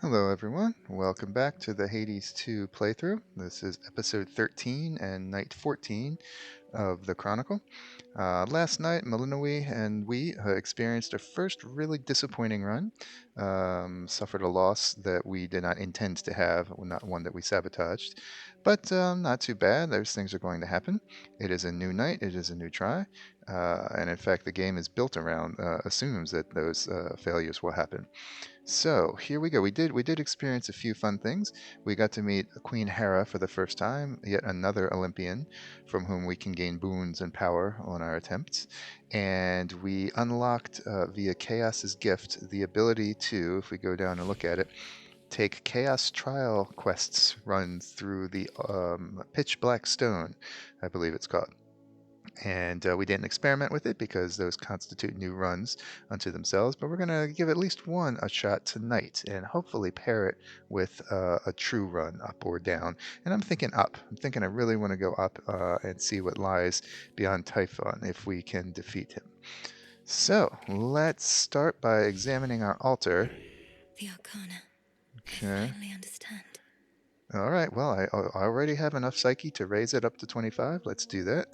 Hello everyone, welcome back to the Hades 2 playthrough. This is episode 13 and night 14 of the Chronicle. Last night, Melinoë and we experienced our first really disappointing run. Suffered a loss that we did not intend to have, not one that we sabotaged. But not too bad, those things are going to happen. It is a new night, it is a new try. And in fact, the game is built around, assumes that those failures will happen. So here we go. We did experience a few fun things. We got to meet Queen Hera for the first time, yet another Olympian from whom we can gain boons and power on our attempts. And we unlocked via Chaos's gift the ability to, if we go down and look at it, take Chaos Trial quests runs through the Pitch Black Stone, I believe it's called. And we didn't experiment with it because those constitute new runs unto themselves, but we're going to give at least one a shot tonight and hopefully pair it with a true run, up or down. And I'm thinking up. I'm thinking I really want to go up and see what lies beyond Typhon if we can defeat him. So let's start by examining our altar. The Arcana. Okay. I finally understand. All right. Well, I already have enough psyche to raise it up to 25. Let's do that.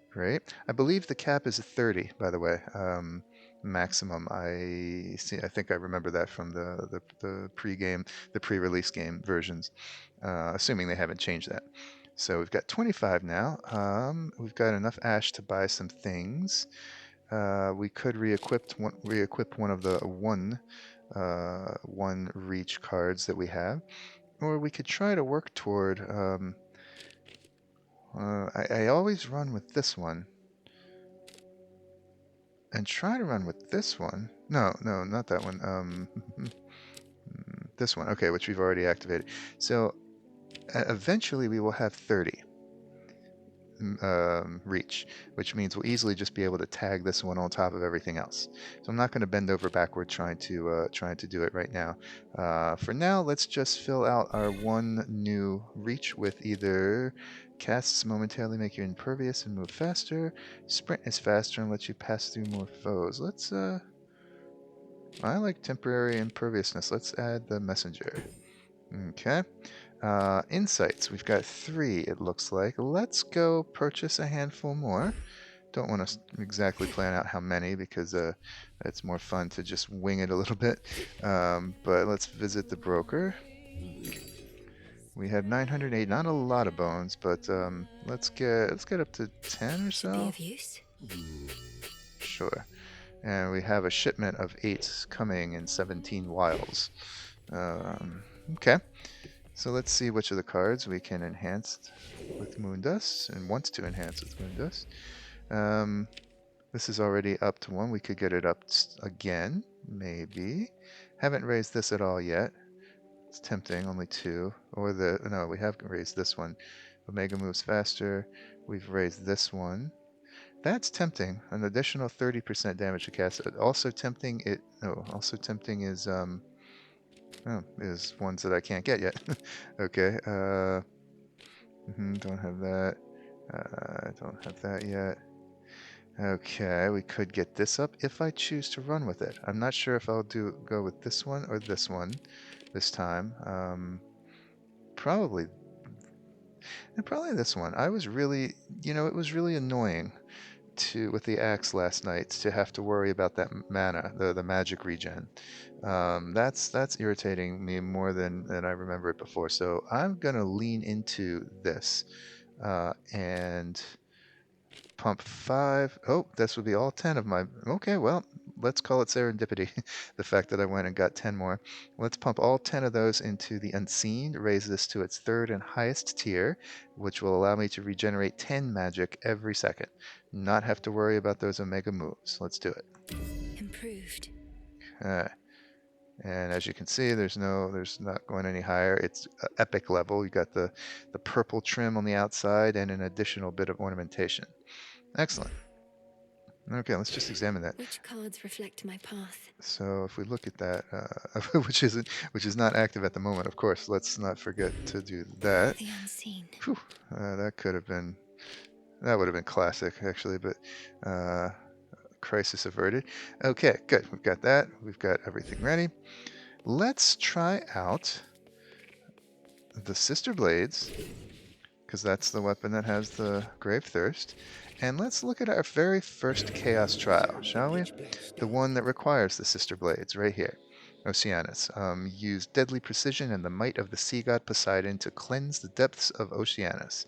Great. I believe the cap is 30, by the way. Maximum. I see. I think I remember that from the pre-game, the pre-release game versions. Assuming they haven't changed that. So we've got 25 now. We've got enough ash to buy some things. We could re-equip one of the one reach cards that we have, or we could try to work toward. I always run with this one. And try to run with this one. No, not that one. This one. Okay, which we've already activated. So eventually we will have 30 reach, which means we'll easily just be able to tag this one on top of everything else. So I'm not going to bend over backward trying to do it right now. For now, let's just fill out our one new reach with either casts momentarily make you impervious and move faster. Sprint is faster and lets you pass through more foes. Let's I like temporary imperviousness. Let's add the messenger. Okay. Insights. We've got 3, it looks like. Let's go purchase a handful more. Don't want to exactly plan out how many because it's more fun to just wing it a little bit. But let's visit the broker. We have 908, not a lot of bones, but let's get up to 10 or Should be so. of use. Sure. And we have a shipment of 8 coming in 17 wiles. Okay. So let's see which of the cards we can enhance with Moondust and want to enhance with Moondust. This is already up to 1. We could get it up again, maybe. Haven't raised this at all yet. It's tempting, only 2. Or no, we have raised this one. Omega moves faster. We've raised this one. That's tempting. An additional 30% damage to cast. Also tempting is ones that I can't get yet. Okay. Don't have that. Don't have that yet. Okay, we could get this up if I choose to run with it. I'm not sure if I'll go with this one or this one this time. Probably this one. I was really, it was really annoying with the axe last night to have to worry about that mana, the magic regen. That's irritating me more than I remember it before. So I'm gonna lean into this and pump 5. Oh, this would be all 10 of my. Okay, well, let's call it serendipity. The fact that I went and got 10 more. Let's pump all 10 of those into the unseen, raise this to its 3rd and highest tier, which will allow me to regenerate 10 magic every second. Not have to worry about those omega moves. Let's do it. Improved. And as you can see, there's not going any higher. It's epic level. You got the purple trim on the outside and an additional bit of ornamentation. Excellent. Okay, let's just examine that. Which cards reflect my path? So if we look at that, which is not active at the moment, of course. Let's not forget to do that. The unseen. Whew, that would have been classic actually, but crisis averted. Okay, good. We've got that. We've got everything ready. let's try out the Sister Blades, because that's the weapon that has the Grave Thirst. And let's look at our very first Chaos Trial, shall we? The one that requires the Sister Blades, right here. Oceanus. Use deadly precision and the might of the sea god Poseidon to cleanse the depths of Oceanus.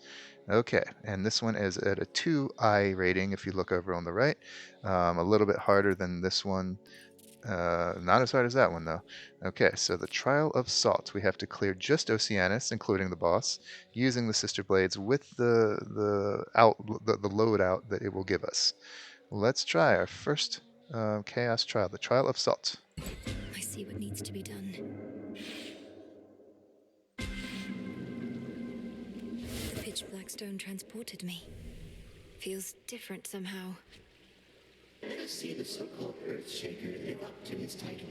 Okay, and this one is at a 2I rating if you look over on the right. A little bit harder than this one. Not as hard as that one, though. Okay, so the Trial of Salt. We have to clear just Oceanus, including the boss, using the Sister Blades with the loadout that it will give us. Let's try our first Chaos Trial, the Trial of Salt. I see what needs to be done. The pitch black stone transported me. Feels different somehow. See the so-called Earthshaker live up to his title.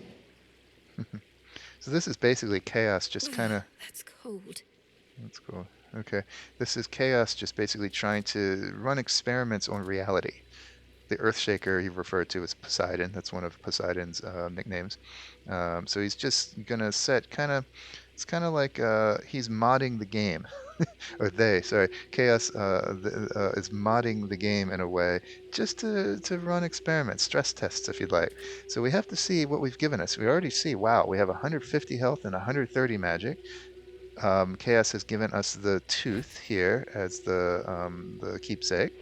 So this is basically Chaos just kind of... That's cold. That's cool. Okay. This is Chaos just basically trying to run experiments on reality. The Earthshaker he referred to as Poseidon. That's one of Poseidon's nicknames. So he's just going to set kind of... It's kind of like he's modding the game. Or they, sorry. Chaos is modding the game in a way just to run experiments, stress tests if you'd like. So we have to see what we've given us. We already see, wow, we have 150 health and 130 magic. Chaos has given us the tooth here as the keepsake.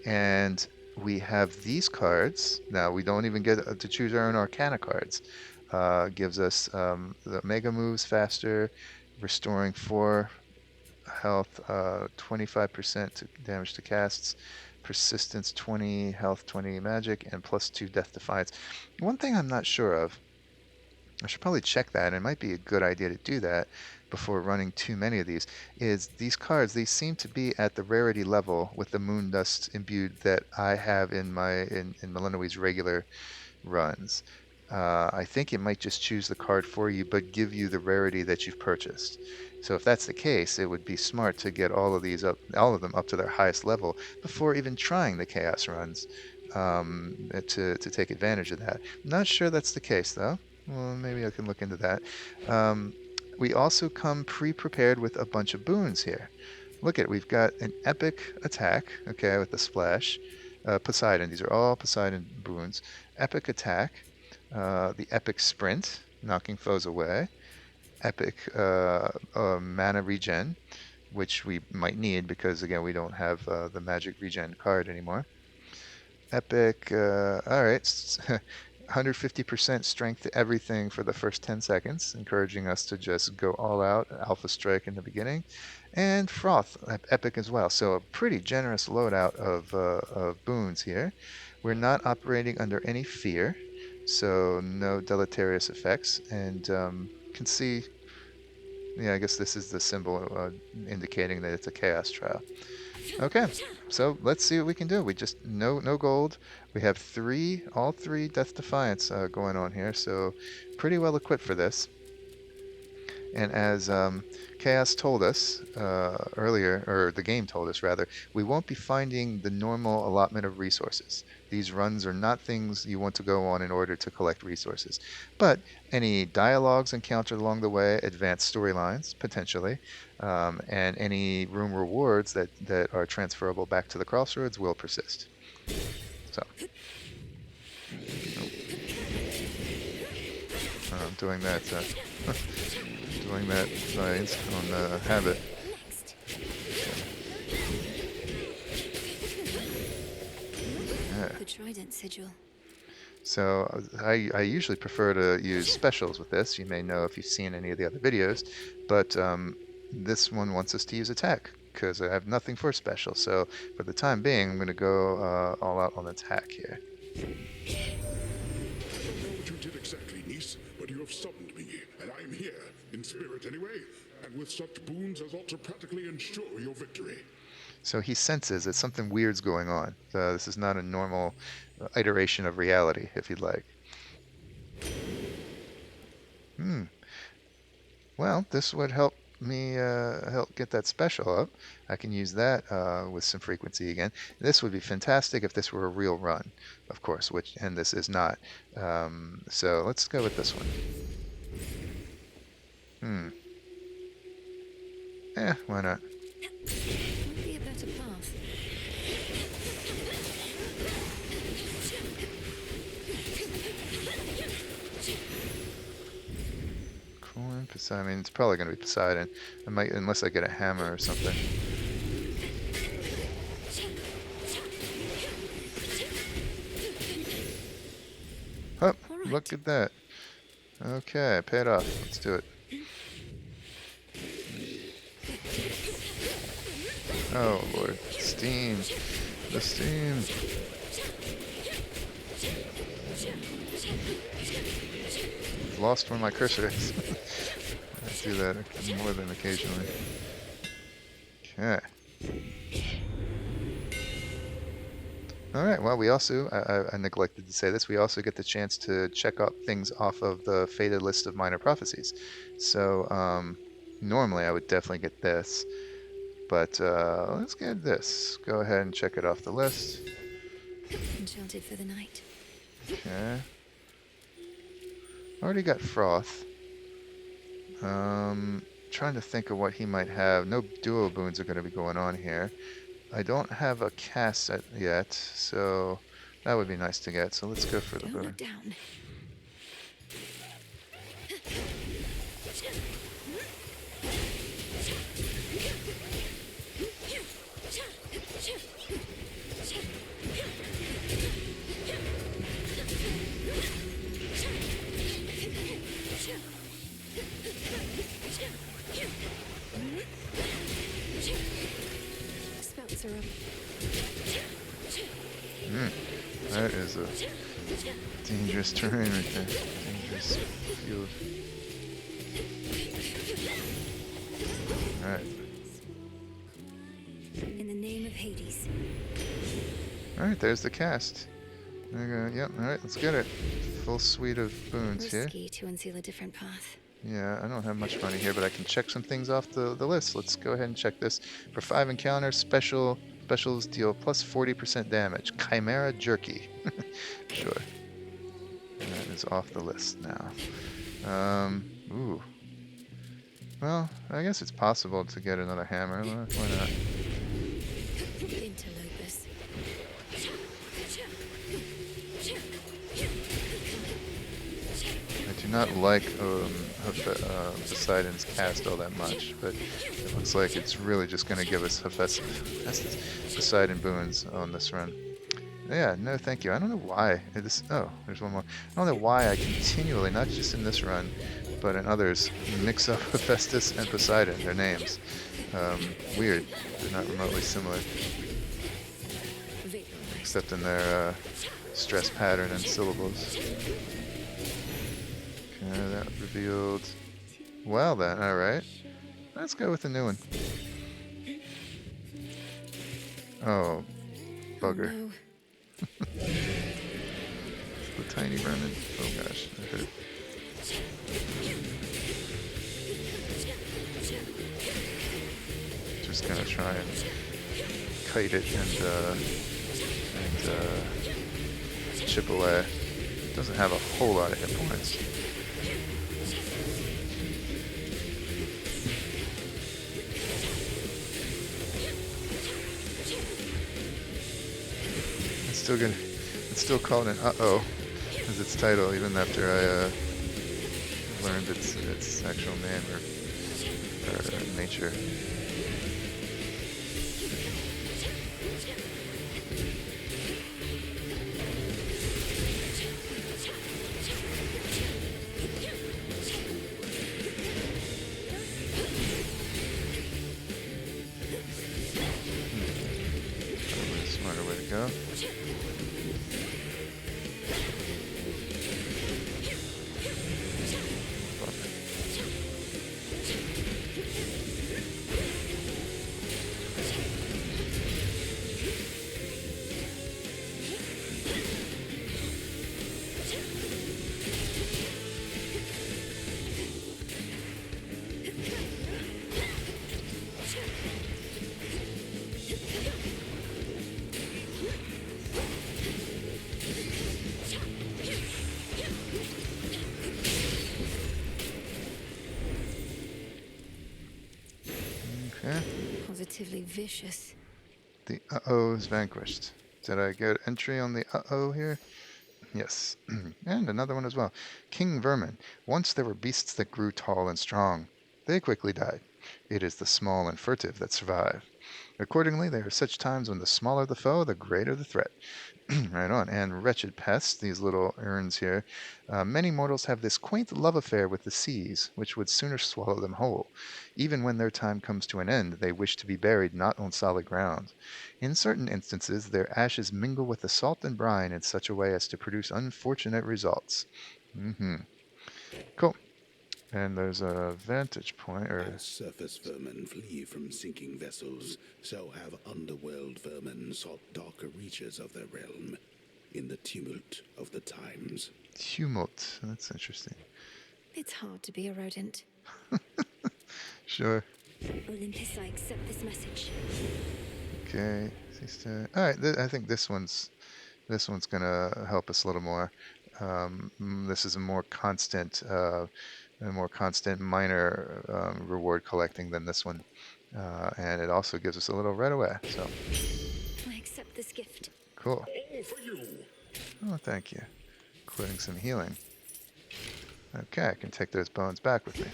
And we have these cards. Now, we don't even get to choose our own Arcana cards. Gives us the Mega Moves faster, restoring 4 health, 25% damage to casts, persistence 20, health 20 magic, and plus 2 death defiance. One thing I'm not sure of, I should probably check that, and it might be a good idea to do that before running too many of these, is these cards, these seem to be at the rarity level with the moon dust imbued that I have in Melinoë's regular runs. I think it might just choose the card for you, but give you the rarity that you've purchased. So if that's the case, it would be smart to get all of them up to their highest level before even trying the Chaos runs to take advantage of that. Not sure that's the case, though. Well, maybe I can look into that. We also come pre-prepared with a bunch of boons here. Look at, we've got an epic attack, okay, with the splash. Poseidon, these are all Poseidon boons. Epic attack. The epic sprint, knocking foes away. Epic mana regen, which we might need because, again, we don't have the magic regen card anymore. Epic, alright, 150% strength to everything for the first 10 seconds, encouraging us to just go all out, alpha strike in the beginning. And Froth, epic as well. So a pretty generous loadout of boons here. We're not operating under any fear, so no deleterious effects. And can see, yeah, I guess this is the symbol indicating that it's a Chaos Trial. Okay, so let's see what we can do. We just, no gold. We have all three Death Defiance going on here, so pretty well equipped for this. And as Chaos told us earlier, or the game told us rather, we won't be finding the normal allotment of resources. These runs are not things you want to go on in order to collect resources. But any dialogues encountered along the way, advanced storylines, potentially, and any room rewards that are transferable back to the Crossroads will persist. So, I'm doing that. Doing that science on the habit. Yeah. The trident sigil. So I usually prefer to use specials with this. You may know if you've seen any of the other videos, but this one wants us to use attack because I have nothing for special. So for the time being, I'm going to go all out on attack here. I don't know what you did exactly, niece, but you have summoned me, and I am here, in spirit anyway, and with such boons as ought to practically ensure your victory. So he senses that something weird's going on. This is not a normal iteration of reality, if you'd like. Well, this would help me help get that special up. I can use that with some frequency again. This would be fantastic if this were a real run, of course, and this is not. So let's go with this one. Why not? Might be a better path. Corn, Poseidon. I mean, it's probably going to be Poseidon. I might, unless I get a hammer or something. Oh, All look right. at that. Okay, paid off. Let's do it. Oh, Lord. Steam. The steam. I've lost where my cursor is. I do that more than occasionally. Okay. Alright, well, we also, I neglected to say this, we also get the chance to check out things off of the fated list of minor prophecies. So, normally I would definitely get this, but let's get this. Go ahead and check it off the list. Enchanted for the night. Okay. Already got Froth. Trying to think of what he might have. No duo boons are going to be going on here. I don't have a cast set yet, so that would be nice to get. So let's go for the Don't boon. look down. Spells are up. That is a dangerous terrain right there. Dangerous field. Alright. In the name of Hades. Alright, there's the cast. There you go. Yep, alright, let's get it. Full suite of boons here. Risky to unseal a different path. Yeah, I don't have much money here, but I can check some things off the list. Let's go ahead and check this. For 5 encounters, specials deal plus 40% damage. Chimera Jerky. Sure. That is off the list now. Ooh. Well, I guess it's possible to get another hammer. Why not? Interlopus. I do not like Poseidon's cast all that much, but it looks like it's really just going to give us Poseidon boons on this run. Yeah, no thank you. I don't know why. Oh, there's one more. I don't know why I continually, not just in this run, but in others, mix up Hephaestus and Poseidon, their names. Weird. They're not remotely similar, except in their stress pattern and syllables. Okay, that revealed. Well then, alright. Let's go with the new one. Oh, bugger. No. The tiny vermin. Oh gosh, that hurt. Just gonna try and kite it and chip away. Doesn't have a whole lot of hit points. It's still called an uh-oh as its title, even after I learned its actual name or nature. Probably a smarter way to go. Okay. Positively vicious. The uh-oh is vanquished. Did I get entry on the uh-oh here? Yes. And another one as well. King Vermin. Once there were beasts that grew tall and strong. They quickly died. It is the small and furtive that survive. Accordingly, there are such times when the smaller the foe, the greater the threat. Right on. And wretched pests, these little urns here. Many mortals have this quaint love affair with the seas, which would sooner swallow them whole. Even when their time comes to an end, they wish to be buried not on solid ground. In certain instances, their ashes mingle with the salt and brine in such a way as to produce unfortunate results. Cool. And there's a vantage point, or As surface vermin flee from sinking vessels, so have underworld vermin sought darker reaches of their realm, in the tumult of the times. tumult. That's interesting. It's hard to be a rodent. Sure. Olympus, I accept this message. Okay. All right. I think this one's gonna help us a little more. This is a more constant minor reward collecting than this one, and it also gives us a little right away. So I accept this gift. cool. All for you! Oh, thank you. Including some healing. Okay, I can take those bones back with me.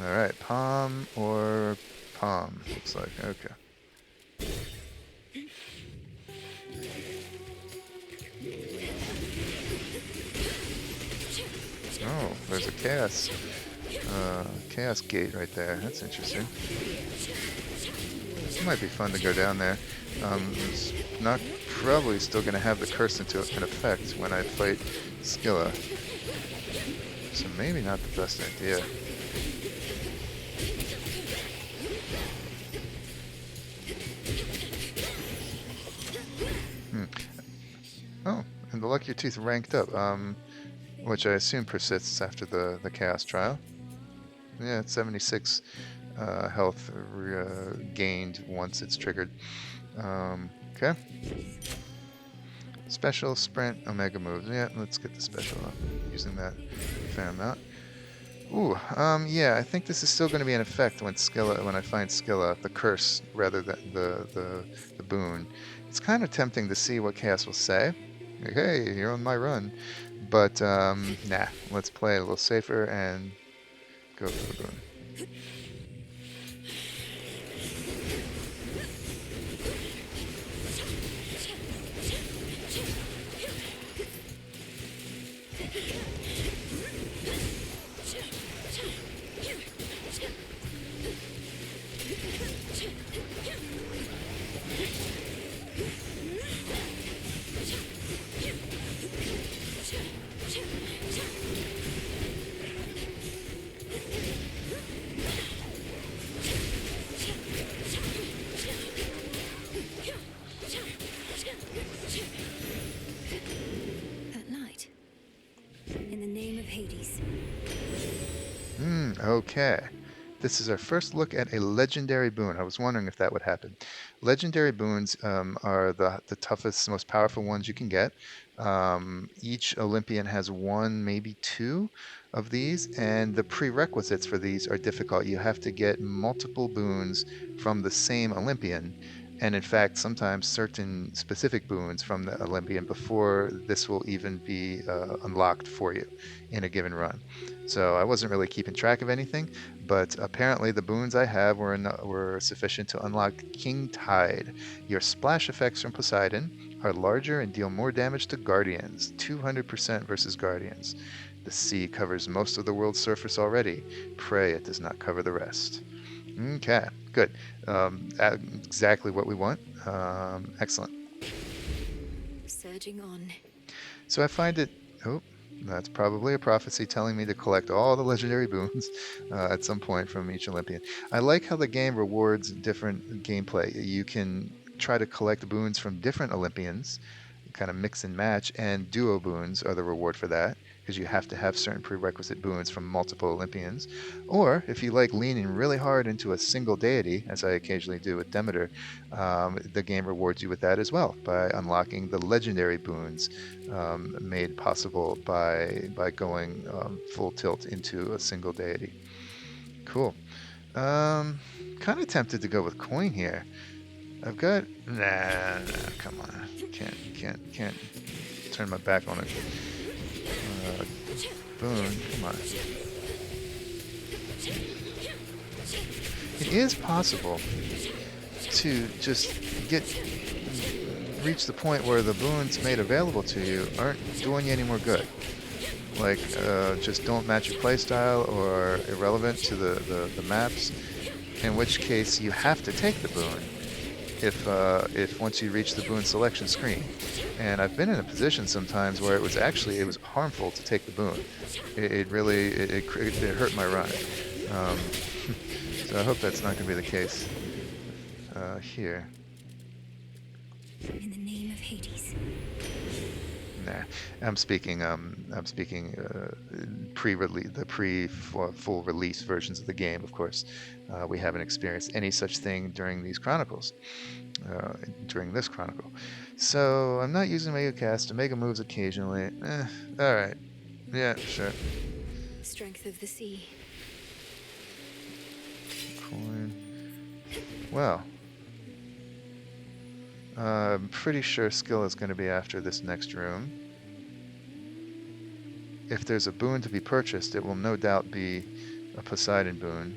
All right, palm or palm. Looks like okay. Oh, there's a chaos gate right there. That's interesting. It might be fun to go down there. It's not probably still going to have the curse into an effect when I fight Scylla. So maybe not the best idea. Oh, and the Luck Your Teeth ranked up, which I assume persists after the Chaos Trial. Yeah, it's 76 health gained once it's triggered. Okay. Special, sprint, omega moves. Yeah, let's get the special up. Using that fair amount. Ooh, yeah, I think this is still going to be in effect when I find Scylla, the curse rather than the boon. It's kind of tempting to see what Chaos will say. Like, hey, you're on my run. But, nah, let's play it a little safer and go for the boon. At night. In the name of Hades. Okay. This is our first look at a legendary boon. I was wondering if that would happen. Legendary boons are the toughest, most powerful ones you can get. Each Olympian has one, maybe two of these, and the prerequisites for these are difficult. You have to get multiple boons from the same Olympian, and in fact, sometimes certain specific boons from the Olympian before this will even be unlocked for you in a given run. So I wasn't really keeping track of anything, but apparently the boons I have were sufficient to unlock King Tide. Your splash effects from Poseidon are larger and deal more damage to Guardians, 200% versus Guardians. The sea covers most of the world's surface already. Pray it does not cover the rest. Okay, good. Exactly what we want. Excellent. Surging on. So I find it... Oh, that's probably a prophecy telling me to collect all the legendary boons at some point from each Olympian. I like how the game rewards different gameplay. You can try to collect boons from different Olympians, kind of mix and match, and duo boons are the reward for that, because you have to have certain prerequisite boons from multiple Olympians. Or if you like leaning really hard into a single deity, as I occasionally do with Demeter, the game rewards you with that as well by unlocking the legendary boons made possible by going full tilt into a single deity. Cool. Kind of tempted to go with coin here. I've got nah, come on, can't turn my back on it. Boon, come on. It is possible to just reach the point where the boons made available to you aren't doing you any more good. Like, just don't match your playstyle or irrelevant to the maps, in which case you have to take the boon if once you reach the boon selection screen. And I've been in a position sometimes where it was harmful to take the boon. It really hurt my run. So I hope that's not going to be the case here. In the name of Hades. Nah, I'm speaking full release versions of the game. Of course, we haven't experienced any such thing during these chronicles, during this chronicle. So I'm not using Mega Cast. Mega moves occasionally. All right, yeah, sure. Strength of the sea. Coin. Well, I'm pretty sure Scylla is going to be after this next room. If there's a boon to be purchased, it will no doubt be a Poseidon boon.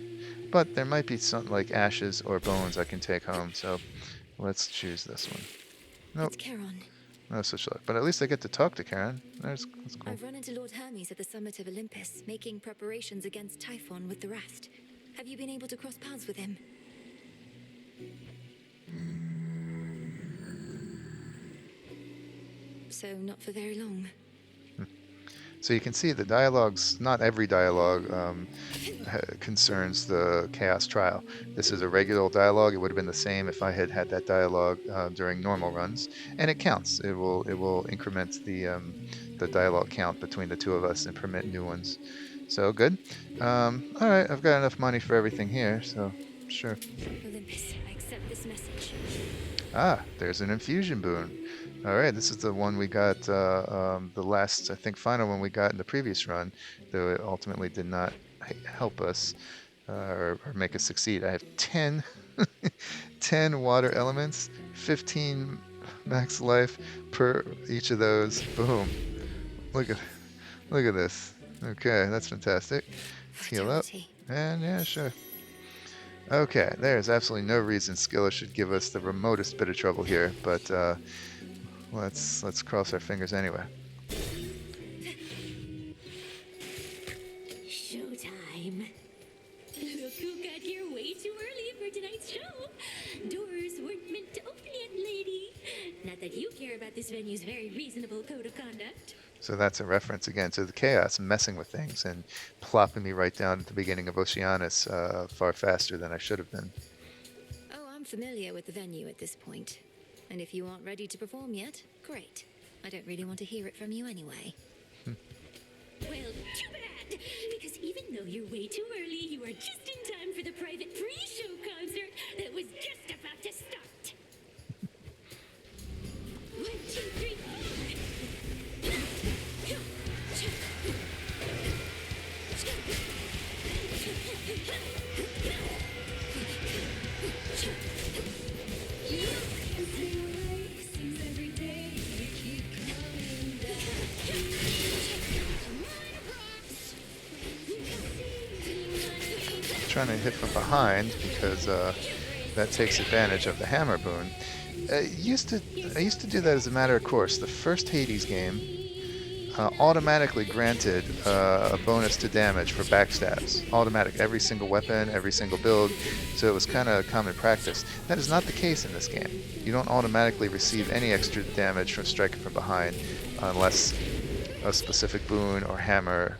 But there might be something like ashes or bones I can take home, so let's choose this one. Nope. It's Charon. No such luck. But at least I get to talk to Charon. That's cool. I've run into Lord Hermes at the Summit of Olympus, making preparations against Typhon with the rest. Have you been able to cross paths with him? So not for very long. So you can see the dialogues, not every dialogue concerns the Chaos Trial. This is a regular dialogue. It would have been the same if I had had that dialogue during normal runs. And it counts. It will increment the dialogue count between the two of us and permit new ones. So good. All right, I've got enough money for everything here, so sure. Olympus, I accept this message. Ah, there's an infusion boon. All right, this is the one we got, the last, I think, final one we got in the previous run, though it ultimately did not help us or make us succeed. I have 10, 10 water elements, 15 max life per each of those. Boom. Look at this. Okay, that's fantastic. Let's heal up. And yeah, sure. Okay, there's absolutely no reason Scylla should give us the remotest bit of trouble here, but let's cross our fingers anyway. Showtime. Look who got here way too early for tonight's show. Doors weren't meant to open yet, lady. Not that you care about this venue's very reasonable code of conduct. So that's a reference again to the chaos messing with things and plopping me right down at the beginning of Oceanus far faster than I should have been. Oh, I'm familiar with the venue at this point. And if you aren't ready to perform yet, great. I don't really want to hear it from you anyway. Well, too bad! Because even though you're way too early, you are just in time for the private pre-show concert that was just about to start. 1, 2, 3, 4. Trying to hit from behind because that takes advantage of the hammer boon. I used to do that as a matter of course. The first Hades game automatically granted a bonus to damage for backstabs. Automatic, every single weapon, every single build. So it was kind of common practice. That is not the case in this game. You don't automatically receive any extra damage from striking from behind unless a specific boon or hammer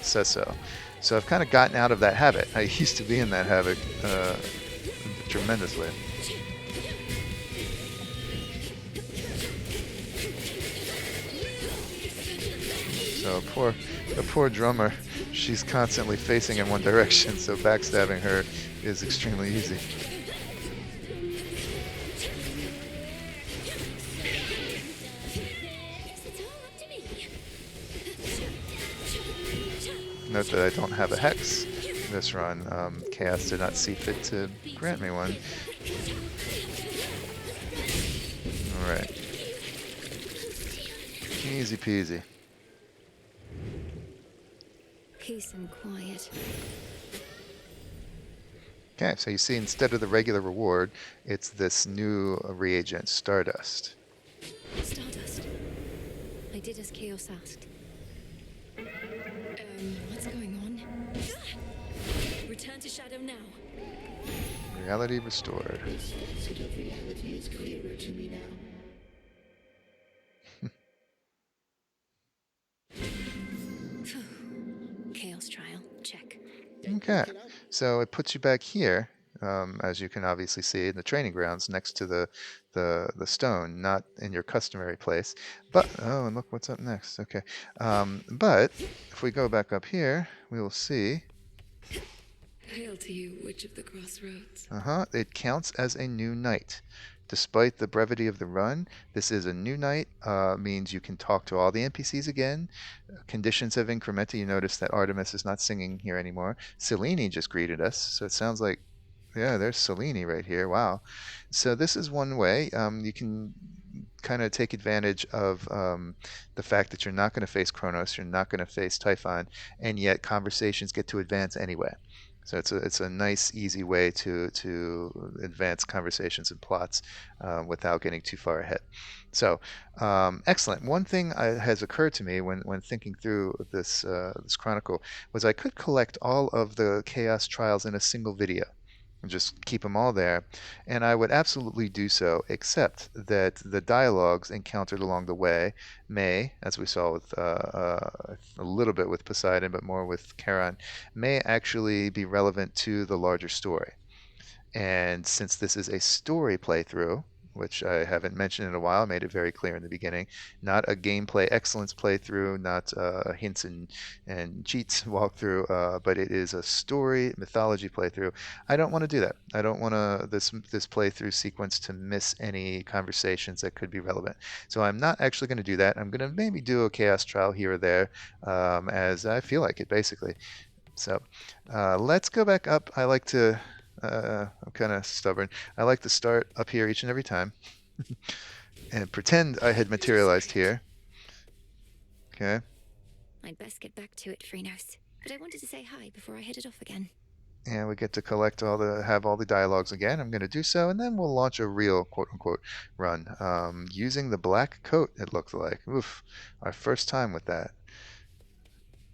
says so. So I've kind of gotten out of that habit. I used to be in that habit tremendously. So the poor drummer, she's constantly facing in one direction, so backstabbing her is extremely easy. Note that I don't have a hex, this run. Chaos did not see fit to grant me one. Alright. Easy peasy. Peace and quiet. Okay, so you see instead of the regular reward, it's this new reagent, Stardust. Stardust. I did as Chaos asked. What's going on? Return to shadow now. Reality restored. The sunset of reality is clearer to me now. Chaos trial. Check. Okay, so it puts you back here, as you can obviously see in the training grounds next to the stone, not in your customary place. But, oh, and look what's up next. Okay, but if we go back up here, we will see. Hail to you, Witch of the Crossroads. It counts as a new night. Despite the brevity of the run, this is a new night, means you can talk to all the NPCs again. Conditions have incremented. You notice that Artemis is not singing here anymore. Selene just greeted us, so it sounds like, yeah, there's Selene right here. Wow. So this is one way. You can kind of take advantage of the fact that you're not going to face Kronos, you're not going to face Typhon, and yet conversations get to advance anyway. So it's a nice, easy way to advance conversations and plots without getting too far ahead. So excellent. One thing has occurred to me when thinking through this chronicle was I could collect all of the chaos trials in a single video and just keep them all there, and I would absolutely do so, except that the dialogues encountered along the way may, as we saw with a little bit with Poseidon, but more with Charon, may actually be relevant to the larger story. And since this is a story playthrough, which I haven't mentioned in a while, I made it very clear in the beginning, not a gameplay excellence playthrough, not hints and cheats walkthrough, but it is a story mythology playthrough. I don't want to do that. I don't want this playthrough sequence to miss any conversations that could be relevant. So I'm not actually going to do that. I'm going to maybe do a chaos trial here or there as I feel like it, basically. So let's go back up. I like to I'm kind of stubborn. I like to start up here each and every time and pretend I had materialized here. Okay. I'd best get back to it, Phrynos. But I wanted to say hi before I headed off again. And we get to collect have all the dialogues again. I'm going to do so, and then we'll launch a real quote-unquote run using the black coat, it looks like. Oof, our first time with that.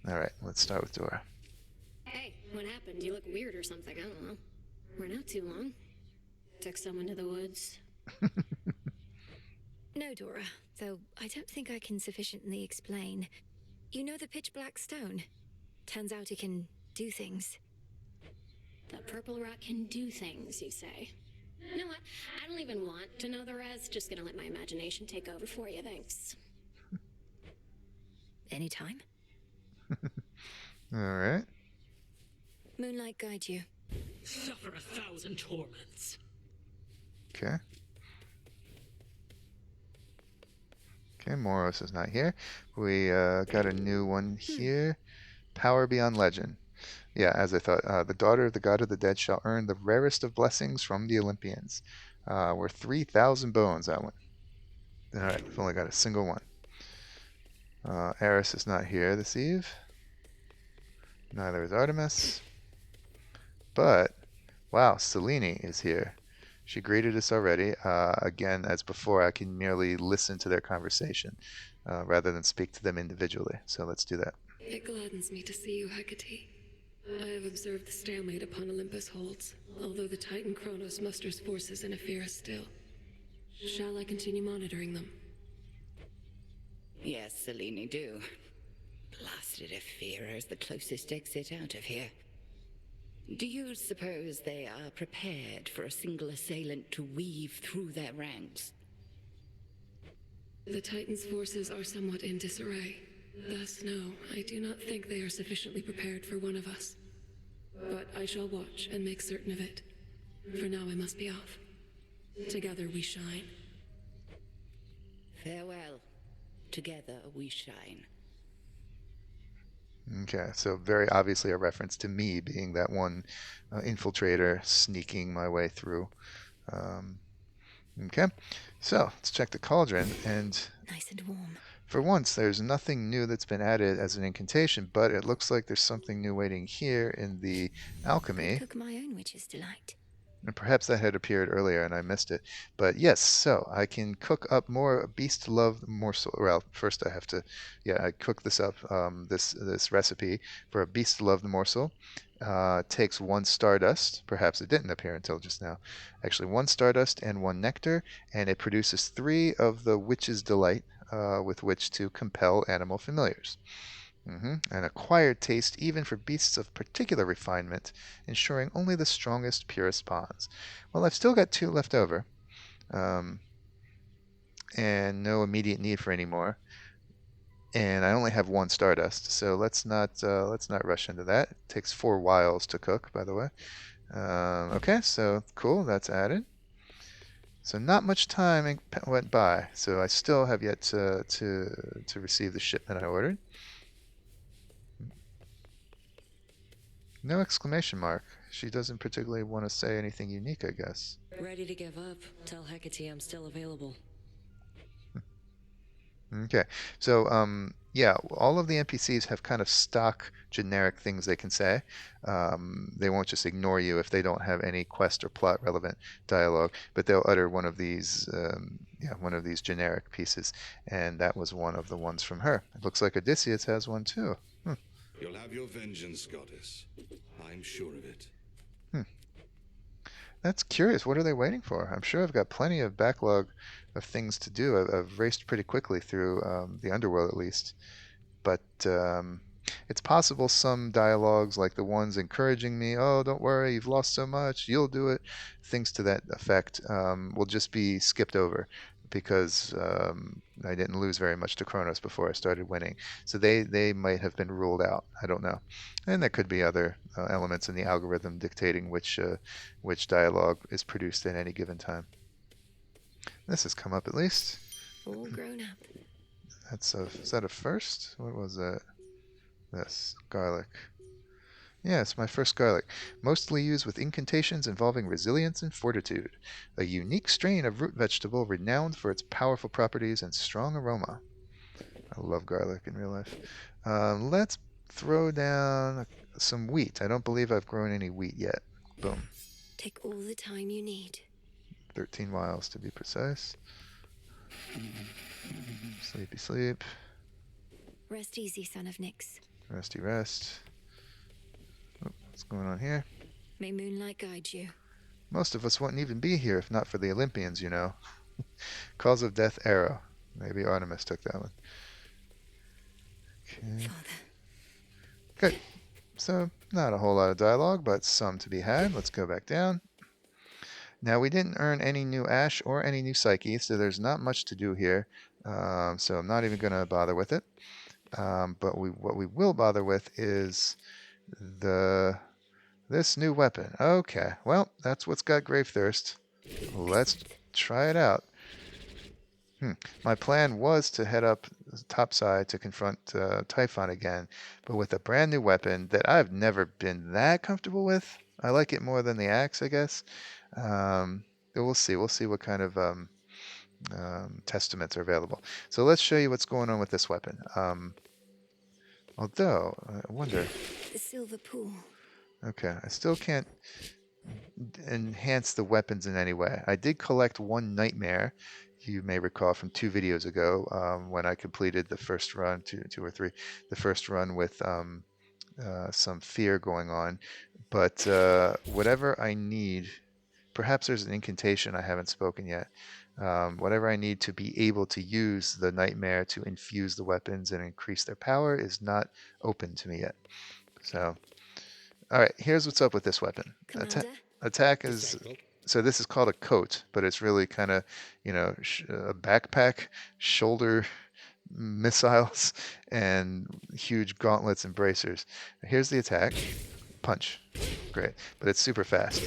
All right, let's start with Dora. Hey, what happened? You look weird or something, I don't know. We're not too long. Took someone to the woods. No, Dora, though I don't think I can sufficiently explain. You know the pitch black stone? Turns out it can do things. The purple rock can do things, you say? You know what? I don't even want to know the rest. Just gonna let my imagination take over for you, thanks. Anytime. All right. Moonlight guide you. Suffer 1,000 torments. Okay. Okay, Moros is not here. We got a new one here. Power beyond legend. Yeah, as I thought. The daughter of the god of the dead shall earn the rarest of blessings from the Olympians. We're 3,000 bones, that one. All right, we've only got a single one. Eris is not here this eve. Neither is Artemis. But, wow, Selene is here. She greeted us already. Again, as before, I can merely listen to their conversation rather than speak to them individually. So let's do that. It gladdens me to see you, Hecate. I have observed the stalemate upon Olympus holds, although the Titan Kronos musters forces in Ephyra still. Shall I continue monitoring them? Yes, Selene, do. Blasted Ephyra is the closest exit out of here. Do you suppose they are prepared for a single assailant to weave through their ranks? The Titan's forces are somewhat in disarray. Thus, no, I do not think they are sufficiently prepared for one of us. But I shall watch and make certain of it. For now I must be off. Together we shine. Farewell. Together we shine. Okay, so very obviously a reference to me being that one infiltrator sneaking my way through. Um, okay, so let's check the cauldron, and Nice and warm. for once there's nothing new that's been added as an incantation, but it looks like there's something new waiting here in the Could alchemy. cook my own witch's delight. And perhaps that had appeared earlier and I missed it. But yes, so I can cook up more beast loved morsel. Well, first I have to, yeah, I cook this up, this recipe for a beast loved morsel. Takes one stardust. Perhaps it didn't appear until just now. Actually, one stardust and one nectar, and it produces 3 of the witch's delight with which to compel animal familiars. An acquired taste even for beasts of particular refinement, ensuring only the strongest, purest bonds. Well, I've still got 2 left over, um, and no immediate need for any more. And I only have 1 stardust, so let's not rush into that. It takes 4 wiles to cook, by the way. Okay, so cool, that's added. So not much time went by, so I still have yet to receive the shipment I ordered. No exclamation mark. She doesn't particularly want to say anything unique, I guess. Ready to give up. Tell Hecate I'm still available. Okay. So, yeah, all of the NPCs have kind of stock generic things they can say. They won't just ignore you if they don't have any quest or plot relevant dialogue, but they'll utter one of these, one of these generic pieces, and that was one of the ones from her. It looks like Odysseus has one too. You'll have your vengeance, goddess. I'm sure of it. That's curious. What are they waiting for? I'm sure I've got plenty of backlog of things to do. I've raced pretty quickly through the underworld, at least. But it's possible some dialogues, like the ones encouraging me, oh, don't worry, you've lost so much, you'll do it, things to that effect, will just be skipped over because I didn't lose very much to Kronos before I started winning. So they might have been ruled out. I don't know. And there could be other elements in the algorithm dictating which dialogue is produced at any given time. This has come up at least. All grown up. Is that a first? What was that? This garlic. Yeah, it's my first garlic. Mostly used with incantations involving resilience and fortitude. A unique strain of root vegetable renowned for its powerful properties and strong aroma. I love garlic in real life. Let's throw down some wheat. I don't believe I've grown any wheat yet. Boom. Take all the time you need. 13 miles to be precise. Sleepy sleep. Rest easy, son of Nyx. Resty rest. Oh, what's going on here? May moonlight guide you. Most of us wouldn't even be here if not for the Olympians, you know. Cause of death arrow. Maybe Artemis took that one. Okay. Father. Good. So, not a whole lot of dialogue, but some to be had. Let's go back down. Now, we didn't earn any new ash or any new psyche, so there's not much to do here. So I'm not even going to bother with it. But what we will bother with is this new weapon. Okay, well, that's what's got grave thirst. Let's try it out. My plan was to head up topside to confront Typhon again, but with a brand new weapon that I've never been that comfortable with. I like it more than the axe, I guess. We'll see. We'll see what kind of testaments are available. So let's show you what's going on with this weapon. Although, I wonder... The silver pool. Okay, I still can't enhance the weapons in any way. I did collect one nightmare, you may recall from 2 videos ago, when I completed the first run, two or three, the first run with some fear going on. But whatever I need, perhaps there's an incantation I haven't spoken yet. Whatever I need to be able to use the nightmare to infuse the weapons and increase their power is not open to me yet. So, all right, here's what's up with this weapon. Attack is, so this is called a coat, but it's really kind of, a backpack, shoulder missiles, and huge gauntlets and bracers. Here's the attack. Punch. Great. But it's super fast.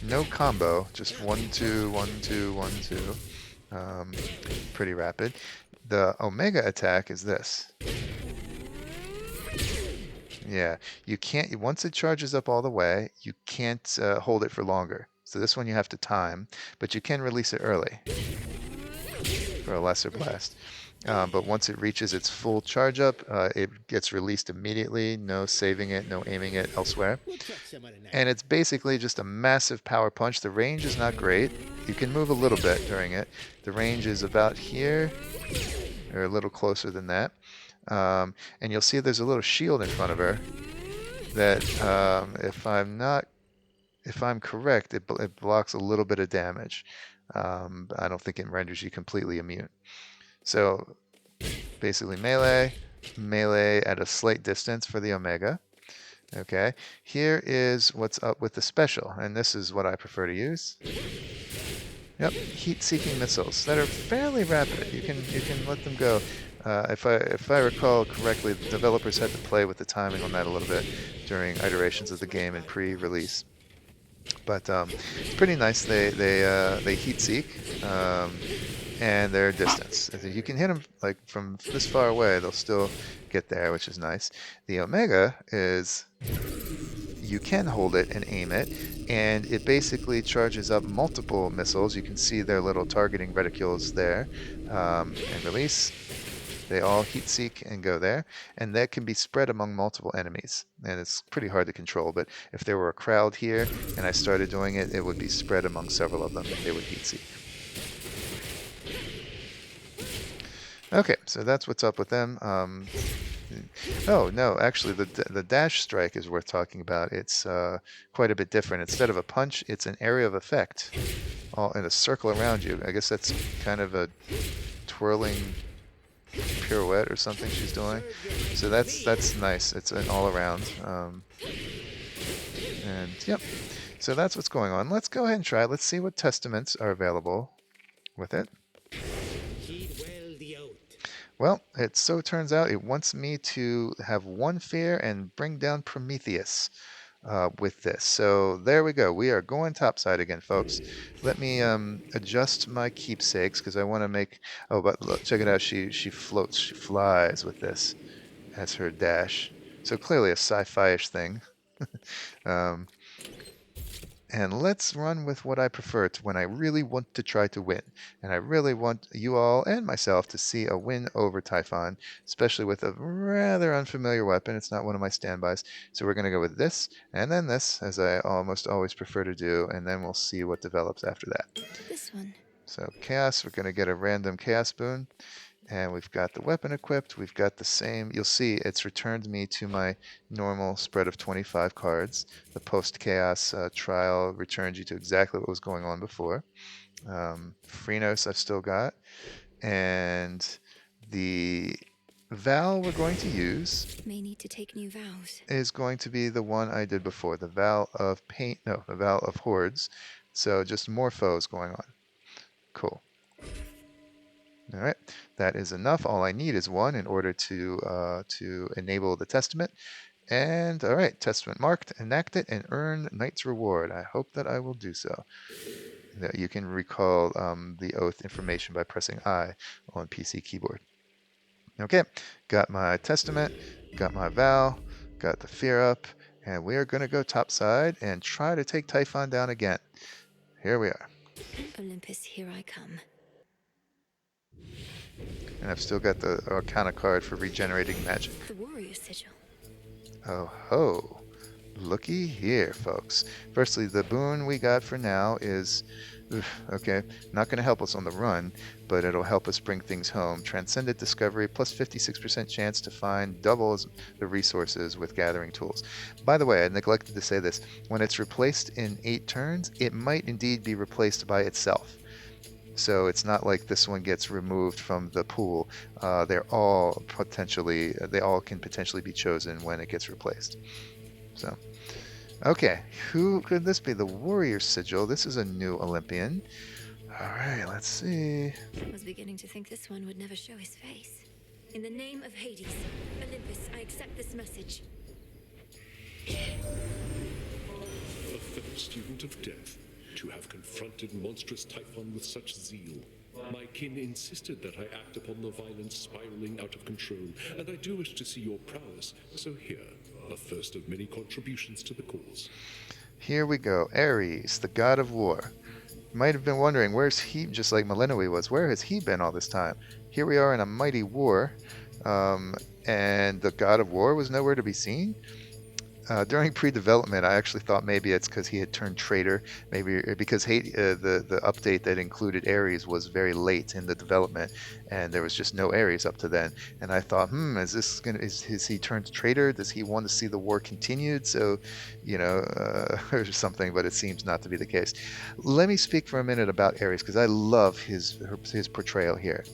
No combo, just 1, 2, 1, 2, 1, 2. Pretty rapid. The Omega attack is this. Yeah, you can't, once it charges up all the way, you can't hold it for longer. So this one you have to time, but you can release it early for a lesser blast. But once it reaches its full charge up, it gets released immediately. No saving it, no aiming it elsewhere. And it's basically just a massive power punch. The range is not great. You can move a little bit during it. The range is about here, or a little closer than that. And you'll see there's a little shield in front of her that, if I'm correct, it blocks a little bit of damage. I don't think it renders you completely immune. So basically melee, melee at a slight distance for the Omega. Okay, here is what's up with the special, and this is what I prefer to use. Yep, heat-seeking missiles that are fairly rapid. You can let them go. If I recall correctly, the developers had to play with the timing on that a little bit during iterations of the game in pre-release. But it's pretty nice. They heat seek, and their distance. You can hit them like from this far away; they'll still get there, which is nice. The Omega is you can hold it and aim it, and it basically charges up multiple missiles. You can see their little targeting reticules there, and release. They all heat seek and go there, and that can be spread among multiple enemies, and it's pretty hard to control. But if there were a crowd here and I started doing it, it would be spread among several of them, and they would heat seek. Okay, so that's what's up with them. Oh no, actually, the dash strike is worth talking about. It's quite a bit different. Instead of a punch, it's an area of effect, all in a circle around you. I guess that's kind of a twirling pirouette or something she's doing. So that's nice. It's an all around. And yep. So that's what's going on. Let's go ahead and try. Let's see what testaments are available with it. Well, it so turns out it wants me to have one fear and bring down Prometheus with this. So there we go. We are going topside again, folks. Let me adjust my keepsakes because I want to make. Oh, but look, check it out. She floats. She flies with this as her dash. So clearly a sci-fi-ish thing. And let's run with what I prefer to when I really want to try to win. And I really want you all and myself to see a win over Typhon, especially with a rather unfamiliar weapon. It's not one of my standbys. So we're going to go with this and then this, as I almost always prefer to do, and then we'll see what develops after that. This one. So Chaos, we're going to get a random Chaos boon. And we've got the weapon equipped. We've got the same. You'll see it's returned me to my normal spread of 25 cards. The post-chaos trial returned you to exactly what was going on before. Phrenos I've still got. And the vow we're going to use May need to take new vows. is going to be the one I did before. The vow of pain. No, the vow of hordes. So just more foes going on. Cool. All right, that is enough. All I need is one in order to enable the testament. And all right, testament marked, enact it, and earn knight's reward. I hope that I will do so. You can recall the oath information by pressing I on PC keyboard. Okay, got my testament, got my vow, got the fear up, and we are going to go topside and try to take Typhon down again. Here we are. Olympus, here I come. And I've still got the Arcana card for regenerating magic. The warrior sigil. Oh ho. Looky here, folks. Firstly, the boon we got for now is, okay, not going to help us on the run, but it'll help us bring things home. Transcendent Discovery, plus 56% chance to find doubles the resources with gathering tools. By the way, I neglected to say this. When it's replaced in 8 turns, it might indeed be replaced by itself. So it's not like this one gets removed from the pool. They all can potentially be chosen when it gets replaced. So, okay, who could this be? The Warrior Sigil. This is a new Olympian. All right, let's see. I was beginning to think this one would never show his face. In the name of Hades, Olympus, I accept this message. A fellow student of death, to have confronted monstrous Typhon with such zeal. My kin insisted that I act upon the violence spiraling out of control, and I do wish to see your prowess, so here, the first of many contributions to the cause. Here we go. Ares, the god of war. You might have been wondering, where's he, just like Melinoë was, where has he been all this time? Here we are in a mighty war, and the god of war was nowhere to be seen. During pre-development, I actually thought maybe it's because he had turned traitor, maybe because the update that included Ares was very late in the development, and there was just no Ares up to then. And I thought, is he turned traitor? Does he want to see the war continued? So, or something. But it seems not to be the case. Let me speak for a minute about Ares because I love his portrayal here.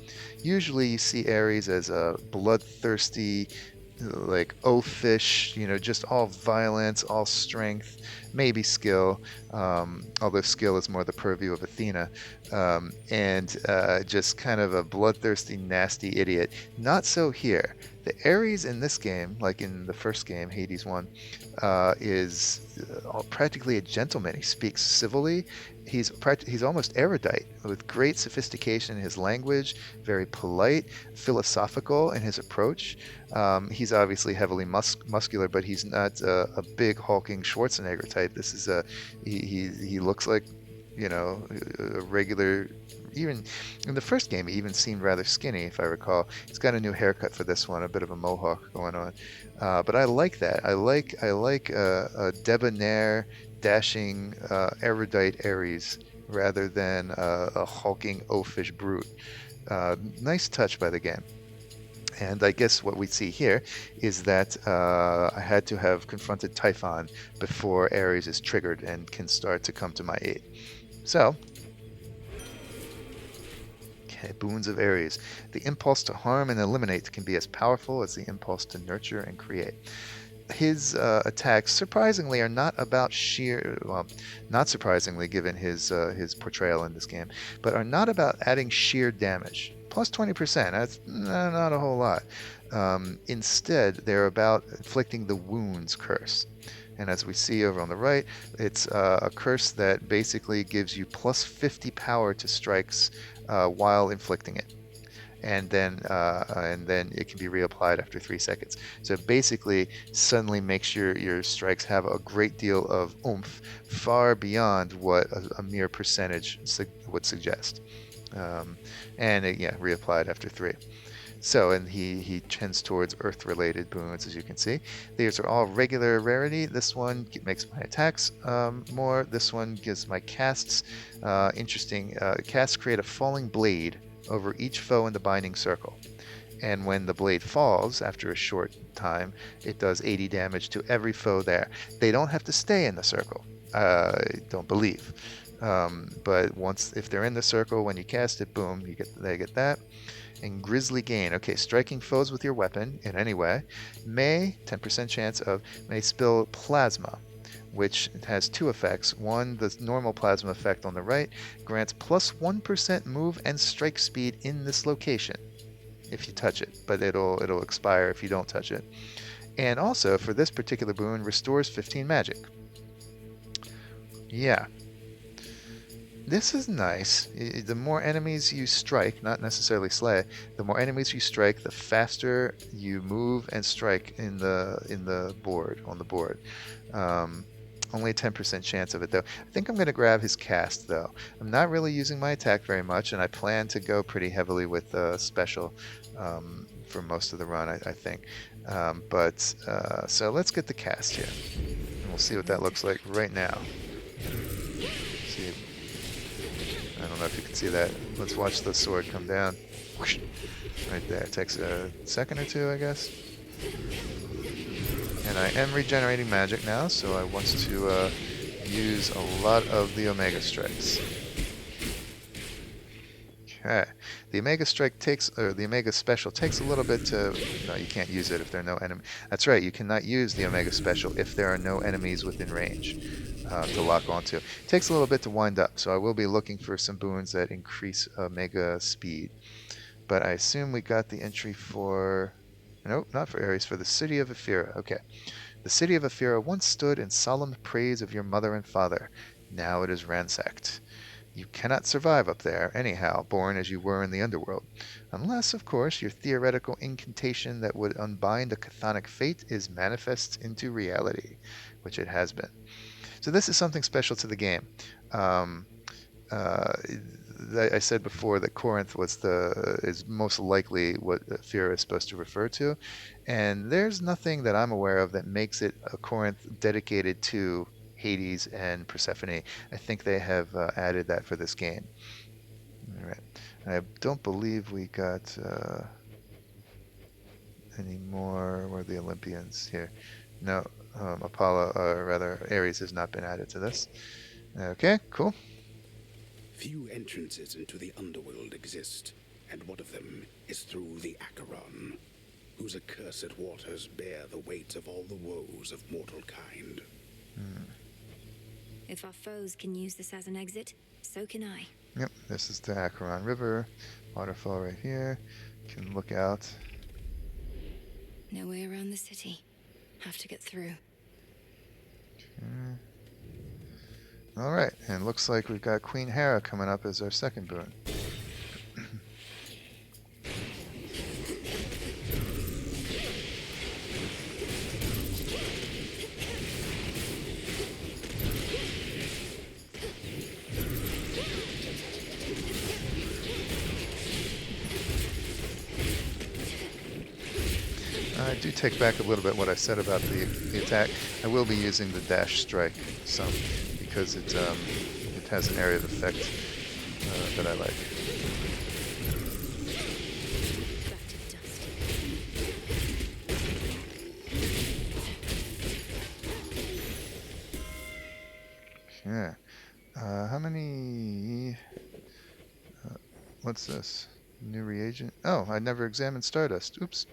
Usually, you see Ares as a bloodthirsty, like oafish, just all violence, all strength, maybe skill, although skill is more the purview of Athena, and just kind of a bloodthirsty, nasty idiot. Not so here. The Ares in this game, like in the first game, Hades 1, is practically a gentleman. He speaks civilly. He's almost erudite, with great sophistication in his language, very polite, philosophical in his approach. He's obviously heavily muscular, but he's not a big hulking Schwarzenegger type. This is he looks like a regular. Even in the first game, he even seemed rather skinny, if I recall. He's got a new haircut for this one, a bit of a mohawk going on. But I like that. I like a debonair, dashing, erudite Ares rather than a hulking, oafish brute. Nice touch by the game. And I guess what we see here is that I had to have confronted Typhon before Ares is triggered and can start to come to my aid. So, okay, boons of Ares. The impulse to harm and eliminate can be as powerful as the impulse to nurture and create. His attacks, surprisingly, are not about not surprisingly given his portrayal in this game, but are not about adding sheer damage. Plus 20%, that's not a whole lot. Instead, they're about inflicting the wounds curse. And as we see over on the right, it's a curse that basically gives you plus 50 power to strikes while inflicting it. And then it can be reapplied after 3 seconds. So it basically suddenly makes your strikes have a great deal of oomph, far beyond what a mere percentage would suggest. And it, reapplied after 3. So, and he tends towards earth-related boons, as you can see. These are all regular rarity. This one makes my attacks more. This one gives my casts. Interesting. Casts create a falling blade over each foe in the binding circle. And when the blade falls, after a short time, it does 80 damage to every foe there. They don't have to stay in the circle, don't believe. But if they're in the circle, when you cast it, boom, they get that. And Grisly Gain. Okay, striking foes with your weapon in any way may, 10% chance of, may spill plasma, which has 2 effects. One, the normal plasma effect on the right, grants plus 1% move and strike speed in this location if you touch it, but it'll expire if you don't touch it. And also, for this particular boon, restores 15 magic. Yeah. This is nice. The more enemies you strike, not necessarily slay, the more enemies you strike, the faster you move and strike on the board. Only a 10% chance of it, though. I think I'm going to grab his cast, though. I'm not really using my attack very much, and I plan to go pretty heavily with special for most of the run, I think. So let's get the cast here. And we'll see what that looks like right now. See. I don't know if you can see that. Let's watch the sword come down. Whoosh. Right there. It takes a second or 2, I guess. And I am regenerating magic now, so I want to use a lot of the Omega Strikes. Okay. The Omega Strike the Omega Special takes a little bit to... No, you can't use it if there are no enemies. That's right, you cannot use the Omega Special if there are no enemies within range to lock onto. It takes a little bit to wind up, so I will be looking for some boons that increase Omega speed. But I assume we got the entry for... Nope, not for Ares, for the city of Ephyra. Okay. The city of Ephyra once stood in solemn praise of your mother and father. Now it is ransacked. You cannot survive up there, anyhow, born as you were in the underworld. Unless, of course, your theoretical incantation that would unbind a chthonic fate is manifest into reality, which it has been. So this is something special to the game. Um, uh, I said before that Corinth is most likely what Ephyra is supposed to refer to, and there's nothing that I'm aware of that makes it a Corinth dedicated to Hades and Persephone. I think they have added that for this game. All right. I don't believe we got any more. Where are the Olympians here? No, Apollo, or rather Ares has not been added to this. Okay, cool. Few entrances into the underworld exist, and one of them is through the Acheron, whose accursed waters bear the weight of all the woes of mortal kind. If our foes can use this as an exit, so can I. Yep, this is the Acheron River. Waterfall right here. Can look out. No way around the city. Have to get through. Okay. All right, and looks like we've got Queen Hera coming up as our second boon. I do take back a little bit what I said about the attack. I will be using the dash strike some because it has an area of effect that I like. Yeah. How many? What's this? New reagent? Oh, I never examined Stardust. Oops.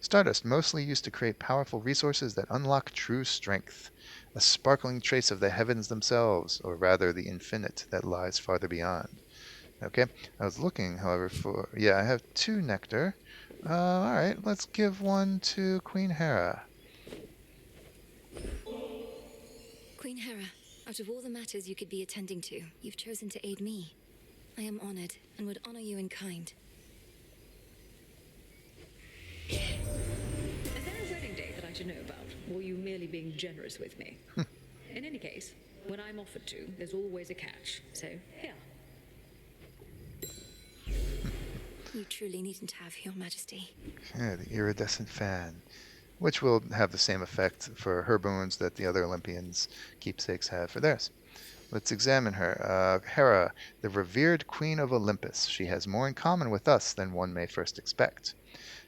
Stardust, mostly used to create powerful resources that unlock true strength, a sparkling trace of the heavens themselves, or rather the infinite that lies farther beyond. Okay, I was looking, however, for... Yeah, I have 2 nectar. Alright, let's give one to Queen Hera. Queen Hera, out of all the matters you could be attending to, you've chosen to aid me. I am honored, and would honor you in kind. Is there a wedding date that I should know about? Or are you merely being generous with me? In any case, when I'm offered to, there's always a catch. So, here. You truly needn't have, Your Majesty. Yeah, the iridescent fan, which will have the same effect for her boons that the other Olympians' keepsakes have for theirs. Let's examine her. Hera, the revered queen of Olympus. She has more in common with us than one may first expect.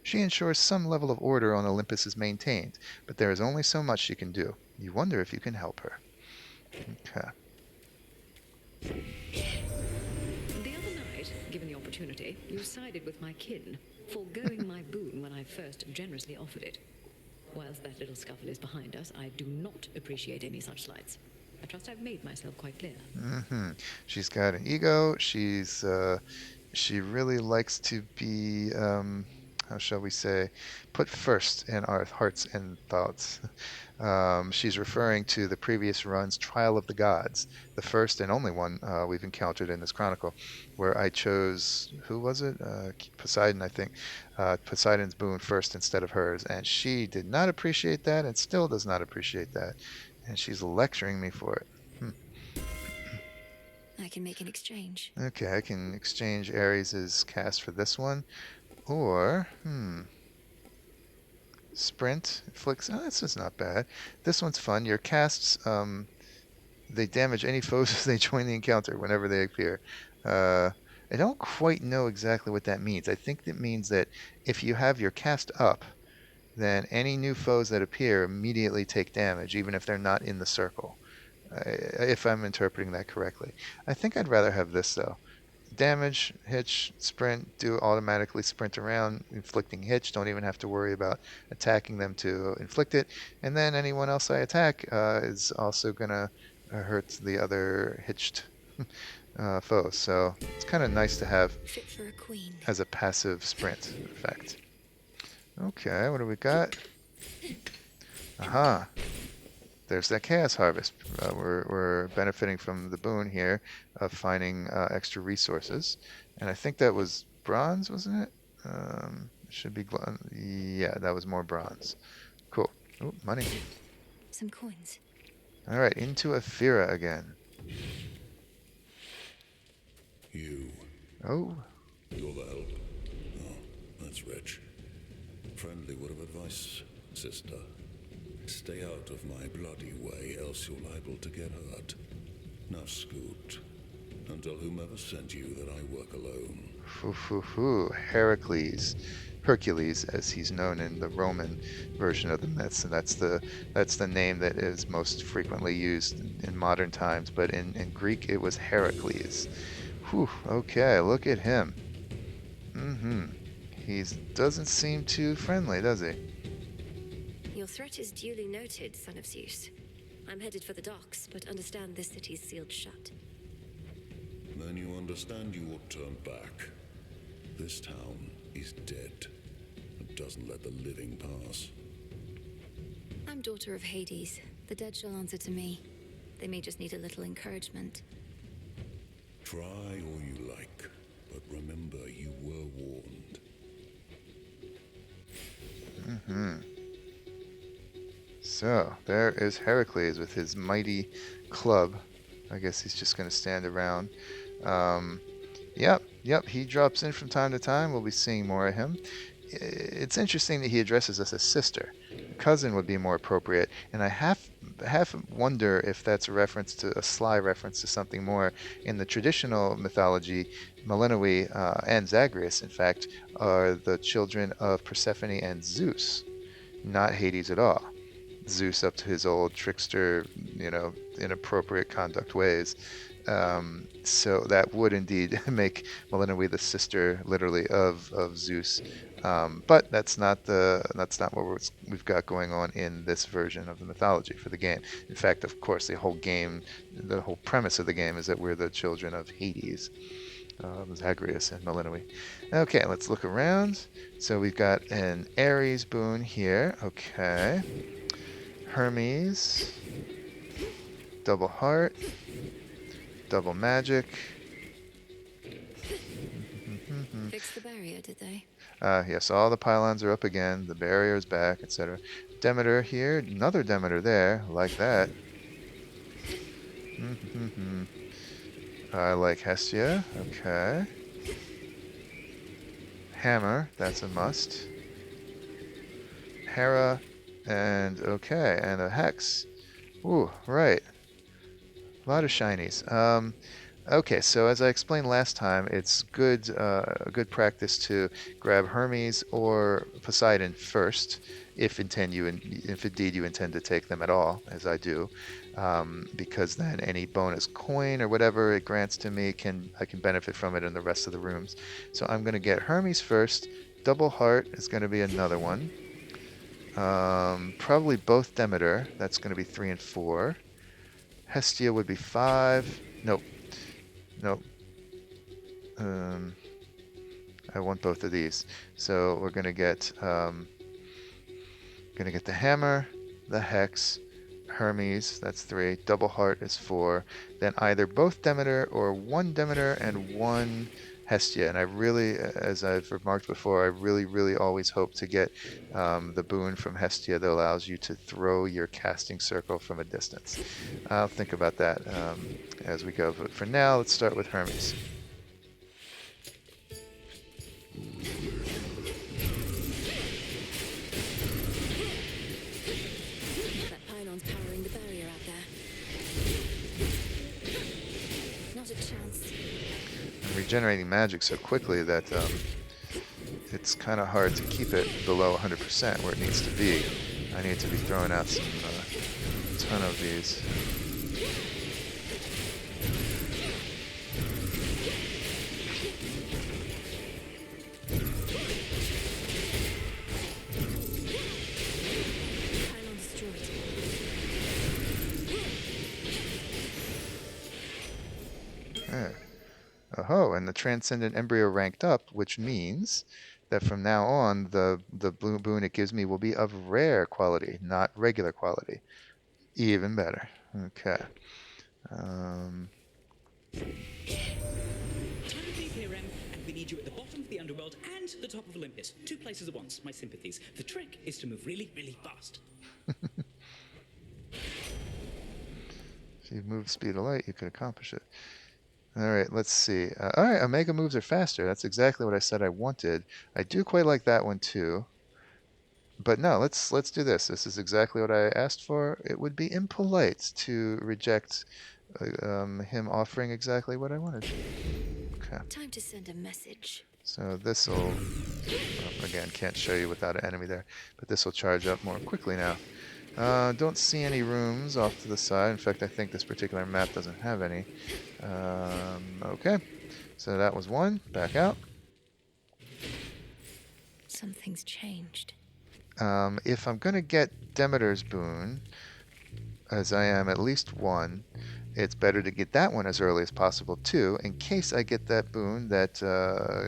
She ensures some level of order on Olympus is maintained, but there is only so much she can do. You wonder if you can help her. Okay. The other night, given the opportunity, you sided with my kin, foregoing my boon when I first generously offered it. Whilst that little scuffle is behind us, I do not appreciate any such slights. I trust I've made myself quite clear. She's got an ego. She really likes to be, how shall we say, put first in our hearts and thoughts. She's referring to the previous run's Trial of the Gods, the first and only one we've encountered in this chronicle, where I chose, who was it? Poseidon, I think. Poseidon's boon first instead of hers, and she did not appreciate that and still does not appreciate that. And she's lecturing me for it. I can make an exchange. Okay, I can exchange Ares' cast for this one. Or, Sprint, inflicts... Oh, this is not bad. This one's fun. Your casts, they damage any foes as they join the encounter whenever they appear. I don't quite know exactly what that means. I think that means that if you have your cast up, then any new foes that appear immediately take damage, even if they're not in the circle. If I'm interpreting that correctly. I think I'd rather have this, though. Damage, hitch, sprint, do automatically sprint around, inflicting hitch. Don't even have to worry about attacking them to inflict it. And then anyone else I attack is also going to hurt the other hitched foe. So it's kind of nice to have Fit for a queen. as a passive sprint effect. Okay, what do we got? Aha. there's that chaos harvest. We're benefiting from the boon here of finding extra resources, and I think that was bronze, wasn't it? Should be yeah, that was more bronze. Cool. Oh, money. Some coins. All right, into Ephyra again. You. Oh, You're the help. Oh, that's rich. Friendly word of advice, sister. Stay out of my bloody way, else you're liable to get hurt. Now scoot, and tell whomever sent you that I work alone. Heracles. Hercules, as he's known in the Roman version of the myths, and that's the name that is most frequently used in modern times. But in Greek, it was Heracles. Whew, okay, look at him. He doesn't seem too friendly, does he? Your threat is duly noted, son of Zeus. I'm headed for the docks, but understand this city's sealed shut. Then you understand you ought to turn back. This town is dead. It doesn't let the living pass. I'm daughter of Hades. The dead shall answer to me. They may just need a little encouragement. Try all you like, but remember you were warned. So, there is Heracles with his mighty club. I guess he's just going to stand around. Yep, he drops in from time to time. We'll be seeing more of him. It's interesting that he addresses us as sister. Cousin would be more appropriate, and I half wonder if that's a sly reference to something more. In the traditional mythology, Melinoë and Zagreus, in fact, are the children of Persephone and Zeus, not Hades at all. Zeus up to his old trickster, inappropriate conduct ways. So that would indeed make Melinoë the sister, literally, of Zeus. But that's not what we've got going on in this version of the mythology for the game. In fact, of course, the whole premise of the game is that we're the children of Hades, Zagreus and Melinoë. Okay, let's look around. So we've got an Ares boon here. Okay. Hermes, double heart, double magic. Fixed the barrier, did they? Yes, all the pylons are up again, the barrier's back, etc. Demeter here, another Demeter there, like that. I like Hestia, okay. Hammer, that's a must. Hera, and okay, and a Hex. Ooh, right. A lot of shinies. Okay, so as I explained last time, it's good practice to grab Hermes or Poseidon first, if indeed you intend to take them at all, as I do, because then any bonus coin or whatever it grants to me, I can benefit from it in the rest of the rooms. So I'm going to get Hermes first. Double Heart is going to be another one. Probably both Demeter. That's going to be 3 and 4. Hestia would be 5. Nope. I want both of these. So we're going to get the Hammer, the Hex, Hermes. That's 3. Double Heart is 4. Then either both Demeter or one Demeter and one Hestia. And I really, as I've remarked before, I really always hope to get the boon from Hestia that allows you to throw your casting circle from a distance. I'll think about that as we go. But for now, let's start with Hermes. That pylon's powering the barrier out there. Not a chance. I'm regenerating magic so quickly that it's kind of hard to keep it below 100% where it needs to be. I need to be throwing out some ton of these. Pylon destroyed. There. Oh, and the Transcendent Embryo ranked up, which means that from now on, the blue boon it gives me will be of rare quality, not regular quality. Even better. Okay. Time to leave here, Rem, and we need you at the bottom of the underworld and the top of Olympus. 2 places at once, my sympathies. The trick is to move really, really fast. If you move speed of light, you can accomplish it. Alright, let's see. Alright, Omega moves are faster. That's exactly what I said I wanted. I do quite like that one too. But no, let's do this. This is exactly what I asked for. It would be impolite to reject him offering exactly what I wanted. Okay. Time to send a message. So this will, again, can't show you without an enemy there, but this will charge up more quickly now. Don't see any rooms off to the side. In fact, I think this particular map doesn't have any. Okay, so that was one. Back out. Something's changed. If I'm going to get Demeter's boon, as I am at least one, it's better to get that one as early as possible too, in case I get that boon that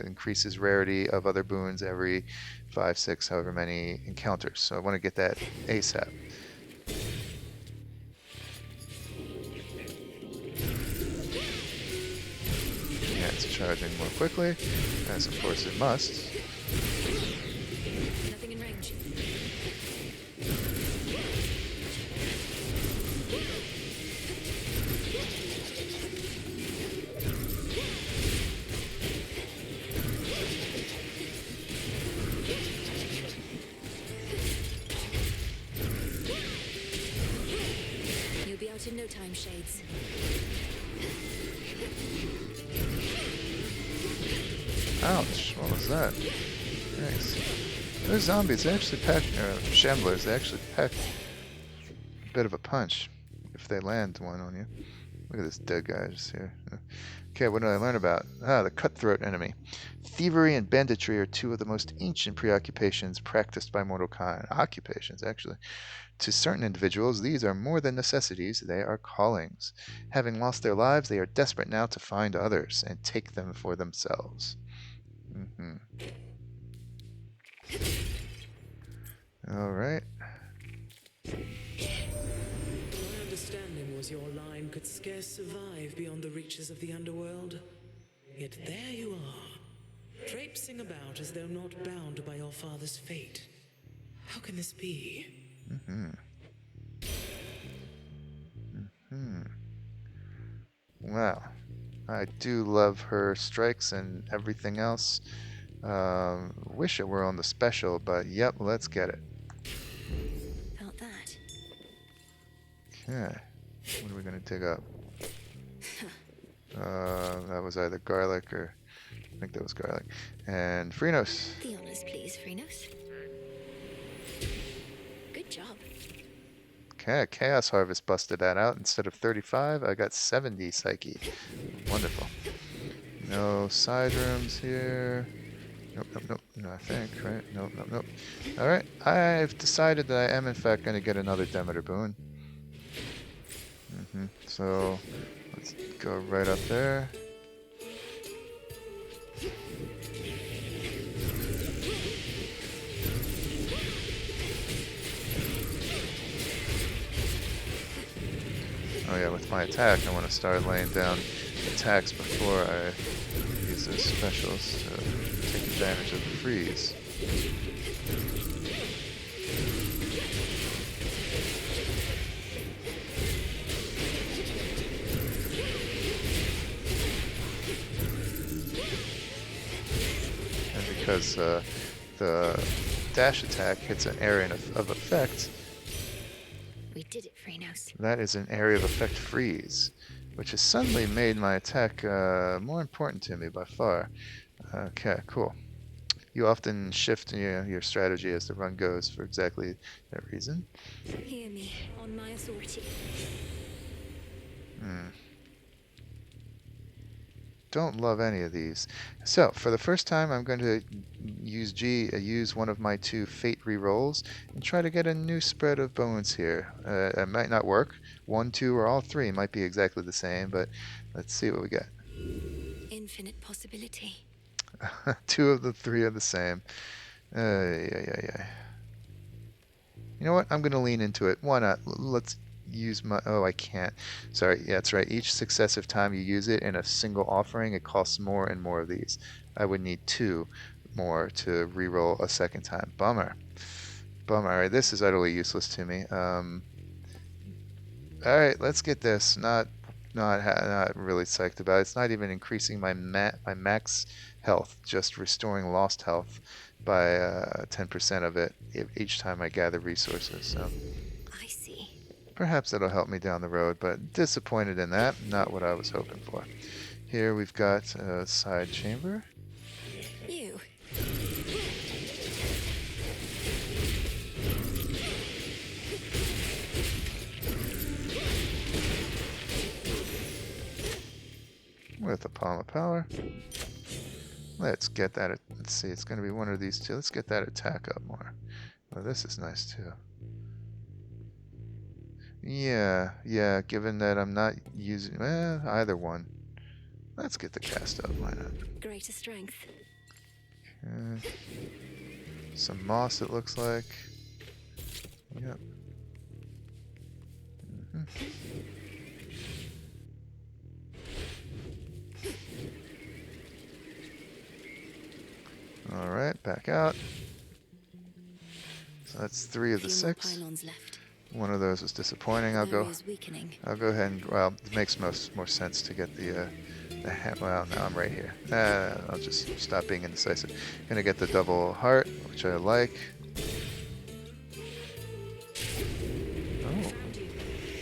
increases rarity of other boons every 5, 6, however many encounters. So I want to get that ASAP. Yeah, it's charging more quickly, as of course it must. Nothing in range. You'll be out in no time, Shades. Ouch, what was that? Nice. Those zombies, they actually pack, shamblers, they actually pack a bit of a punch if they land one on you. Look at this dead guy just here. Okay, what did I learn about? The cutthroat enemy. Thievery and banditry are 2 of the most ancient preoccupations practiced by mortal kind. Occupations, actually. To certain individuals, these are more than necessities, they are callings. Having lost their lives, they are desperate now to find others and take them for themselves. Alright. My understanding was your line could scarce survive beyond the reaches of the underworld. Yet there you are, traipsing about as though not bound by your father's fate. How can this be? Wow. I do love her strikes and everything else. Wish it were on the special, but yep, let's get it. Felt that. Okay. What are we going to dig up? That was either garlic or... I think that was garlic. And Phrynos. The honors, please, Phrynos. Good job. Okay, Chaos Harvest busted that out. Instead of 35, I got 70 Psyche. Wonderful. No side rooms here. Nope. No, I think, right? Nope. Alright, I've decided that I am in fact going to get another Demeter boon. So, let's go right up there. Oh yeah, with my attack, I want to start laying down attacks before I use those specials to take advantage of the freeze. And because the dash attack hits an area of effect, We did it, Phrynos. that is an area of effect freeze, which has suddenly made my attack more important to me by far. Okay, cool. You often shift your strategy as the run goes for exactly that reason. Hear me, on my authority. Don't love any of these. So, for the first time, I'm going to use one of my 2 fate rerolls and try to get a new spread of bones here. It might not work. 1, 2, or all 3 might be exactly the same, but let's see what we get. Infinite possibility. 2 of the 3 are the same. Yeah. You know what? I'm going to lean into it. Why not? Let's use my... Oh, I can't. Sorry. Yeah, that's right. Each successive time you use it in a single offering, it costs more and more of these. I would need 2 more to reroll a second time. Bummer. Bummer. All right, this is utterly useless to me. All right, let's get this. Not really psyched about it. It's not even increasing my max health, just restoring lost health by 10% of it each time I gather resources. So I see. perhaps that'll help me down the road, but disappointed in that. Not what I was hoping for. Here we've got a side chamber. You. With a palm of power. Let's get that. Let's see. It's going to be one of these two. Let's get that attack up more. Oh, this is nice too. Yeah. Given that I'm not using either one, let's get the cast up. Why not? Greater strength. Okay. Some moss. It looks like. Yep. All right, back out. So that's 3 of the 6. One of those was disappointing. I'll go ahead and, well, it makes more sense to get the well, no, I'm right here. I'll just stop being indecisive. Gonna get the double heart, which I like. Oh.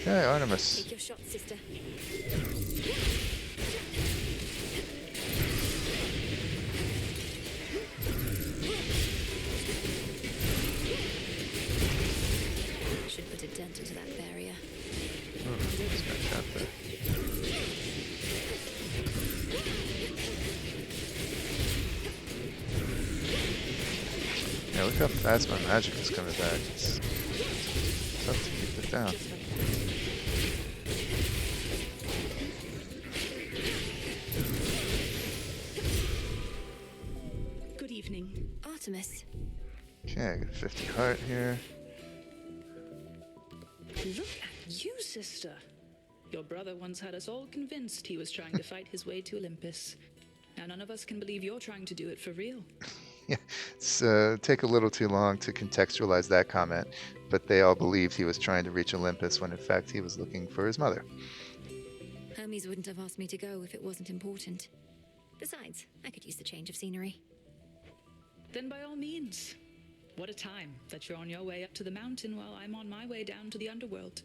Okay, Artemis. Take your shot, sister. Should put a dent into that barrier. Oh, it's got that there. Yeah, look how fast my magic is coming back. It's tough to keep it down. Good evening. Artemis. Okay, I got 50 heart here. Look at you, sister. Your brother once had us all convinced he was trying to fight his way to Olympus. Now none of us can believe you're trying to do it for real. Yeah, it's take a little too long to contextualize that comment, but they all believed he was trying to reach Olympus when in fact he was looking for his mother. Hermes wouldn't have asked me to go if it wasn't important. Besides, I could use the change of scenery. Then by all means. What a time that you're on your way up to the mountain while I'm on my way down to the underworld.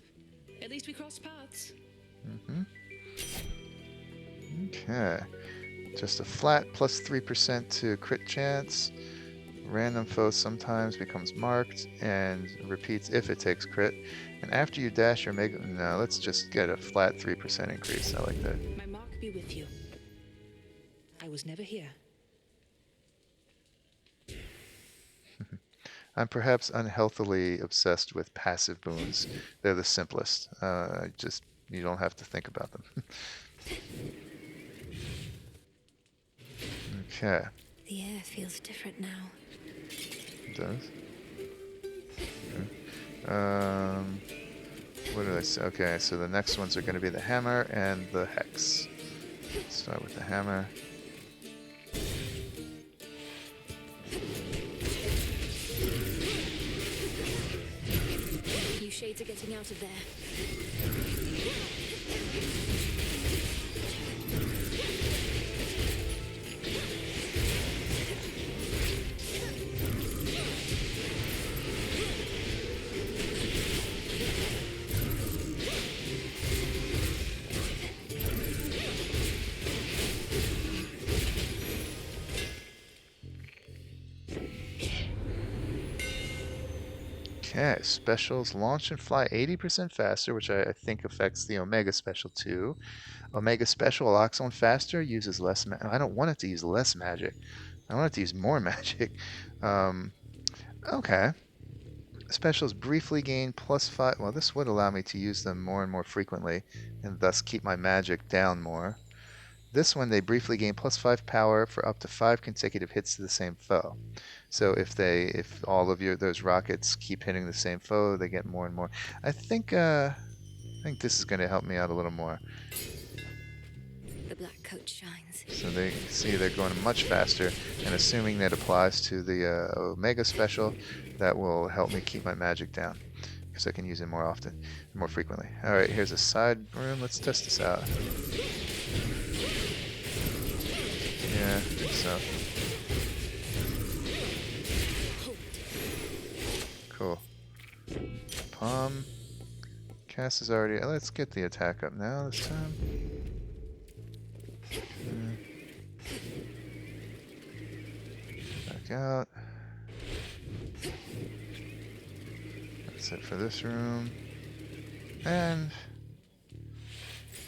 At least we crossed paths. Okay. Just a flat plus 3% to crit chance. Random foe sometimes becomes marked and repeats if it takes crit. And after you dash your mega... No, let's just get a flat 3% increase. I like that. My mark be with you. I was never here. I'm perhaps unhealthily obsessed with passive boons. They're the simplest. You don't have to think about them. Okay. The air feels different now. It does? Okay. What did I say? Okay, so the next ones are going to be the hammer and the hex. Let's start with the hammer. You shades are getting out of there. Okay, specials launch and fly 80% faster, which I think affects the Omega Special too. Omega Special locks on faster, uses less I don't want it to use less magic. I want it to use more magic. Okay. Specials briefly gain +5. Well, this would allow me to use them more and more frequently, and thus keep my magic down more. This one, they briefly gain +5 power for up to 5 consecutive hits to the same foe. So if all of those rockets keep hitting the same foe, they get more and more. I think I think this is going to help me out a little more. The black coat shines. So they see they're going much faster, and assuming that applies to the Omega Special, that will help me keep my magic down, because I can use it more often, more frequently. Alright, here's a side room. Let's test this out. Yeah, I think so. Cool. Palm. Cast is already... Let's get the attack up now this time. Back out. That's it for this room. And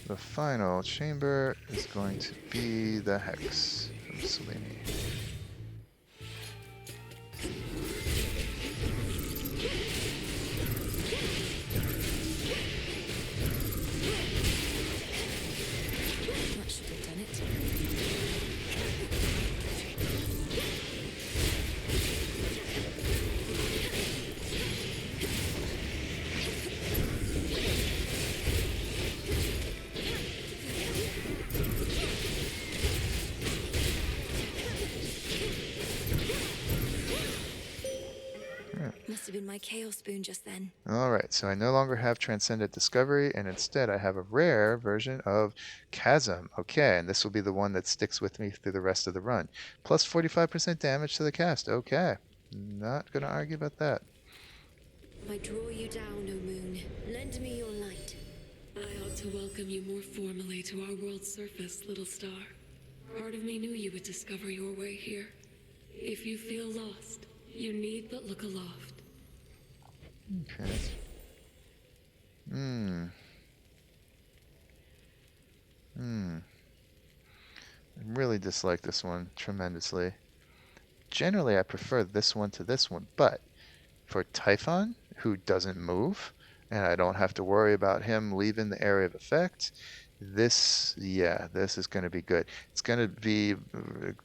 the final chamber is going to be the Hex from Selene. That should have done it. Must have been my chaos spoon just then. Alright, so I no longer have Transcendent Discovery, and instead I have a rare version of Chasm. Okay, and this will be the one that sticks with me through the rest of the run. Plus 45% damage to the cast. Okay, not going to argue about that. I draw you down, O moon. Lend me your light. I ought to welcome you more formally to our world's surface, little star. Part of me knew you would discover your way here. If you feel lost, you need but look aloft. Okay. I really dislike this one tremendously. Generally, I prefer this one to this one, but for Typhon, who doesn't move, and I don't have to worry about him leaving the area of effect, this is going to be good. It's going to be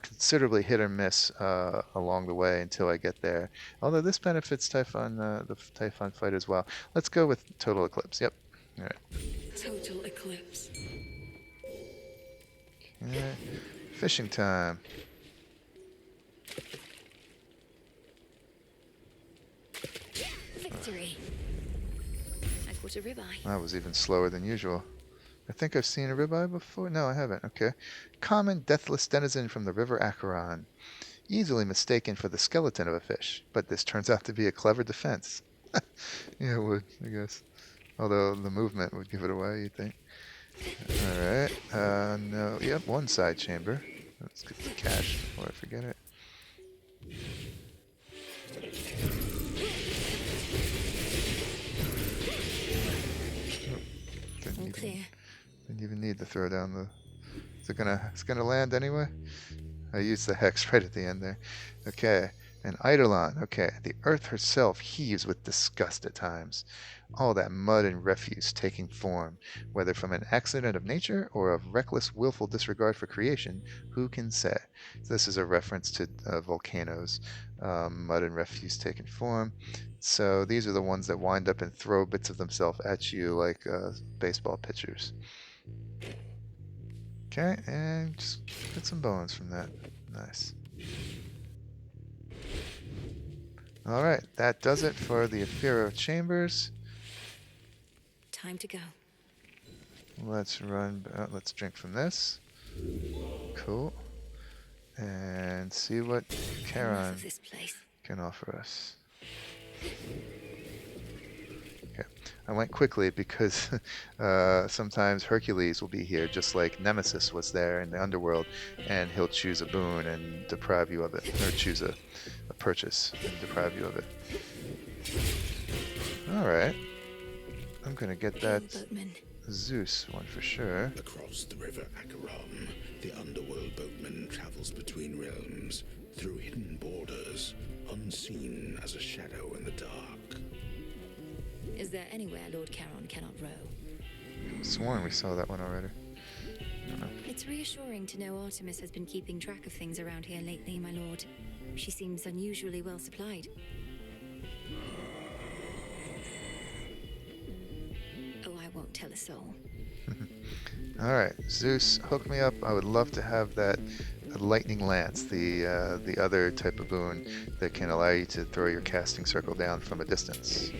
considerably hit or miss along the way until I get there. Although this benefits Typhon, the Typhon fight as well. Let's go with Total Eclipse. Yep. All right. Total eclipse. Okay. Fishing time. Victory. I caught a ribeye. That was even slower than usual. I think I've seen a ribeye before. No, I haven't. Okay. Common deathless denizen from the river Acheron. Easily mistaken for the skeleton of a fish, but this turns out to be a clever defense. Yeah, it would, I guess. Although the movement would give it away, you'd think. Alright. No. Yep, one side chamber. Let's get the cash before I forget it. All clear. Didn't even need to throw down the... It's gonna land anyway? I used the hex right at the end there. Okay, and Eidolon. Okay, the earth herself heaves with disgust at times. All that mud and refuse taking form, whether from an accident of nature or of reckless, willful disregard for creation, who can say? So this is a reference to volcanoes, mud and refuse taking form. So these are the ones that wind up and throw bits of themselves at you like baseball pitchers. Okay, and just get some bones from that. Nice. Alright, that does it for the Ephyra chambers. Time to go. Let's let's drink from this. Cool. And see what Charon This place. can offer us. Okay, I went quickly because sometimes Hercules will be here, just like Nemesis was there in the underworld, and he'll choose a boon and deprive you of it, or choose a purchase and deprive you of it. Alright, I'm gonna get that Zeus one for sure. Across the river Acheron, the underworld boatman travels between realms, through hidden borders, unseen as a shadow in the dark. Is there anywhere Lord Charon cannot row? I've sworn we saw that one already. I don't know. It's reassuring to know Artemis has been keeping track of things around here lately, my lord. She seems unusually well supplied. Oh, I won't tell a soul. Alright, Zeus, hook me up. I would love to have that lightning lance, the other type of boon that can allow you to throw your casting circle down from a distance.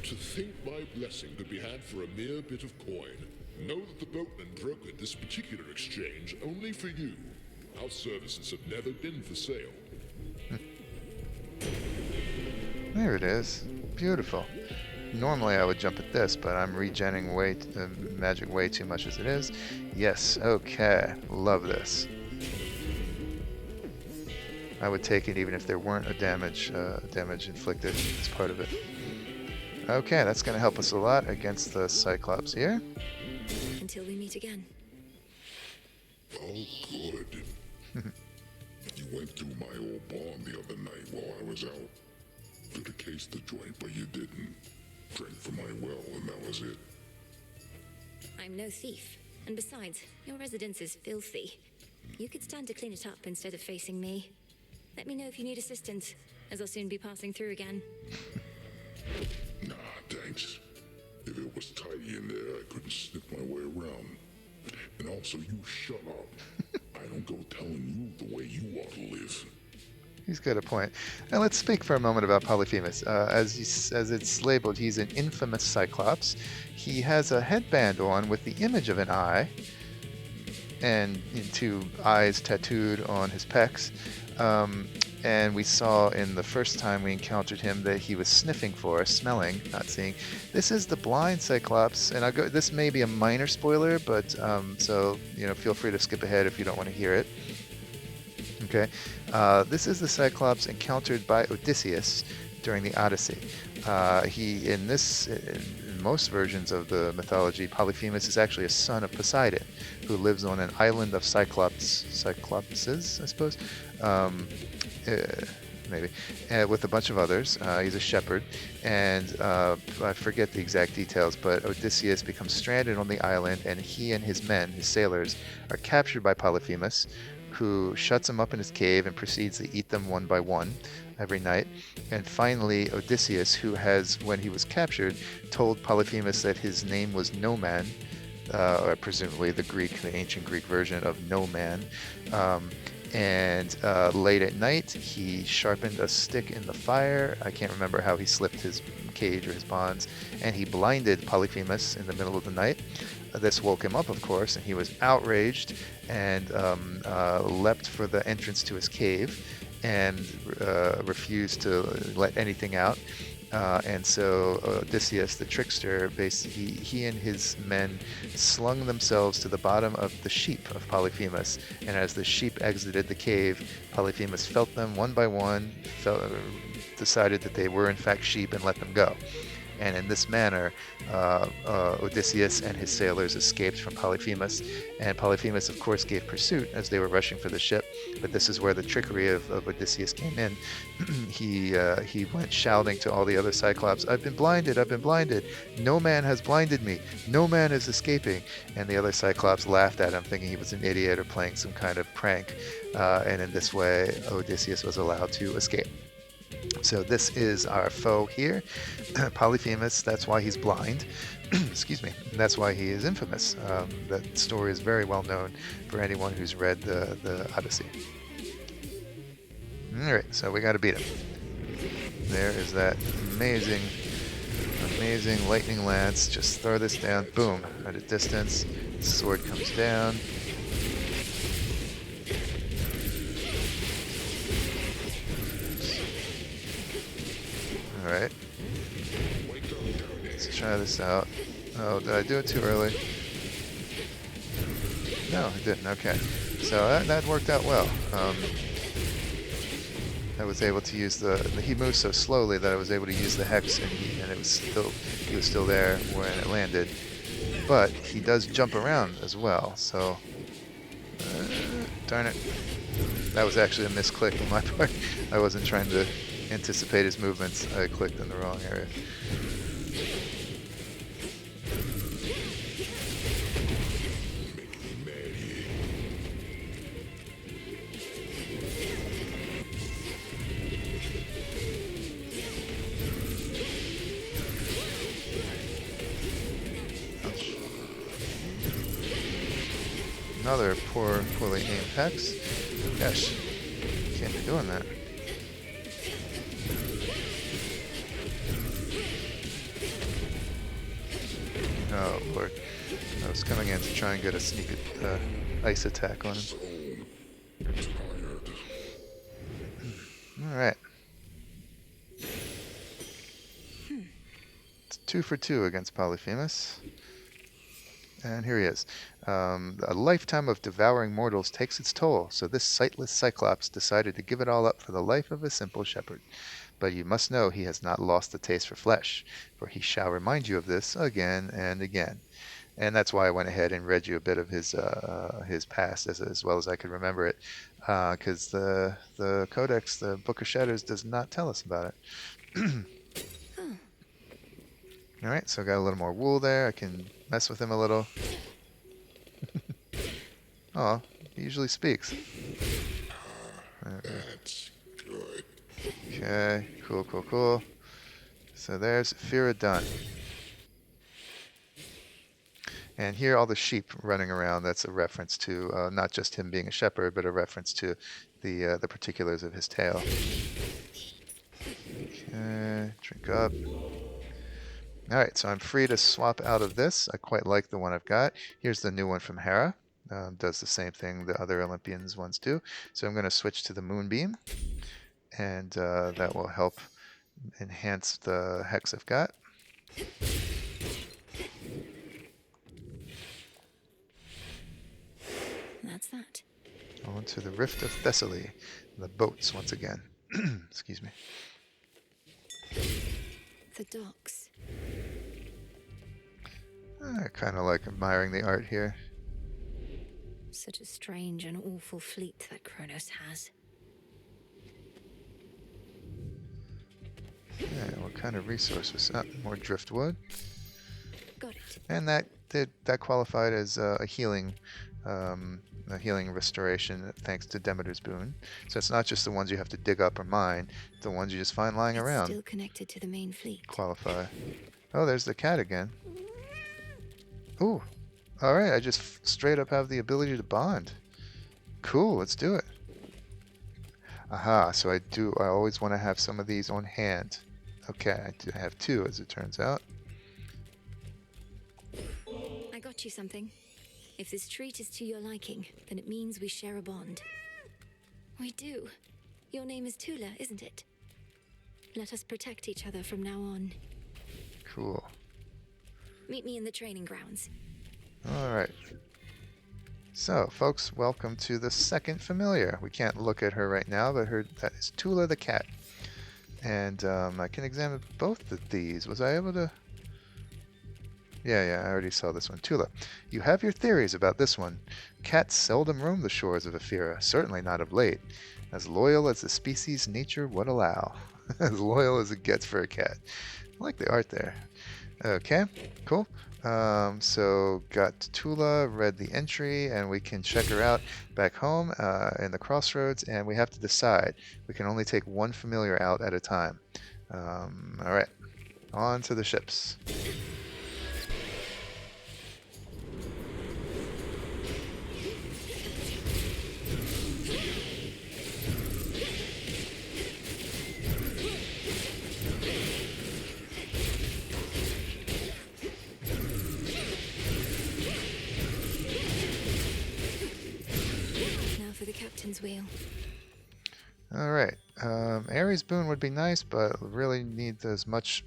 To think my blessing could be had for a mere bit of coin. Know that the boatman brokered this particular exchange only for you. Our services have never been for sale. There it is. Beautiful. Normally I would jump at this, but I'm regenning magic way too much as it is. Yes, okay. Love this. I would take it even if there weren't a damage inflicted as part of it. Okay, that's going to help us a lot against the Cyclops here. Until we meet again. Oh, good. You went through my old barn the other night while I was out. Could have cased the joint, but you didn't. Drank from my well, and that was it. I'm no thief. And besides, your residence is filthy. You could stand to clean it up instead of facing me. Let me know if you need assistance, as I'll soon be passing through again. Nah, thanks. If it was tidy in there, I couldn't snip my way around. And also, you shut up. I don't go telling you the way you ought to live. He's got a point. Now let's speak for a moment about Polyphemus. As it's labeled, he's an infamous Cyclops. He has a headband on with the image of an eye, and 2 eyes tattooed on his pecs. And we saw in the first time we encountered him that he was sniffing for us, smelling, not seeing. This is the blind Cyclops, and this may be a minor spoiler, but so feel free to skip ahead if you don't want to hear it. Okay, this is the Cyclops encountered by Odysseus during the Odyssey. In most versions of the mythology, Polyphemus is actually a son of Poseidon, who lives on an island of Cyclopses, I suppose, maybe, with a bunch of others. He's a shepherd, and I forget the exact details, but Odysseus becomes stranded on the island, and he and his men, his sailors, are captured by Polyphemus, who shuts them up in his cave and proceeds to eat them one by one every night. And finally, Odysseus, who has, when he was captured, told Polyphemus that his name was No Man, or presumably the ancient Greek version of No Man. And late at night, he sharpened a stick in the fire. I can't remember how he slipped his cage or his bonds, and he blinded Polyphemus in the middle of the night. This woke him up, of course, and he was outraged and leapt for the entrance to his cave and refused to let anything out. And so Odysseus, the trickster, he and his men slung themselves to the bottom of the sheep of Polyphemus. And as the sheep exited the cave, Polyphemus felt them one by one, decided that they were in fact sheep, and let them go. And in this manner, Odysseus and his sailors escaped from Polyphemus. And Polyphemus, of course, gave pursuit as they were rushing for the ship. But this is where the trickery of Odysseus came in. He went shouting to all the other Cyclops, "I've been blinded, I've been blinded. No man has blinded me. No man is escaping." And the other Cyclops laughed at him, thinking he was an idiot or playing some kind of prank. And in this way, Odysseus was allowed to escape. So this is our foe here, Polyphemus. That's why he's blind. Excuse me. And that's why he is infamous. That story is very well known for anyone who's read the Odyssey. All right, so we got to beat him. There is that amazing lightning lance. Just throw this down. Boom. At a distance. The sword comes down. Alright. Let's try this out. Oh, did I do it too early? No, I didn't. Okay. So that worked out well. I was able to use he moved so slowly that I was able to use the hex, and he was still there when it landed. But he does jump around as well, so darn it. That was actually a misclick on my part. I wasn't trying to anticipate his movements. I clicked in the wrong area. Another poorly aimed hex. Gosh, can't be doing that. Oh lord. I was coming in to try and get a sneak ice attack on him. Alright. It's 2 for 2 against Polyphemus. And here he is. A lifetime of devouring mortals takes its toll, so this sightless Cyclops decided to give it all up for the life of a simple shepherd. But you must know he has not lost the taste for flesh, for he shall remind you of this again and again. And that's why I went ahead and read you a bit of his past as well as I could remember it, because the Codex, the Book of Shadows, does not tell us about it. All right, so I got a little more wool there. I can mess with him a little. Oh, he usually speaks. That's good. Okay, cool. So there's Ephyra done. And here all the sheep running around, that's a reference to not just him being a shepherd, but a reference to the particulars of his tale. Okay, drink up. Alright, so I'm free to swap out of this. I quite like the one I've got. Here's the new one from Hera. Does the same thing the other Olympians ones do. So I'm going to switch to the Moonbeam, and that will help enhance the hex I've got. That's that. On to the Rift of Thessaly. The boats once again. Excuse me. The docks. I kind of like admiring the art here. Such a strange and awful fleet that Kronos has. Yeah, what kind of resource was that? More driftwood. Got it. And that qualified as a healing restoration thanks to Demeter's boon. So it's not just the ones you have to dig up or mine; the ones you just find lying around. Still connected to the main fleet. Qualify. Oh, there's the cat again. Ooh. All right, I just straight up have the ability to bond. Cool, let's do it. Aha, so I always want to have some of these on hand. Okay, I do have 2 as it turns out. I got you something. If this treat is to your liking, then it means we share a bond. We do. Your name is Toula, isn't it? Let us protect each other from now on. Cool. Meet me in the training grounds. Alright. So, folks, welcome to the second familiar. We can't look at her right now, but that is Toula the cat. And I can examine both of these. Was I able to... Yeah, I already saw this one. Toula, you have your theories about this one. Cats seldom roam the shores of Ephyra, certainly not of late. As loyal as the species nature would allow. As loyal as it gets for a cat. I like the art there. Okay, cool. So got Toula, read the entry, and we can check her out back home in the Crossroads, and we have to decide. We can only take one familiar out at a time. Alright, on to the ships. Wheel. Alright, Ares boon would be nice, but really need as much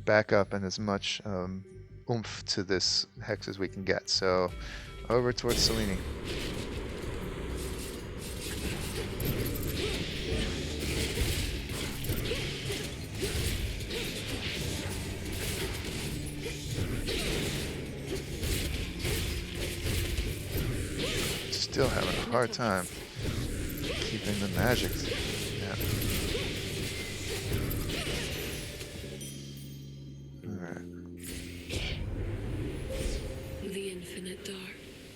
backup and as much oomph to this hex as we can get. So, over towards Selene. Still having a hard time keeping the magic. Yeah. Alright. The infinite dark.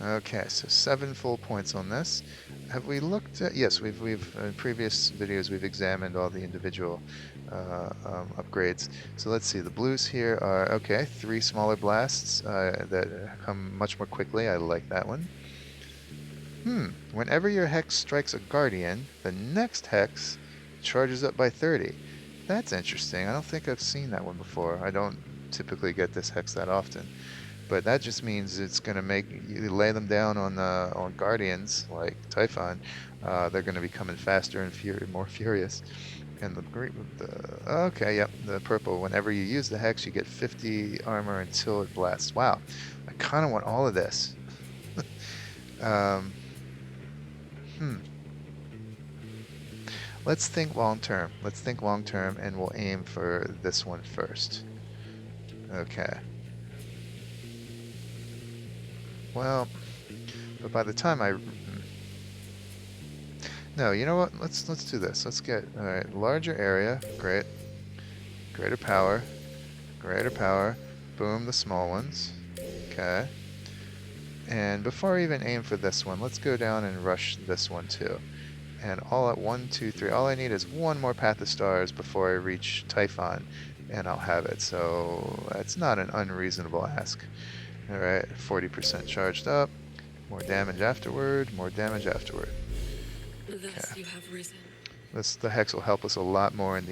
Okay, so 7 full points on this. Have we looked at... Yes, we've in previous videos we've examined all the individual upgrades. So let's see, the blues here are, okay, 3 smaller blasts that come much more quickly. I like that one. Whenever your hex strikes a guardian, the next hex charges up by 30. That's interesting. I don't think I've seen that one before. I don't typically get this hex that often. But that just means it's going to make you lay them down on guardians like Typhon. They're going to be coming faster and more furious. And okay, yep, the purple. Whenever you use the hex, you get 50 armor until it blasts. Wow, I kind of want all of this. Let's think long term. Let's think long term, and we'll aim for this one first. Okay. Well, but by the time no, you know what? Let's do this. Let's get larger area. Great. Greater power. Greater power. Boom, the small ones. Okay. And before I even aim for this one, let's go down and rush this one too. And all at 1, 2, 3. All I need is one more Path of Stars before I reach Typhon, and I'll have it. So that's not an unreasonable ask. All right, 40% charged up. More damage afterward. More damage afterward. Thus you have risen. The hex will help us a lot more in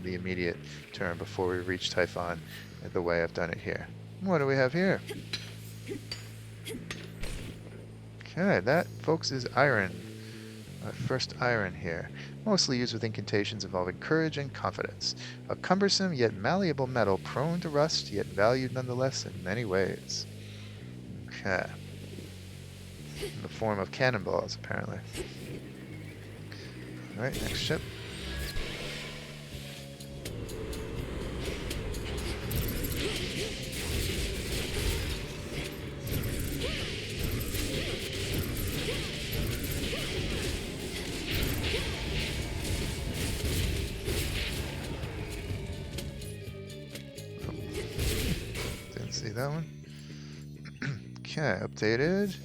the immediate term before we reach Typhon, the way I've done it here. What do we have here? Okay, that, folks, is iron. First iron here. Mostly used with incantations involving courage and confidence. A cumbersome yet malleable metal, prone to rust, yet valued nonetheless in many ways. Okay. In the form of cannonballs, apparently. Alright, next ship. Didn't see that one. Okay, updated.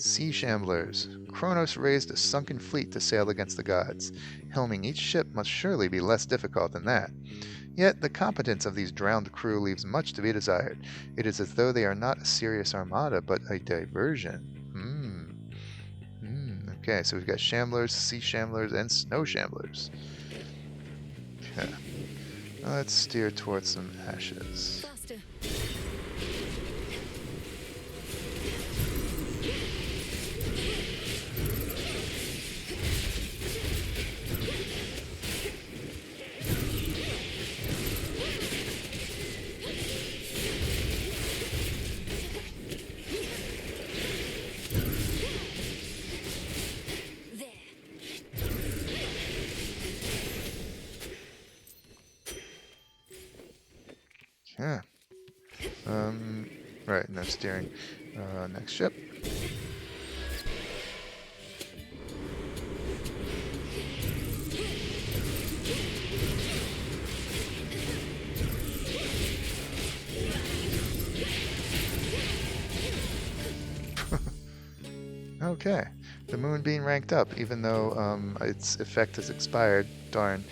Sea Shamblers. Kronos raised a sunken fleet to sail against the gods. Helming each ship must surely be less difficult than that. Yet the competence of these drowned crew leaves much to be desired. It is as though they are not a serious armada, but a diversion. Okay, so we've got Shamblers, Sea Shamblers, and Snow Shamblers. Okay. Let's steer towards some ashes. Faster. Yeah. Right, no steering. Next ship. Okay. The moon being ranked up, even though its effect has expired. Darn.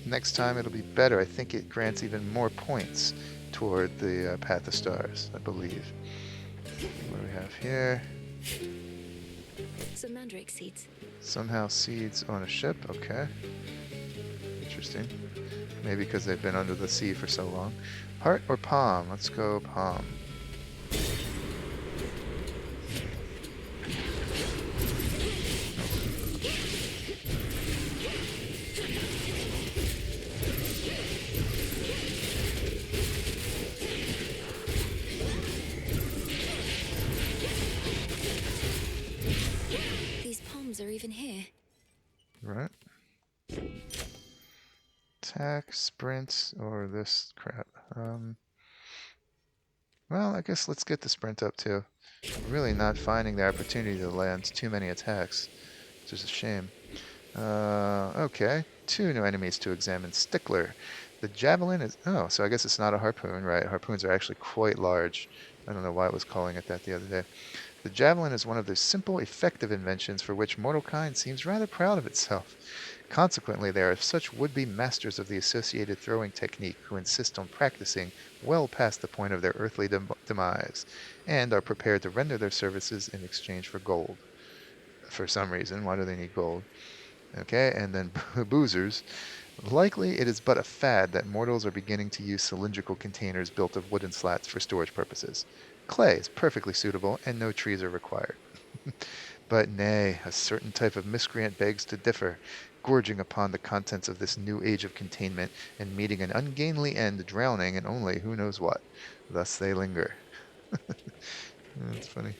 Next time it'll be better. I think it grants even more points toward the Path of Stars, I believe. What do we have here? Some mandrake seeds. Somehow seeds on a ship. Okay. Interesting. Maybe because they've been under the sea for so long. Heart or palm? Let's go palm. Are even here. Right. Attack, sprint, or this crap. Well, I guess let's get the sprint up too. Really not finding the opportunity to land too many attacks, which is a shame. Okay, 2 new enemies to examine. Stickler. The javelin is... Oh, so I guess it's not a harpoon, right? Harpoons are actually quite large. I don't know why it was calling it that the other day. The javelin is one of those simple, effective inventions for which mortal kind seems rather proud of itself. Consequently, they are such would-be masters of the associated throwing technique who insist on practicing well past the point of their earthly demise, and are prepared to render their services in exchange for gold. for some reason. Why do they need gold? Okay, and then boozers. Likely it is but a fad that mortals are beginning to use cylindrical containers built of wooden slats for storage purposes. Clay is perfectly suitable, and no trees are required. But nay, a certain type of miscreant begs to differ, gorging upon the contents of this new age of containment, and meeting an ungainly end, drowning in only who knows what. Thus they linger. That's funny.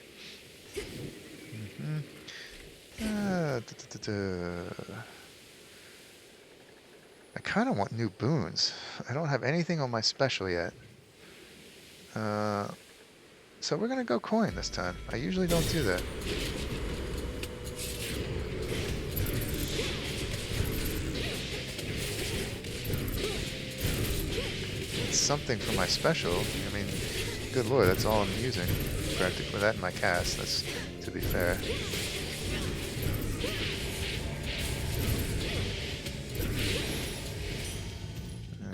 I kind of want new boons. I don't have anything on my special yet. So we're going to go coin this time. I usually don't do that. It's something for my special. I mean, good lord, that's all I'm using. Practically that in my cast, that's to be fair.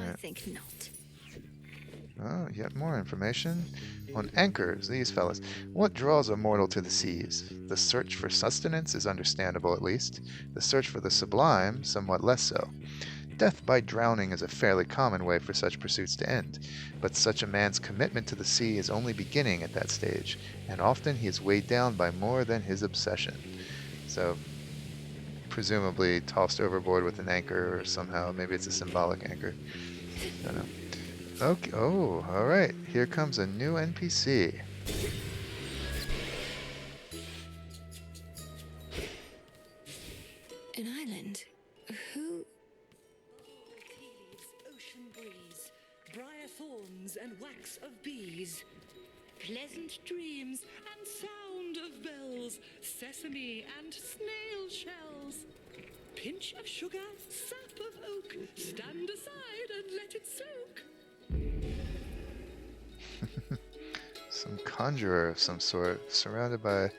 I think not. Oh, yet more information. On anchors, these fellas. What draws a mortal to the seas? The search for sustenance is understandable, at least. The search for the sublime, somewhat less so. Death by drowning is a fairly common way for such pursuits to end, but such a man's commitment to the sea is only beginning at that stage, and often he is weighed down by more than his obsession. So, presumably tossed overboard with an anchor, or somehow, maybe it's a symbolic anchor. I don't know. Okay, oh, alright, here comes a new NPC. An island? Who? Ocean breeze, briar thorns and wax of bees, pleasant dreams and sound of bells, sesame and snail shells, pinch of sugar, sap of oak, stand aside and let it soak. Some conjurer of some sort, surrounded by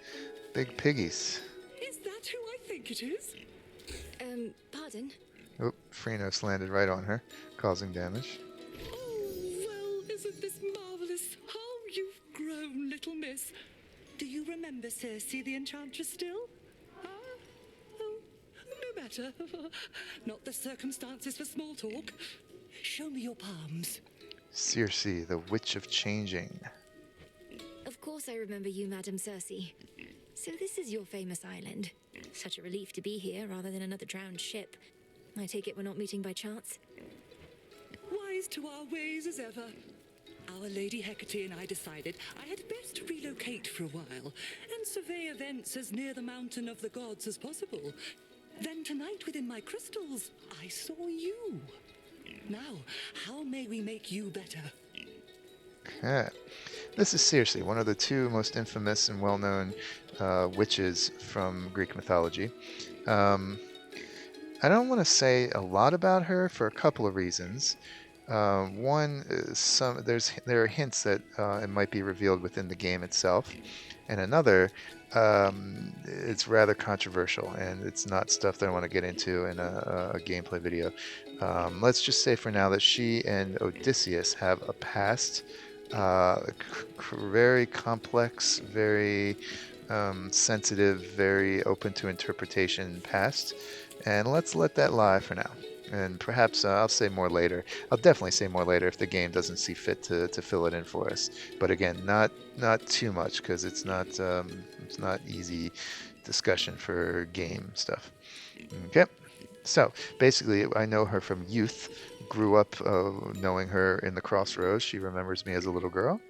big piggies. Is that who I think it is? Pardon? Oh, Phrynos landed right on her, causing damage. Oh, well, isn't this marvelous? How you've grown, little miss. Do you remember Circe the Enchantress still? Ah? Oh, no matter. Not the circumstances for small talk. Show me your palms. Circe, the Witch of Changing. Of course I remember you, Madam Circe. So this is your famous island. Such a relief to be here rather than another drowned ship. I take it we're not meeting by chance? Wise to our ways as ever. Our Lady Hecate and I decided I had best relocate for a while and survey events as near the mountain of the gods as possible. Then tonight within my crystals, I saw you. Now, how may we make you better? Okay. This is Circe, one of the two most infamous and well-known witches from Greek mythology. I don't want to say a lot about her for a couple of reasons. One, there are hints that it might be revealed within the game itself, and another, it's rather controversial, and it's not stuff that I want to get into in a gameplay video. Let's just say for now that she and Odysseus have a past, very complex, very sensitive, very open to interpretation past, and let's let that lie for now. And perhaps I'll say more later. I'll definitely say more later if the game doesn't see fit to fill it in for us. But again, not too much, because it's not easy discussion for game stuff. Okay. So basically, I know her from youth. Grew up knowing her in the Crossroads. She remembers me as a little girl.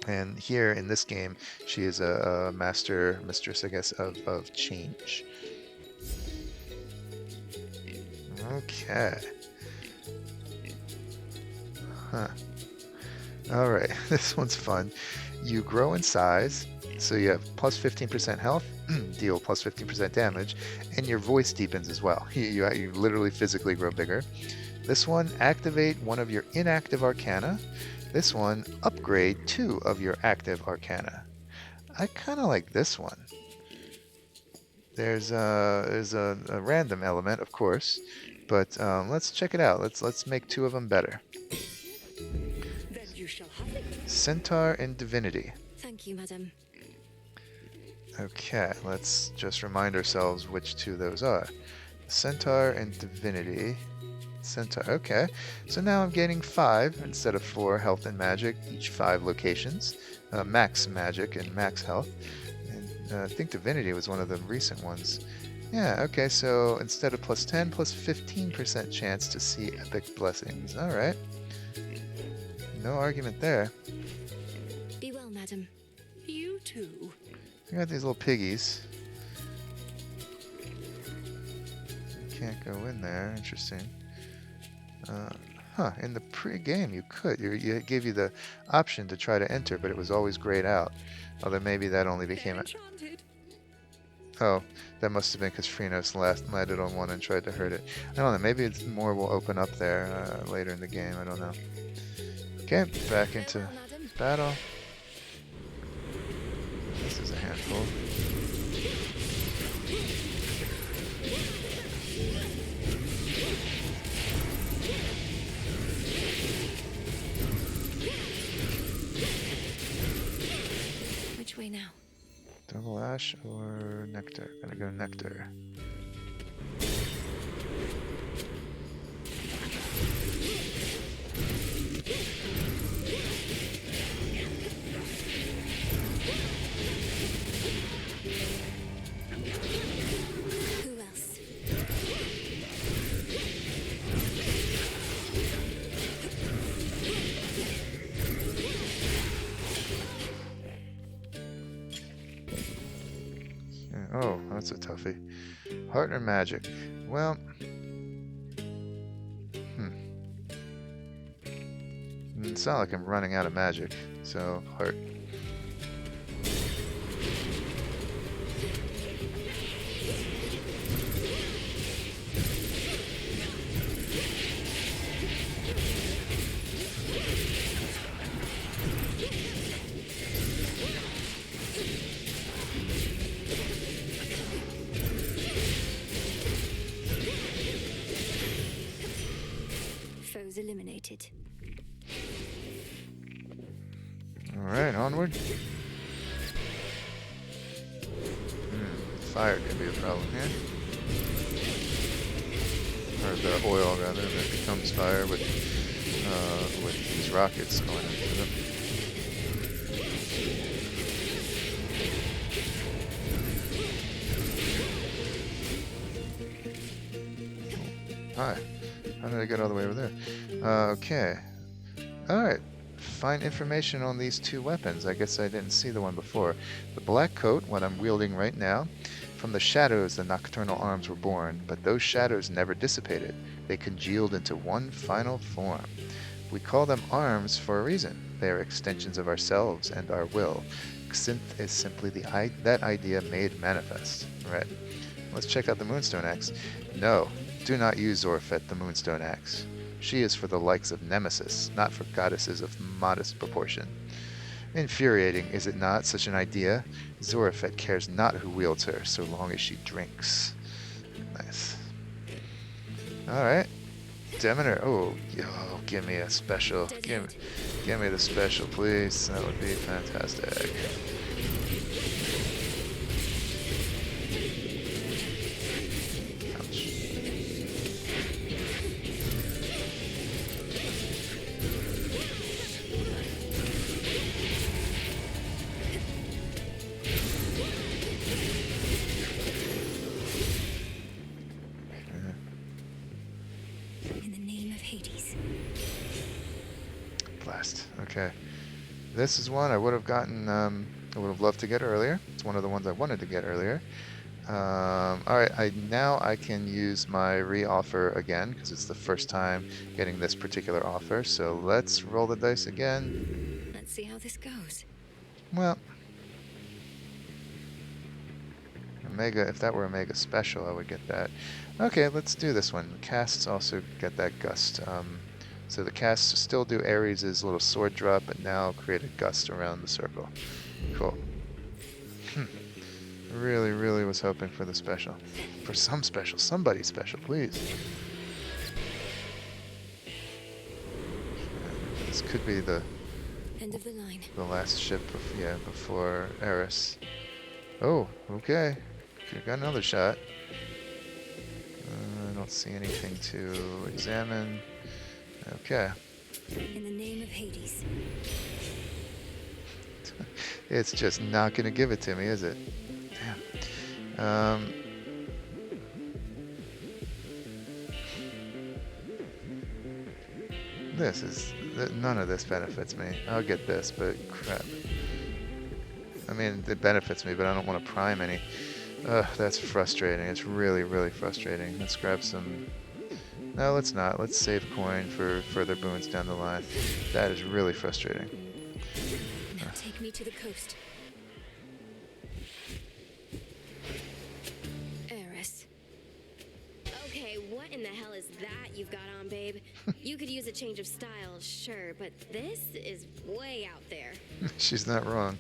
And here in this game, she is a mistress, I guess, of change. Okay. Huh. Alright, this one's fun. You grow in size, so you have plus 15% health, deal plus 15% damage, and your voice deepens as well. You literally physically grow bigger. This one, activate one of your inactive arcana. This one, upgrade 2 of your active arcana. I kind of like this one. There's a random element, of course, but let's check it out. Let's make 2 of them better. Then you shall have it. Centaur and Divinity. Thank you, madam. Okay, let's just remind ourselves which two those are. Centaur and Divinity. Centaur, okay. So now I'm gaining 5 instead of 4 health and magic, each 5 locations. Max magic and max health. And I think Divinity was one of the recent ones. Yeah, okay, so instead of plus 10, plus 15% chance to see epic blessings. Alright. No argument there. Be well, madam. You too. I got these little piggies. You can't go in there. Interesting. In the pre-game you could. It gave you the option to try to enter, but it was always grayed out. Although maybe that only became Oh, that must have been because Phrynos landed on one and tried to hurt it. I don't know, maybe it's more will open up there later in the game, I don't know. Okay, back into battle. This is a handful. Which way now? Double ash or nectar? Gonna go nectar. Who else? Oh, that's a toughie. Heart or magic? Well, it's not like I'm running out of magic, so heart. Foes eliminated. Alright, onward. Fire can be a problem here. Or the oil, rather, that becomes fire with these rockets going into them. Hi. How did I get all the way over there? Okay. Alright. Find information on these two weapons. I guess I didn't see the one before. The black coat, what I'm wielding right now. From the shadows the nocturnal arms were born, but those shadows never dissipated. They congealed into one final form. We call them arms for a reason. They are extensions of ourselves and our will. Xinth is simply that idea made manifest. Right. Let's check out the Moonstone Axe. No, do not use Zorfet the Moonstone Axe. She is for the likes of Nemesis, not for goddesses of modest proportion. Infuriating, is it not, such an idea? Zorfet cares not who wields her, so long as she drinks. Nice. Alright. Demeter. Oh, give me a special. Give me the special, please. That would be fantastic. Okay, this is one I would have gotten, I would have loved to get earlier. It's one of the ones I wanted to get earlier. Alright, now I can use my re-offer again, because it's the first time getting this particular offer. So let's roll the dice again. Let's see how this goes. Well, Omega, if that were Omega Special, I would get that. Okay, let's do this one. Casts also get that gust. So the casts still do Ares' little sword drop, but now create a gust around the circle. Cool. Really, really was hoping for the special. For some special. Somebody special, please. This could be the end of the line. The last ship before Eris. Oh, okay. Got another shot. I don't see anything to examine. Okay. In the name of Hades. It's just not going to give it to me, is it? Damn. None of this benefits me. I'll get this, but crap. I mean, it benefits me, but I don't want to prime any. Ugh, that's frustrating. It's really, really frustrating. Let's grab some... No, let's not. Let's save coin for further boons down the line. That is really frustrating. Now take me to the coast. Heiress. Okay, what in the hell is that you've got on, babe? You could use a change of style, sure, but this is way out there. She's not wrong.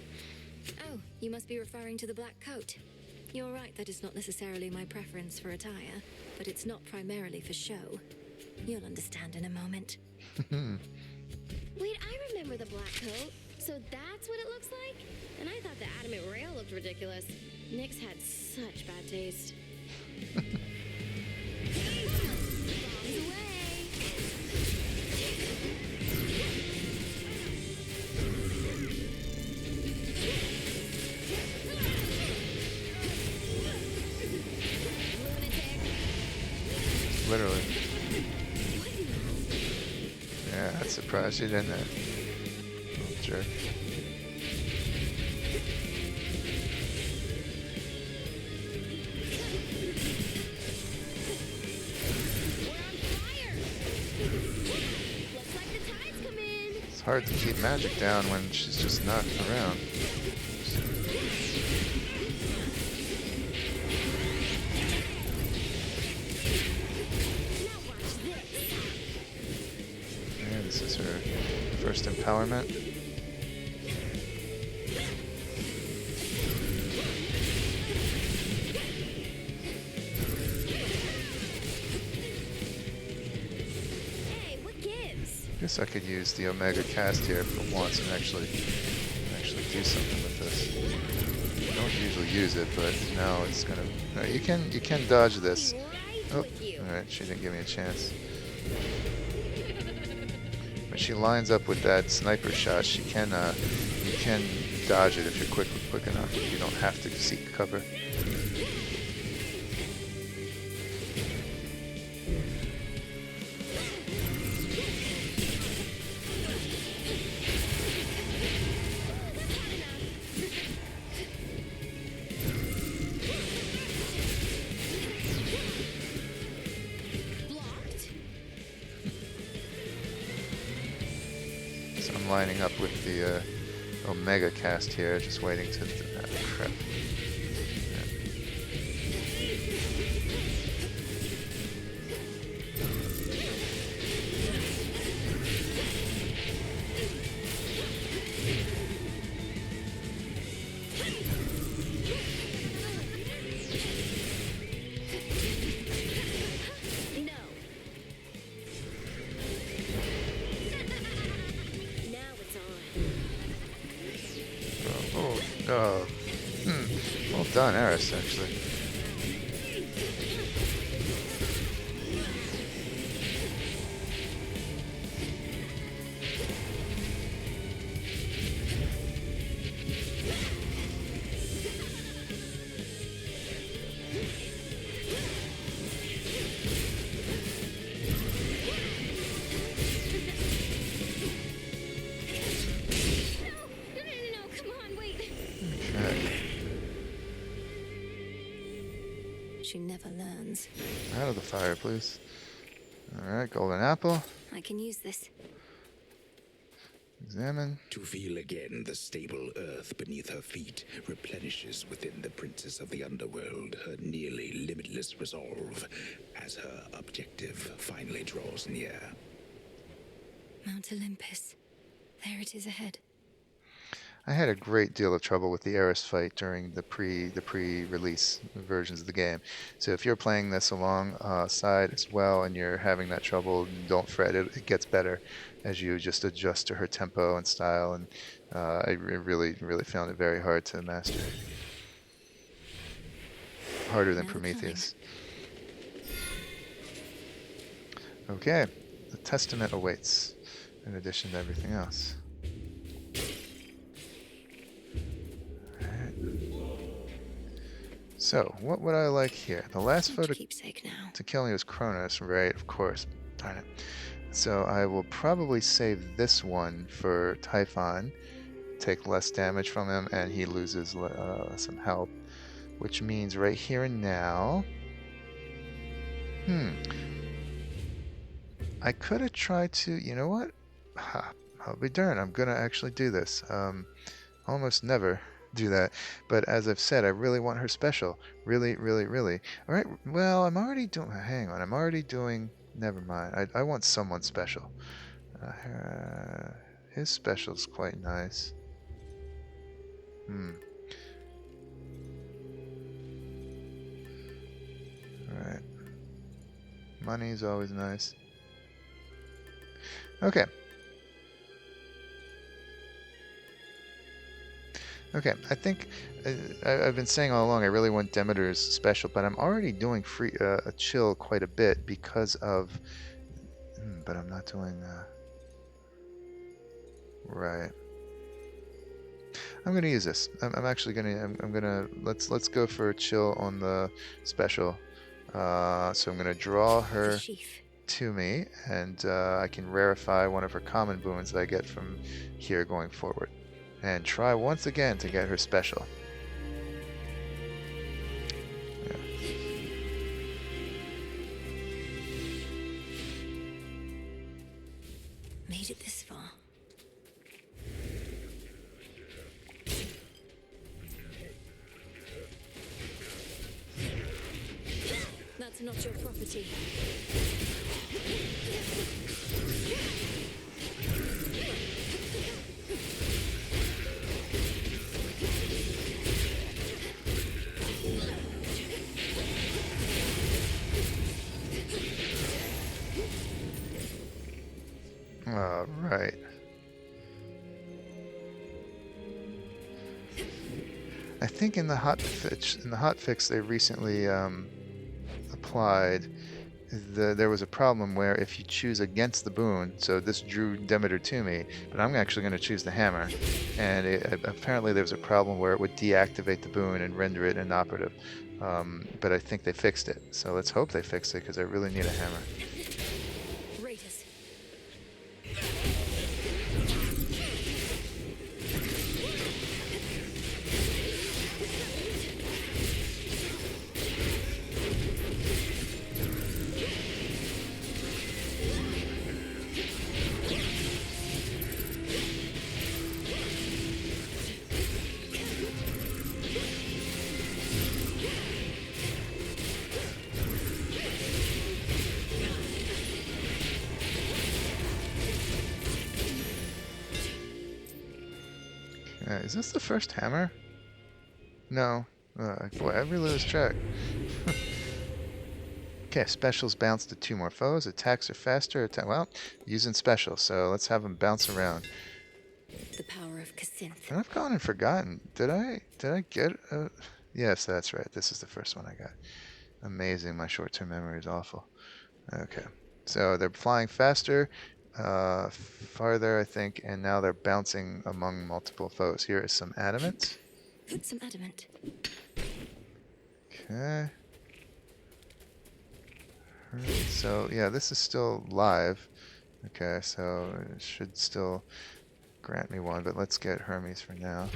Oh, you must be referring to the black coat. You're right that it's not necessarily my preference for attire, but it's not primarily for show. You'll understand in a moment. Wait, I remember the black coat. So that's what it looks like? And I thought the adamant rail looked ridiculous. Nyx had such bad taste. Bombs away! Literally. Yeah, that surprised you, didn't it? Oh, jerk. It's hard to keep magic down when she's just not around. Yeah, this is her first empowerment. Guess I could use the Omega cast here for once and actually do something with this. I don't usually use it, but now it's gonna. No, you can dodge this. Oh, all right. She didn't give me a chance. When she lines up with that sniper shot, you can dodge it if you're quick enough. You don't have to seek cover. Lining up with the Omega cast here, just waiting to crap. Well done, Eris, actually. She never learns. Out of the fire, please. Alright, golden apple. I can use this. Examine. To feel again the stable earth beneath her feet replenishes within the princess of the underworld her nearly limitless resolve as her objective finally draws near. Mount Olympus. There it is ahead. I had a great deal of trouble with the Eris fight during the pre-release versions of the game. So if you're playing this alongside as well and you're having that trouble, don't fret. It gets better as you just adjust to her tempo and style. And I really found it very hard to master. harder than Now climb. Prometheus. Okay, the testament awaits, in addition to everything else. Alright. So, what would I like here? The last photo Keepsake now. to kill me was Kronos, right? Of course. Darn it. So I will probably save this one for Typhon. Take less damage from him, and he loses some health. Which means right here and now... I could have tried to... You know what? I'll be darned. I'm going to actually do this. Almost never do that. But as I've said, I really want her special. Really, really, really. Alright, well, I'm already doing... Hang on. I'm already doing... Never mind. I want someone special. His special's quite nice. Alright. Money's always nice. Okay. Okay, I think I've been saying all along I really want Demeter's special, but I'm already doing a chill quite a bit because of... but I'm not doing... right. I'm gonna use this. I'm actually gonna... Let's go for a chill on the special. So I'm gonna draw her to me, and I can rarefy one of her common boons that I get from here going forward. And try once again to get her special. Yeah. Made it this far. That's not your property. All right. I think in the hotfix they recently applied. There was a problem where if you choose against the boon, so this drew Demeter to me, but I'm actually going to choose the hammer, and apparently there was a problem where it would deactivate the boon and render it inoperative. But I think they fixed it, so let's hope they fixed it because I really need a hammer. Is this the first hammer? No. Boy, I really lose track. Okay, specials bounce to 2 more foes. Attacks are faster. Well, using special, so let's have them bounce around. The power of Xinth. And I've gone and forgotten. Did I get a... Yes, that's right. This is the first one I got. Amazing. My short-term memory is awful. Okay. So they're flying faster. Farther, I think, and now they're bouncing among multiple foes. Here is some adamant. Some adamant. Okay. So, yeah, this is still live. Okay, so it should still grant me one, but let's get Hermes for now.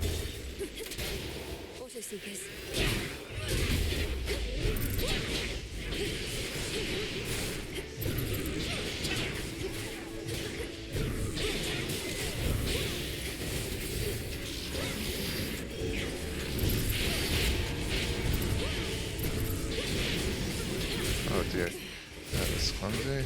Auto seekers. Oh dear, that was clumsy.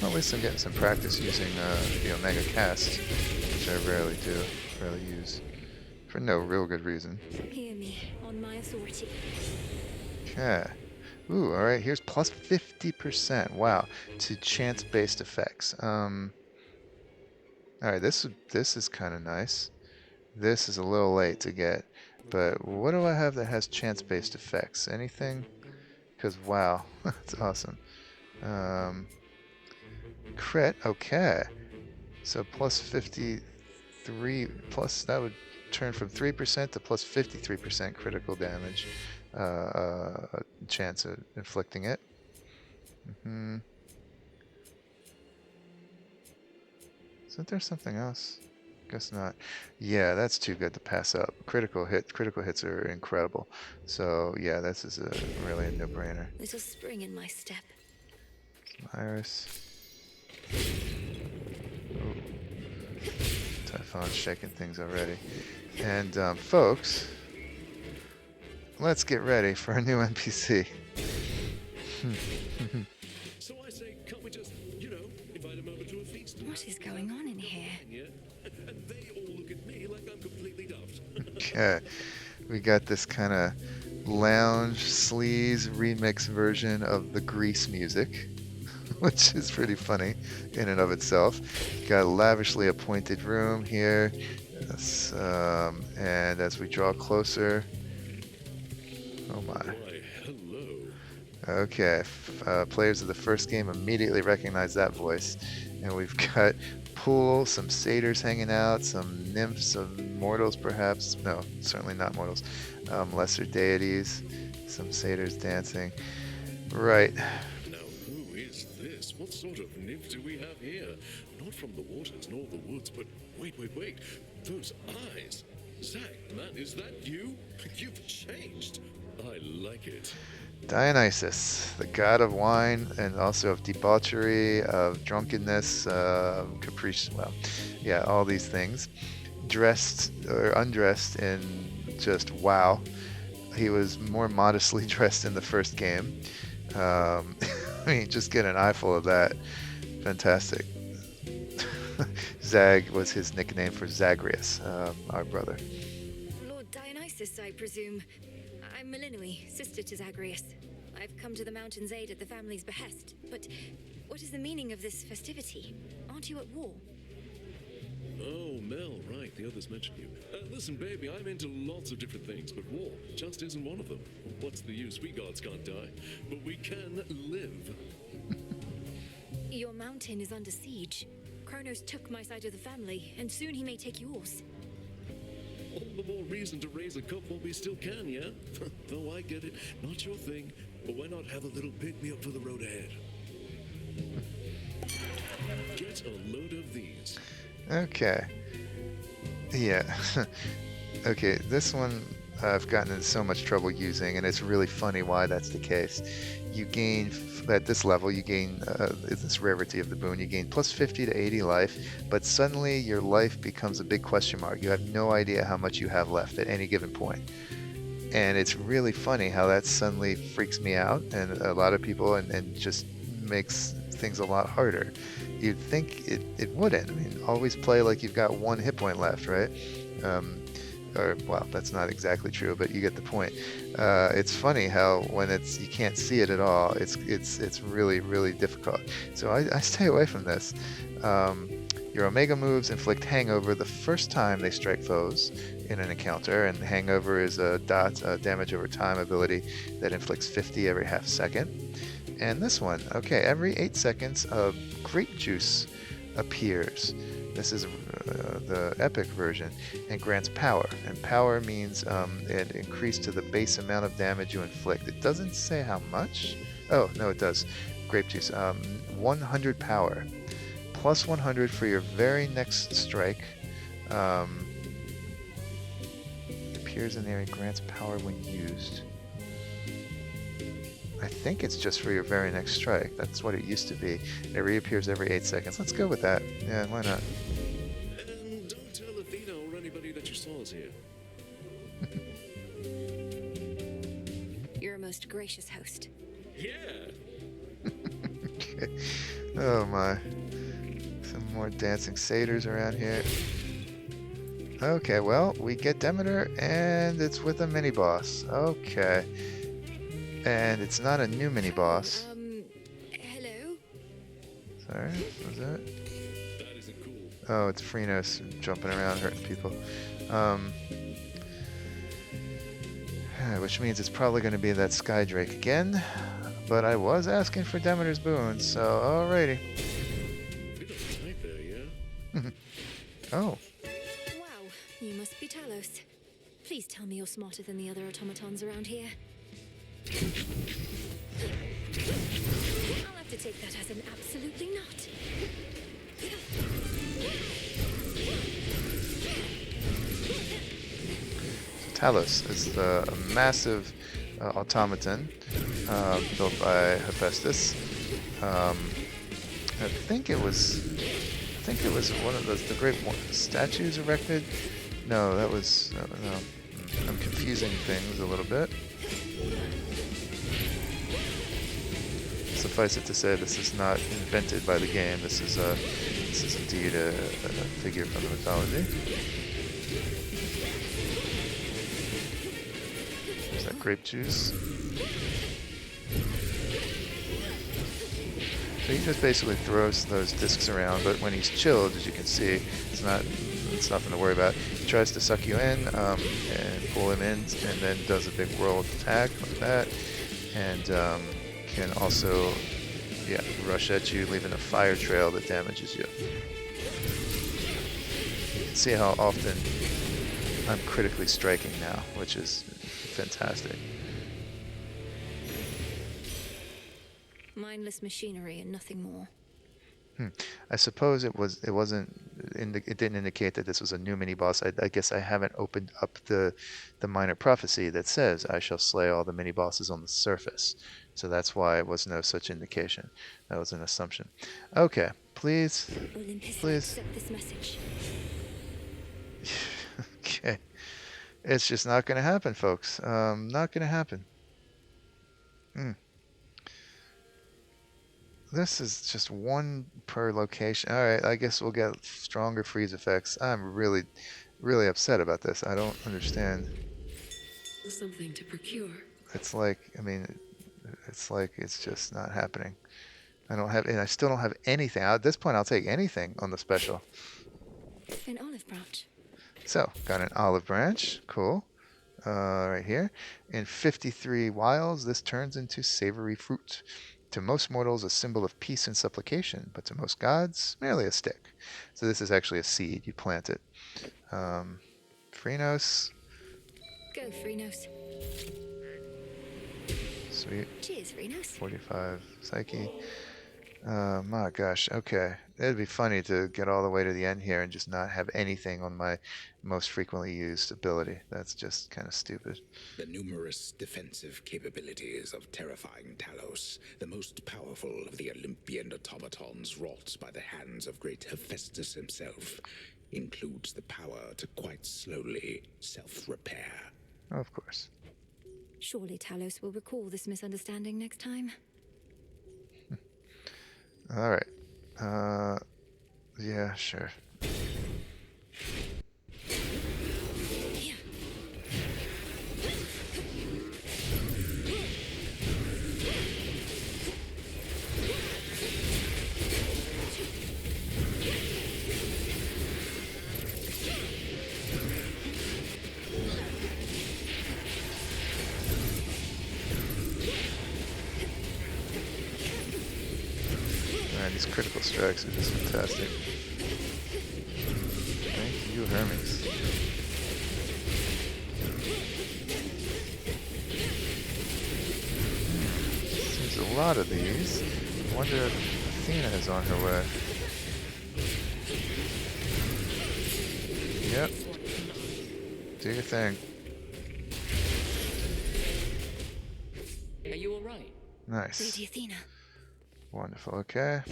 Well, at least I'm getting some practice using the Omega Cast, which I rarely use, for no real good reason. Hear me, on my authority. Okay. Ooh, alright, here's plus 50%, wow, to chance-based effects. Alright, this is kind of nice. This is a little late to get. But what do I have that has chance-based effects? Anything? Because, wow, that's awesome. Crit, okay. So plus 53, plus that would turn from 3% to plus 53% critical damage chance of inflicting it. Isn't there something else? Guess not. Yeah, that's too good to pass up. Critical hits are incredible. So yeah, this is really a no-brainer. Little spring in my step. Iris. Ooh. Typhon's shaking things already. And folks, let's get ready for a new NPC. So I say, can't we just, you know, invite him over to a feast? What is going on in here? And they all look at me like I'm completely daft. Okay, we got this kind of lounge sleaze remix version of the Grease music, which is pretty funny in and of itself. Got a lavishly appointed room here, yes, and as we draw closer, oh my. Why, hello. Okay, players of the first game immediately recognize that voice, and we've got pool, some satyrs hanging out, some nymphs of mortals perhaps, no, certainly not mortals, lesser deities, some satyrs dancing. Right. Now, who is this? What sort of nymph do we have here? Not from the waters nor the woods, but wait. Those eyes. Zach, man, is that you? You've changed. I like it. Dionysus, the god of wine and also of debauchery, of drunkenness, caprice, well, yeah, all these things. Dressed or undressed in just wow. He was more modestly dressed in the first game. I mean, just get an eyeful of that. Fantastic. Zag was his nickname for Zagreus, our brother. Lord Dionysus, I presume. I'm Melinoë, sister to Zagreus. I've come to the mountain's aid at the family's behest. But what is the meaning of this festivity? Aren't you at war? Oh, Mel, right, the others mentioned you. Listen, baby, I'm into lots of different things, but war just isn't one of them. What's the use? We gods can't die, but we can live. Your mountain is under siege. Kronos took my side of the family, and soon he may take yours. All the more reason to raise a cup while we still can, yeah? Though I get it, not your thing, but why not have a little pick-me-up for the road ahead? Get a load of these. Okay. Yeah. Okay, this one I've gotten in so much trouble using, and it's really funny why that's the case. You gain, at this level, you gain this rarity of the boon, you gain plus 50 to 80 life, but suddenly your life becomes a big question mark. You have no idea how much you have left at any given point. And it's really funny how that suddenly freaks me out, and a lot of people, and just makes things a lot harder. You'd think it wouldn't. I mean, always play like you've got one hit point left, right? Or, well, that's not exactly true, but you get the point. It's funny how when you can't see it at all, it's really, really difficult. So I stay away from this. Your Omega moves inflict Hangover the first time they strike foes in an encounter, and Hangover is a damage over time ability that inflicts 50 every half second. And this one, okay, every 8 seconds, grape juice appears. This is the epic version, and grants power. And power means it increased to the base amount of damage you inflict. It doesn't say how much. Oh, no, it does. Grape juice. 100 power. Plus 100 for your very next strike. Appears in the area, grants power when used. I think it's just for your very next strike. That's what it used to be. It reappears every 8 seconds. Let's go with that. Yeah, why not? And don't tell Athena or anybody that you saw us here. You're a most gracious host. Yeah. Okay. Oh my. Some more dancing satyrs around here. Okay, well, we get Demeter, and it's with a mini-boss. Okay. And it's not a new mini-boss. Hello? Sorry, was that? That isn't cool. Oh, it's Freenos jumping around hurting people. Which means it's probably going to be that Skydrake again. But I was asking for Demeter's boon, so alrighty. Bit of type there, yeah? Oh. Wow, you must be Talos. Please tell me you're smarter than the other automatons around here. I'll have to take that as an absolutely not. Talos is a massive automaton built by Hephaestus. I think it was one of the great statues erected. No, that was no. I'm confusing things a little bit. Suffice it to say, this is not invented by the game. This is indeed a figure from the mythology. There's that grape juice. So he just basically throws those discs around, but when he's chilled, as you can see, it's nothing to worry about. He tries to suck you in and pull him in, and then does a big whirl attack like that, and can also, rush at you, leaving a fire trail that damages you. You can see how often I'm critically striking now, which is fantastic. Mindless machinery and nothing more. I suppose it didn't indicate that this was a new mini boss. I guess I haven't opened up the minor prophecy that says I shall slay all the mini bosses on the surface. So that's why it was no such indication. That was an assumption. Okay, please. Olympus Please. accept this message. Okay. It's just not going to happen, folks. Not going to happen. This is just one per location. Alright, I guess we'll get stronger freeze effects. I'm really, really upset about this. I don't understand. Something to procure. It's like, it's just not happening. I still don't have anything. At this point, I'll take anything on the special. An olive branch. So, got an olive branch. Cool. Right here. In 53 wiles, this turns into savory fruit. To most mortals, a symbol of peace and supplication, but to most gods, merely a stick. So this is actually a seed. You plant it. Freenos. Go, Freenos. Sweet. Cheers, Freenos. 45 Psyche. My gosh. Okay. It'd be funny to get all the way to the end here and just not have anything on my most frequently used ability. That's just kind of stupid. The numerous defensive capabilities of terrifying Talos, the most powerful of the Olympian automatons wrought by the hands of great Hephaestus himself, includes the power to quite slowly self-repair. Of course. Surely Talos will recall this misunderstanding next time. All right. Yeah, sure. Man, these critical strikes are just fantastic. Thank you, Hermes. Seems a lot of these. I wonder if Athena is on her way. Yep. Do your thing. Are you alright? Nice. Lady Athena. Wonderful. Okay.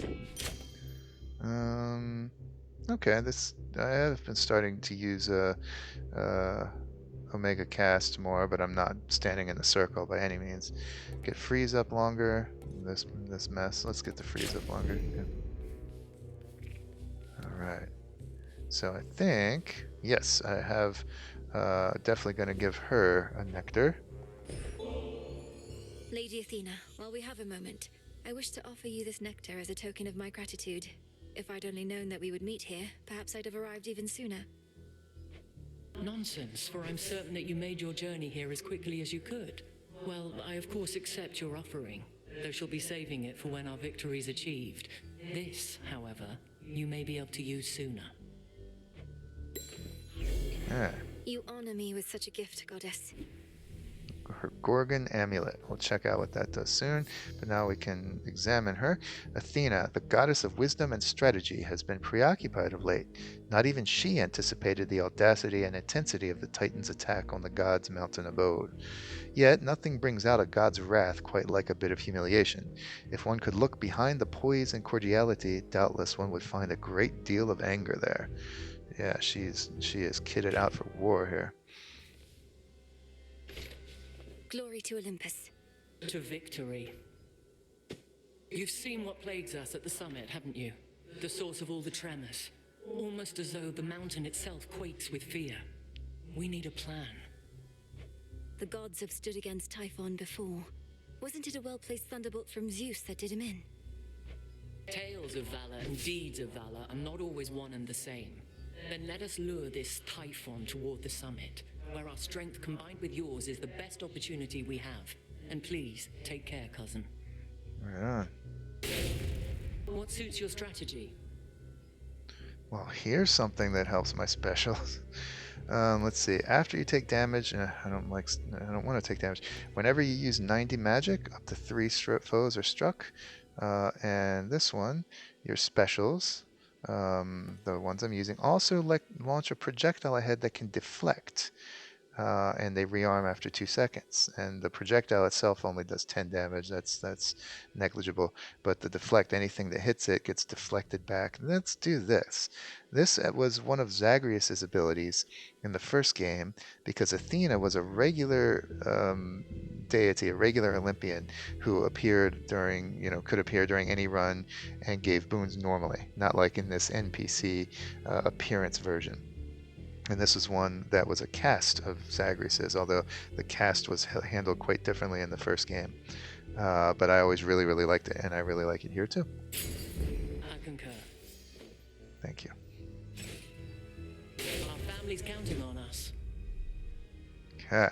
Okay. I have been starting to use Omega Cast more, but I'm not standing in the circle by any means. Get freeze up longer. This mess. Let's get the freeze up longer. Yeah. All right. So I think yes, I have. Definitely going to give her a nectar. Lady Athena, while we have a moment, I wish to offer you this nectar as a token of my gratitude. If I'd only known that we would meet here, perhaps I'd have arrived even sooner. Nonsense, for I'm certain that you made your journey here as quickly as you could. Well, I of course accept your offering, though shall be saving it for when our victory's achieved. This, however, you may be able to use sooner. Ah, You honor me with such a gift, goddess. her Gorgon amulet. We'll check out what that does soon, but now we can examine her. Athena, the goddess of wisdom and strategy, has been preoccupied of late. Not even she anticipated the audacity and intensity of the Titan's attack on the god's mountain abode. Yet nothing brings out a god's wrath quite like a bit of humiliation. If one could look behind the poise and cordiality, doubtless one would find a great deal of anger there. Yeah, she is kitted out for war here. Glory to Olympus. To victory. You've seen what plagues us at the summit, haven't you? The source of all the tremors. Almost as though the mountain itself quakes with fear. We need a plan. The gods have stood against Typhon before. Wasn't it a well-placed thunderbolt from Zeus that did him in? Tales of valor and deeds of valor are not always one and the same. Then let us lure this Typhon toward the summit, where our strength combined with yours is the best opportunity we have. And please, take care, cousin. Right on. What suits your strategy? Well, here's something that helps my specials. Let's see. After you take damage, I don't want to take damage. Whenever you use 90 magic, up to 3 foes are struck. And this one, your specials, the ones I'm using, also launch a projectile ahead that can deflect. And they rearm after 2 seconds. And the projectile itself only does 10 damage. That's negligible. But the deflect, anything that hits it gets deflected back. Let's do this. This was one of Zagreus's abilities in the first game, because Athena was a regular deity, a regular Olympian who appeared during, could appear during any run and gave boons normally, not like in this NPC appearance version. And this was one that was a cast of Zagreus's, although the cast was handled quite differently in the first game. But I always really, really liked it, and I really like it here too. I concur. Thank you. Our family's counting on us. Okay.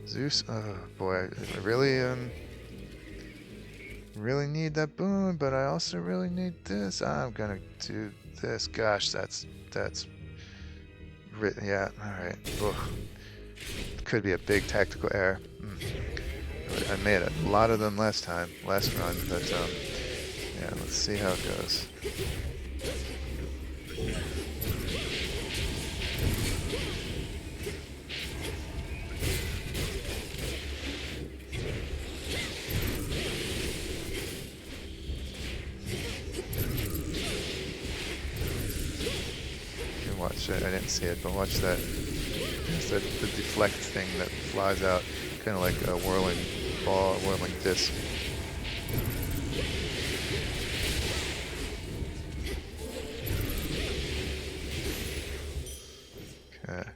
Zeus, oh boy, I really need that boon, but I also really need this. I'm gonna do this. Gosh, that's yeah, alright. Could be a big tactical error. I made a lot of them last run, but yeah, let's see how it goes. Watch it. I didn't see it, but watch that. It's the deflect thing that flies out, kind of like a whirling ball, a whirling disc. Okay.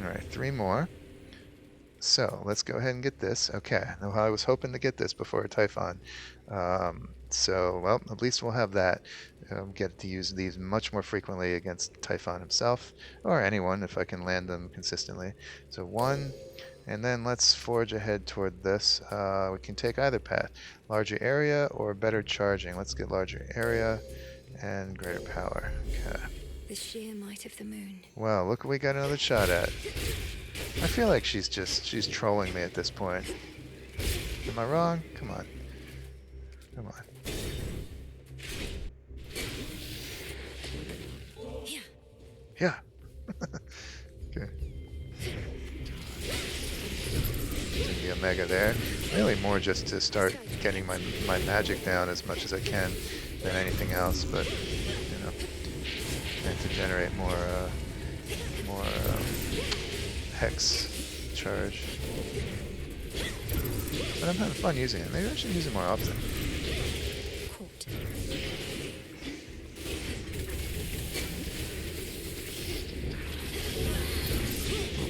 Alright, 3 more. So, let's go ahead and get this. Okay, now I was hoping to get this before Typhon. So, well, at least we'll have that. Get to use these much more frequently against Typhon himself, or anyone if I can land them consistently. So 1, and then let's forge ahead toward this. We can take either path. Larger area or better charging. Let's get larger area and greater power. Okay. The sheer might of the moon. Well, look what we got another shot at. I feel like she's trolling me at this point. Am I wrong? Come on. Come on. Yeah. Okay. The Omega there. Really more just to start getting my magic down as much as I can than anything else, but and to generate more hex charge. But I'm having fun using it. Maybe I should use it more often.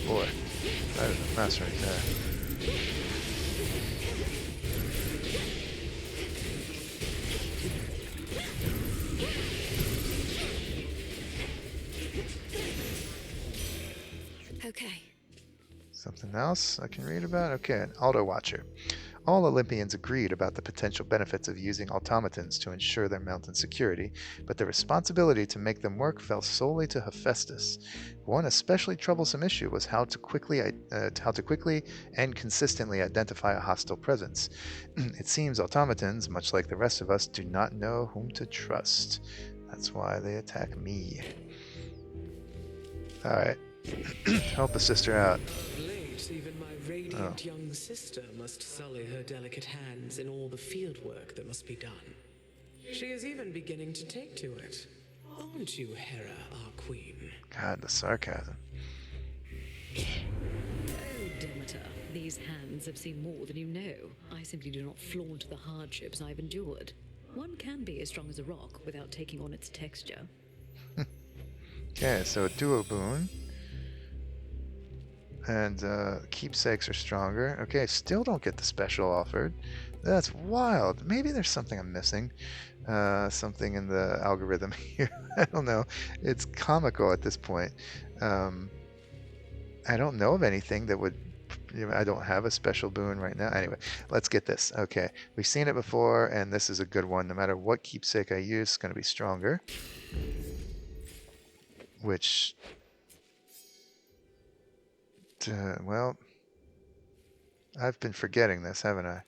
Boy, that is a mess right there. Something else I can read about? Okay, an Auto Watcher. All Olympians agreed about the potential benefits of using automatons to ensure their mountain security, but the responsibility to make them work fell solely to Hephaestus. One especially troublesome issue was how to quickly and consistently identify a hostile presence. It seems automatons, much like the rest of us, do not know whom to trust. That's why they attack me. Alright. Help a sister out. Late, even my radiant young sister must sully her delicate hands in all the field work that must be done. She is even beginning to take to it. Aren't you, Hera, our queen? God, the sarcasm. Oh, Demeter, these hands have seen more than you know. I simply do not flaunt the hardships I've endured. One can be as strong as a rock without taking on its texture. Okay, so a duo boon. And keepsakes are stronger. Okay, still don't get the special offered. That's wild. Maybe there's something I'm missing. Something in the algorithm here. I don't know. It's comical at this point. I don't know of anything that would... I don't have a special boon right now. Anyway, let's get this. Okay, we've seen it before, and this is a good one. No matter what keepsake I use, it's going to be stronger. Which... well, I've been forgetting this, haven't I?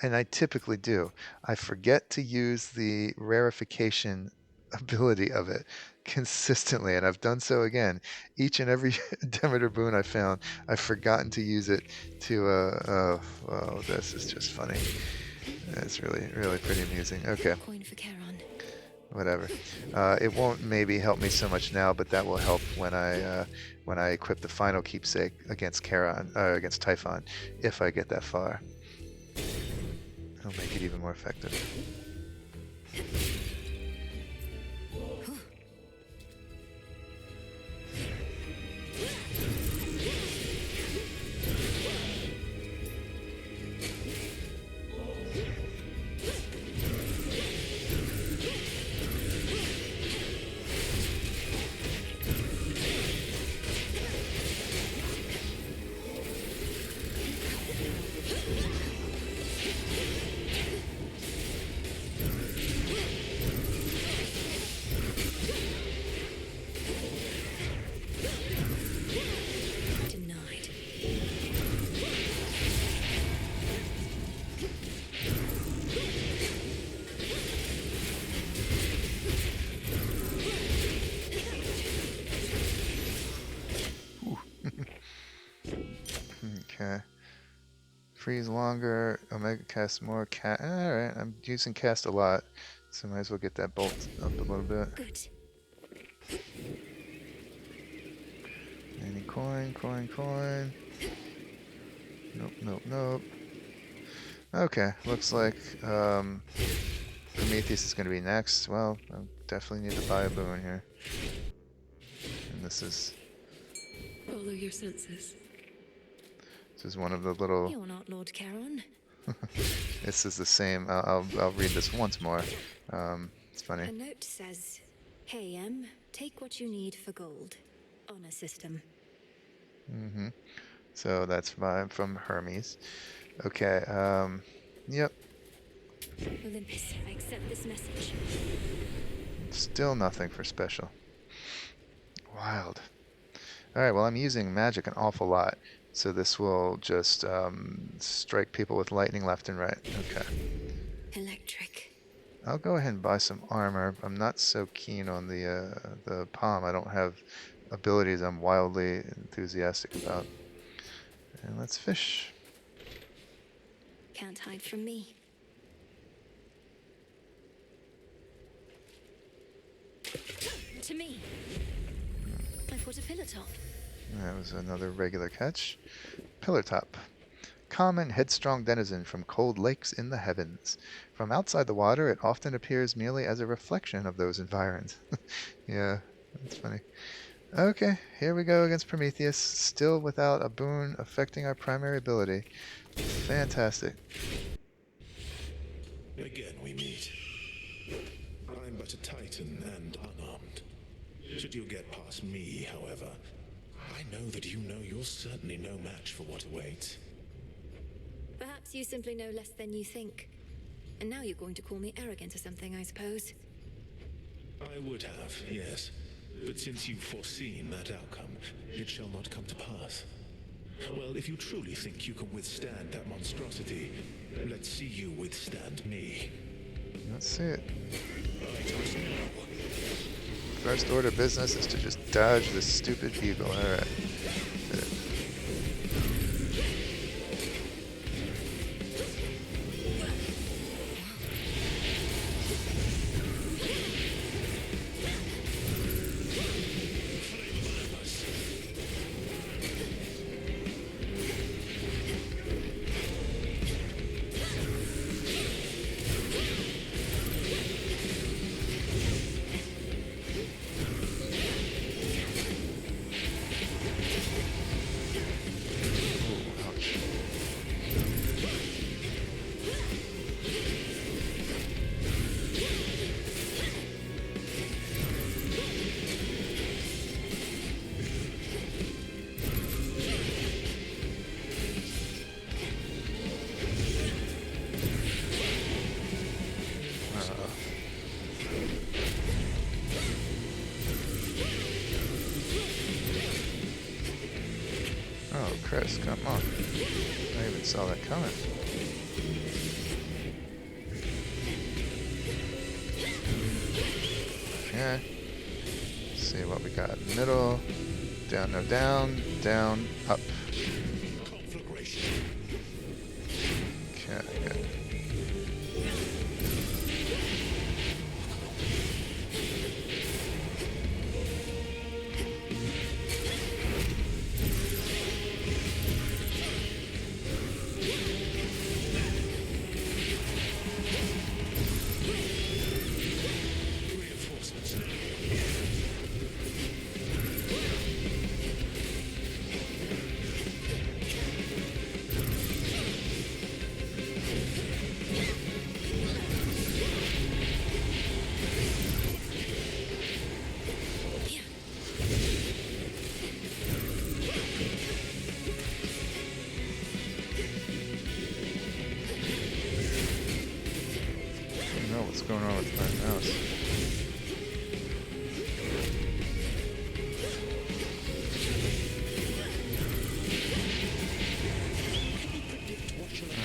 And I typically do. I forget to use the rarefication ability of it consistently, and I've done so again. Each and every Demeter boon I found, I've forgotten to use it to, oh, this is just funny. It's really, really pretty amusing. Okay. Coin for Charon. Whatever. It won't maybe help me so much now, but that will help when I equip the final keepsake against against Typhon, if I get that far. It'll make it even more effective. Okay. Freeze longer. Omega cast more. Alright, I'm using cast a lot, so might as well get that bolt up a little bit. Good. Any coin. Nope. Okay, looks like Prometheus is going to be next. Well, I definitely need to buy a boon here. And this is... Follow your senses. This is one of the little... You're not Lord Charon. This is the same. I'll read this once more. It's funny. A note says, "Hey, take what you need for gold. Honor system." Mm-hmm. So that's from Hermes. Okay. Yep. Olympus, I accept this message. Still nothing for special. Wild. Alright, well, I'm using magic an awful lot. So this will just strike people with lightning left and right. Okay. Electric. I'll go ahead and buy some armor. I'm not so keen on the palm. I don't have abilities I'm wildly enthusiastic about. And let's fish. Can't hide from me. To me. I put a pillar top. That was another regular catch. Pillar top. Common headstrong denizen from cold lakes in the heavens. From outside the water, it often appears merely as a reflection of those environs. Yeah, that's funny. Okay, here we go against Prometheus, still without a boon affecting our primary ability. Fantastic. Again we meet. but a titan and unarmed. Should you get past me, however, I know that you know you're certainly no match for what awaits. Perhaps you simply know less than you think. And now you're going to call me arrogant or something, I suppose. I would have, yes. But since you've foreseen that outcome, it shall not come to pass. Well, if you truly think you can withstand that monstrosity, let's see you withstand me. Let's see it. I don't know. First order of business is to just dodge this stupid beagle. Alright. Chris, come on. I even saw that coming. Okay. Let's see what we got. Middle, down, no, down, down, up. Okay, good. What's going on with my mouse?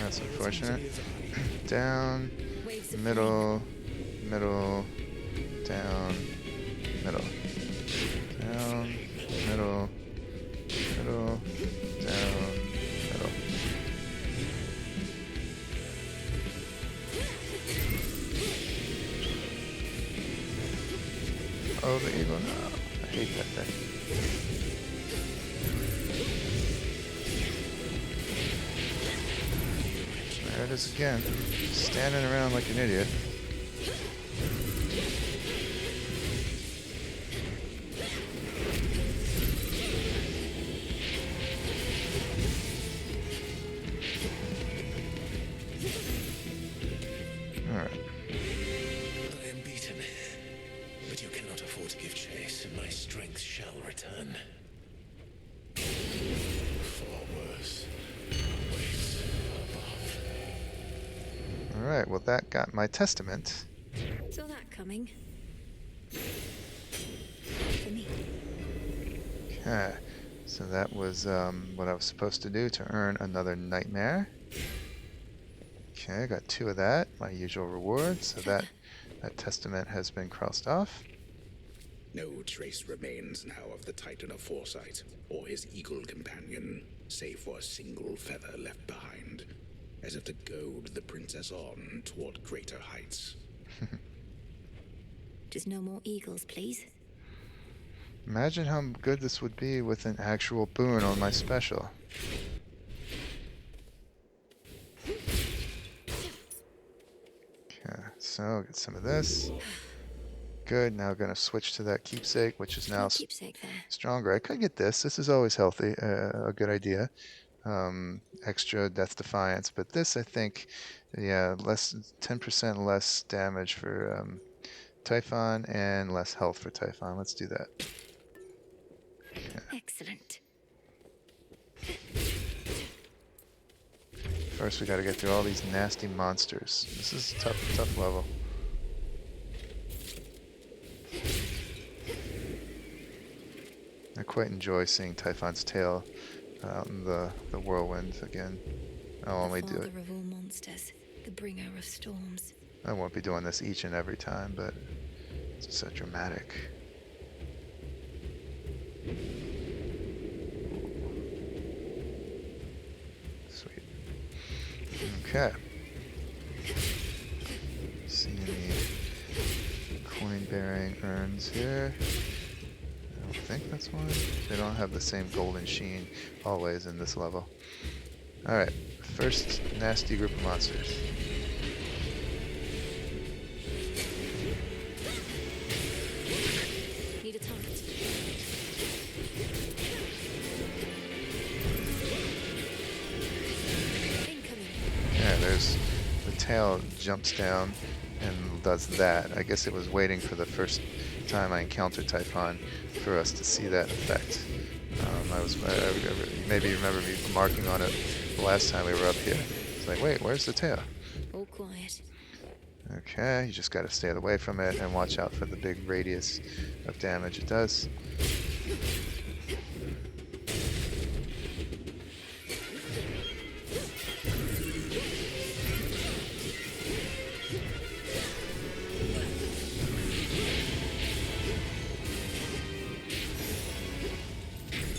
That's unfortunate. Down, middle, middle, down, middle. Down, middle, middle, down, middle. Oh, the eagle, no. I hate that thing. There it is again. Standing around like an idiot. Alright. I am beaten, but you cannot afford to give chase, and my strength shall return. Far worse waits above. Alright, well that got my testament. Saw that coming. For me. Okay, so that was what I was supposed to do to earn another nightmare. Okay, I got 2 of that, my usual reward, so that testament has been crossed off. No trace remains now of the Titan of Foresight, or his eagle companion, save for a single feather left behind, as if to goad the princess on toward greater heights. Just no more eagles, please. Imagine how good this would be with an actual boon on my special. Okay, so get some of this. Good, now gonna switch to that keepsake, which is now stronger. I could get this. This is always healthy, a good idea. Extra death defiance, but this I think, yeah, 10% less damage for Typhon and less health for Typhon. Let's do that. Okay. Excellent. First we gotta get through all these nasty monsters. This is a tough level. I quite enjoy seeing Typhon's tail out in the whirlwind again. I'll only do it. Father of all monsters, the bringer of storms. I won't be doing this each and every time, but it's so dramatic. Sweet. Okay. See any coin-bearing urns here? I don't think that's one. They don't have the same golden sheen always in this level. Alright, first nasty group of monsters. Need a target. Incoming. Yeah, there's the tail jumps down and does that. I guess it was waiting for the first time I encountered Typhon for us to see that effect. Maybe you remember me marking on it the last time we were up here. It's like, wait, where's the tail? All quiet. Okay, you just got to stay away from it and watch out for the big radius of damage it does.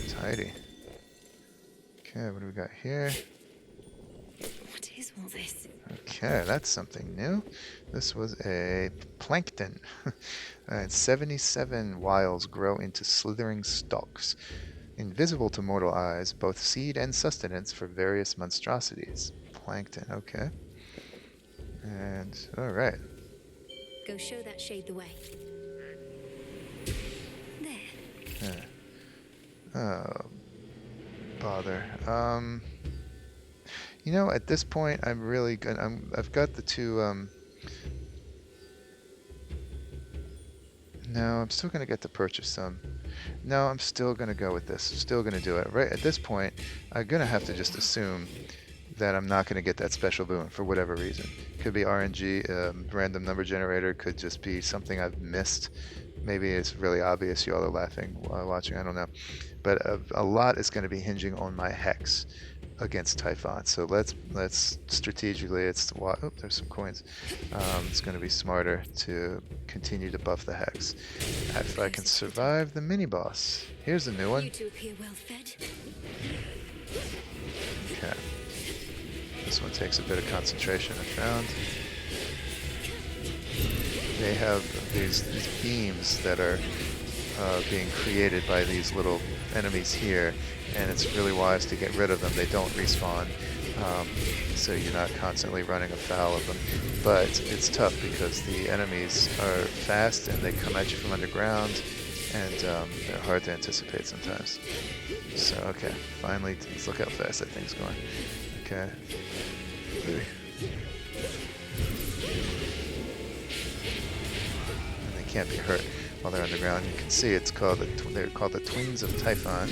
Tidy. Okay, what do we got here? What is all this? Okay, that's something new. This was a plankton. Alright, 77 wiles grow into slithering stalks. Invisible to mortal eyes, both seed and sustenance for various monstrosities. Plankton, okay. And, alright. Go show that shade the way. There. Yeah. Oh, bother. You know, at this point, I'm really good. I've got the two. No, I'm still gonna get to purchase some. No, I'm still gonna go with this. Still gonna do it. Right at this point, I'm gonna have to just assume that I'm not gonna get that special boon for whatever reason. Could be RNG, random number generator. Could just be something I've missed. Maybe it's really obvious. You all are laughing while watching. I don't know. But a lot is going to be hinging on my hex against Typhon. So let's strategically, oh, there's some coins. It's going to be smarter to continue to buff the hex. If I can survive the mini boss. Here's a new one. You two appear well fed. Okay. This one takes a bit of concentration, I found. They have these beams that are being created by these little enemies here, and it's really wise to get rid of them. They don't respawn, so you're not constantly running afoul of them. But it's tough because the enemies are fast and they come at you from underground, and they're hard to anticipate sometimes. So, okay, finally, let's look how fast that thing's going. Okay. And they can't be hurt while they're underground. You can see it's called they're called the Twins of Typhon.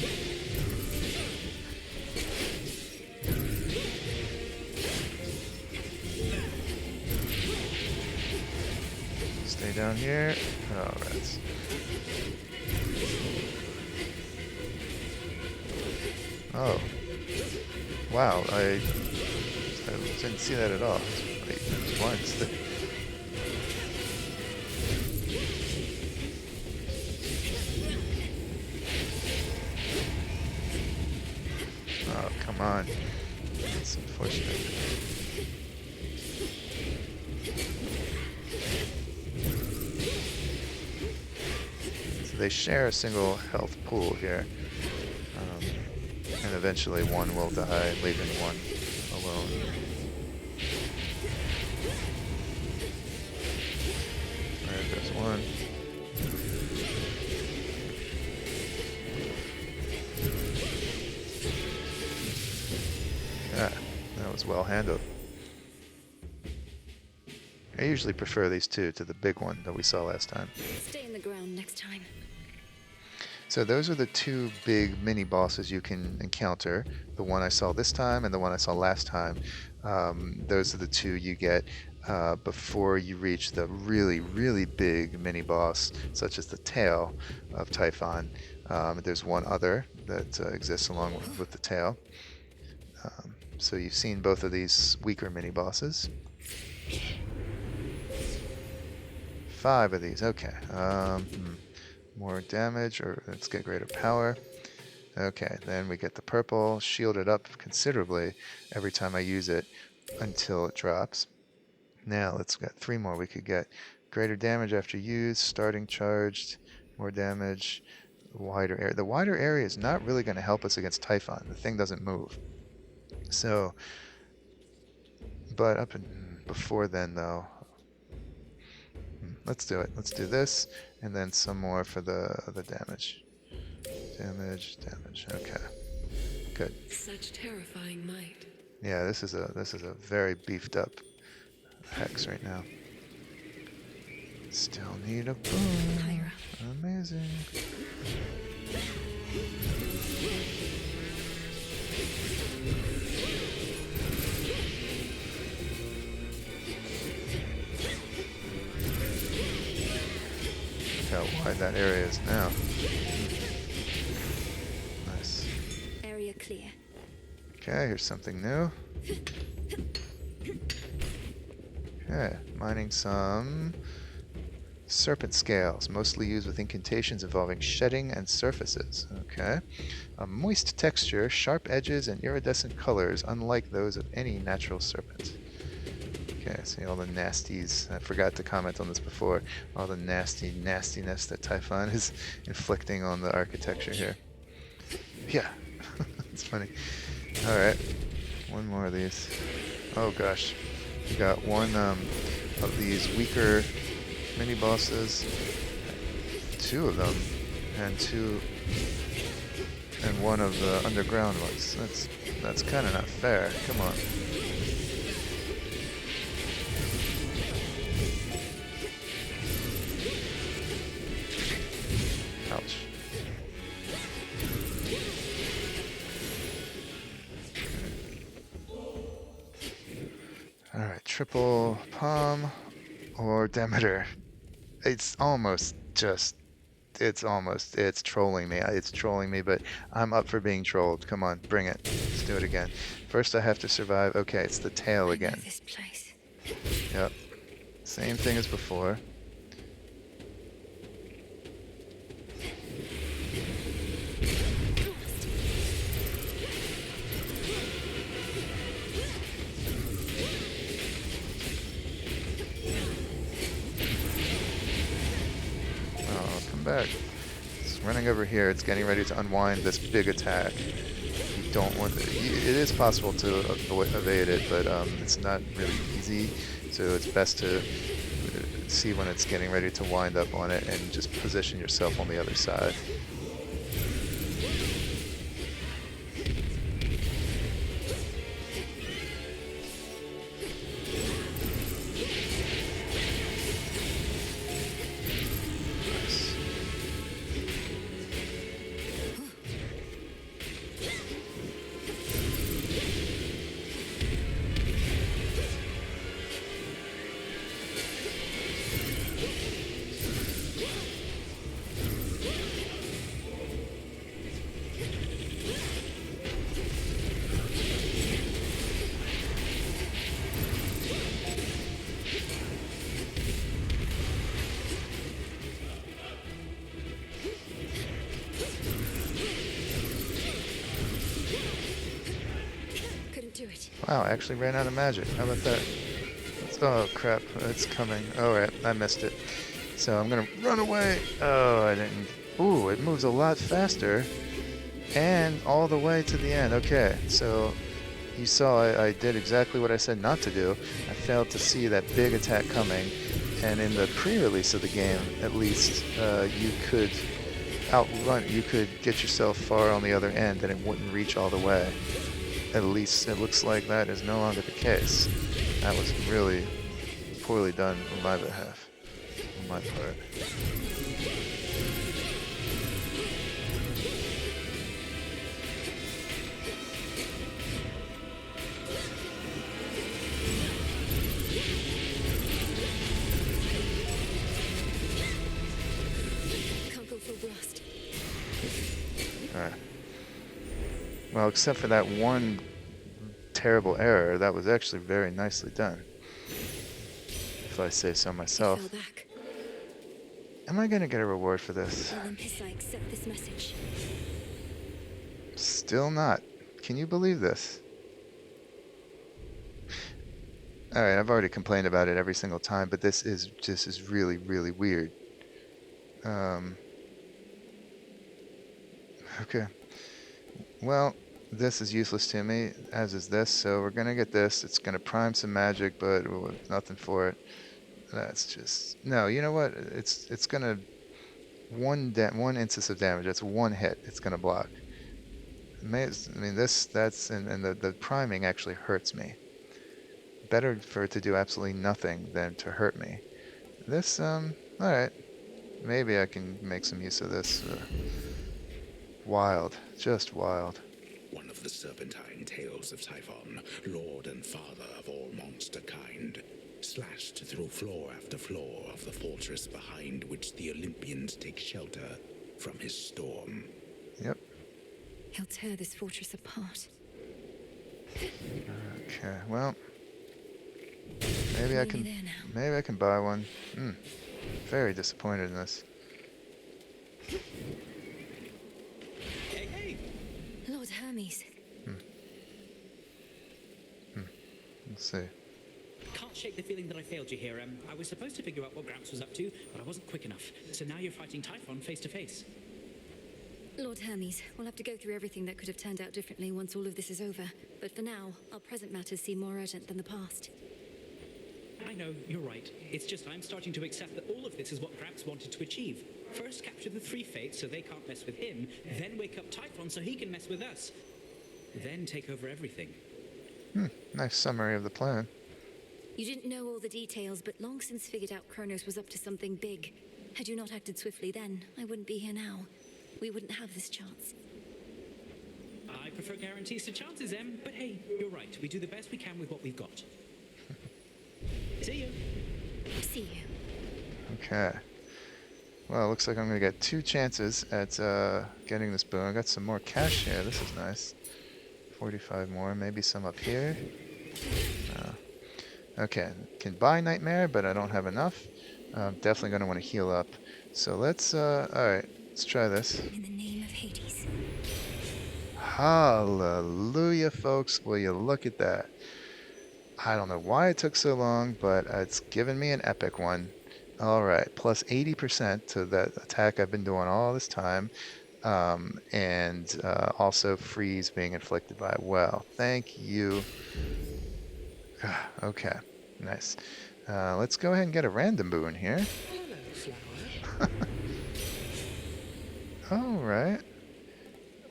Stay down here. Oh, rats. Oh. Wow, I didn't see that at all. Wait, there's blinds there. Oh, come on. That's unfortunate. So they share a single health pool here. And eventually one will die, leaving one alone. Alright, there's one. Yeah, that was well handled. I usually prefer these two to the big one that we saw last time. Stay in the ground next time. So those are the two big mini bosses you can encounter. The one I saw this time and the one I saw last time. Those are the two you get before you reach the really, really big mini boss, such as the tail of Typhon. There's one other that exists along with the tail. So you've seen both of these weaker mini bosses. 5 of these, okay. More damage, or let's get greater power. Okay, then we get the purple, shielded up considerably every time I use it until it drops. Now let's get 3 more we could get. Greater damage after use, starting charged, more damage, wider area. The wider area is not really going to help us against Typhon. The thing doesn't move. So, but up before then though, let's do it. Let's do this, and then some more for the damage. Damage. Okay, good. Such terrifying might. Yeah, this is a very beefed up hex right now. Still need a boom. Amazing. Look how wide that area is now. Nice. Area clear. Okay, here's something new. Okay, mining some serpent scales, mostly used with incantations involving shedding and surfaces. Okay. A moist texture, sharp edges, and iridescent colors, unlike those of any natural serpent. Okay, see all the nasties. I forgot to comment on this before. All the nastiness that Typhon is inflicting on the architecture here. Yeah, it's funny. Alright, one more of these. Oh gosh. We got one of these weaker mini bosses. 2 of them. And one of the underground ones. That's kind of not fair. Come on. Ouch. Alright, triple palm or Demeter. It's trolling me. It's trolling me, but I'm up for being trolled. Come on, bring it. Let's do it again. First I have to survive. Okay, it's the tail again. I know this place. Yep. Same thing as before. Back. It's running over here. It's getting ready to unwind this big attack. You don't want it is possible to evade it, but it's not really easy. So it's best to see when it's getting ready to wind up on it and just position yourself on the other side. Wow, I actually ran out of magic. How about that? Oh crap, it's coming. Alright, I missed it. So I'm gonna run away. Oh, I didn't. Ooh, it moves a lot faster. And all the way to the end. Okay, so you saw I did exactly what I said not to do. I failed to see that big attack coming. And in the pre-release of the game, at least, you could outrun, you could get yourself far on the other end and it wouldn't reach all the way. At least it looks like that is no longer the case. That was really poorly done on my behalf, on my part. Well, except for that one terrible error, that was actually very nicely done, if I say so myself. It fell back. Am I going to get a reward for this? Olympus, I accept this message. Still not. Can you believe this? Alright, I've already complained about it every single time, but this is really, really weird. Okay. Well, this is useless to me, as is this, so we're gonna get this. It's gonna prime some magic, but nothing for it. That's just... No, you know what? It's gonna... One instance of damage. That's one hit. It's gonna block. I mean, that's... And the priming actually hurts me. Better for it to do absolutely nothing than to hurt me. This, alright. Maybe I can make some use of this. Wild. Just wild. One of the serpentine tales of Typhon, lord and father of all monster kind, slashed through floor after floor of the fortress behind which the Olympians take shelter from his storm. Yep. He'll tear this fortress apart. Okay, well... Maybe I can buy one. Very disappointed in this. Hey! Lord Hermes. Let's see. Can't shake the feeling that I failed you here. I was supposed to figure out what Gramps was up to, but I wasn't quick enough. So now you're fighting Typhon face to face. Lord Hermes, we'll have to go through everything that could have turned out differently once all of this is over. But for now, our present matters seem more urgent than the past. I know, you're right. It's just I'm starting to accept that all of this is what Gramps wanted to achieve. First capture the three fates so they can't mess with him, then wake up Typhon so he can mess with us. Then take over everything. Nice summary of the plan. You didn't know all the details, but long since figured out Kronos was up to something big. Had you not acted swiftly then, I wouldn't be here now. We wouldn't have this chance. I prefer guarantees to chances, Em, but hey, you're right. We do the best we can with what we've got. See you. See you. Okay. Well, it looks like I'm going to get 2 chances at getting this boon. I got some more cash here. This is nice. 45 more. Maybe some up here. Okay. Can buy Nightmare, but I don't have enough. I'm definitely going to want to heal up. So let's... Alright. Let's try this. In the name of Hades. Hallelujah, folks. Will you look at that? I don't know why it took so long, but it's given me an epic one. Alright, plus 80% to that attack I've been doing all this time. And also freeze being inflicted by it. Well, thank you. Okay, nice. Let's go ahead and get a random boon here. Alright.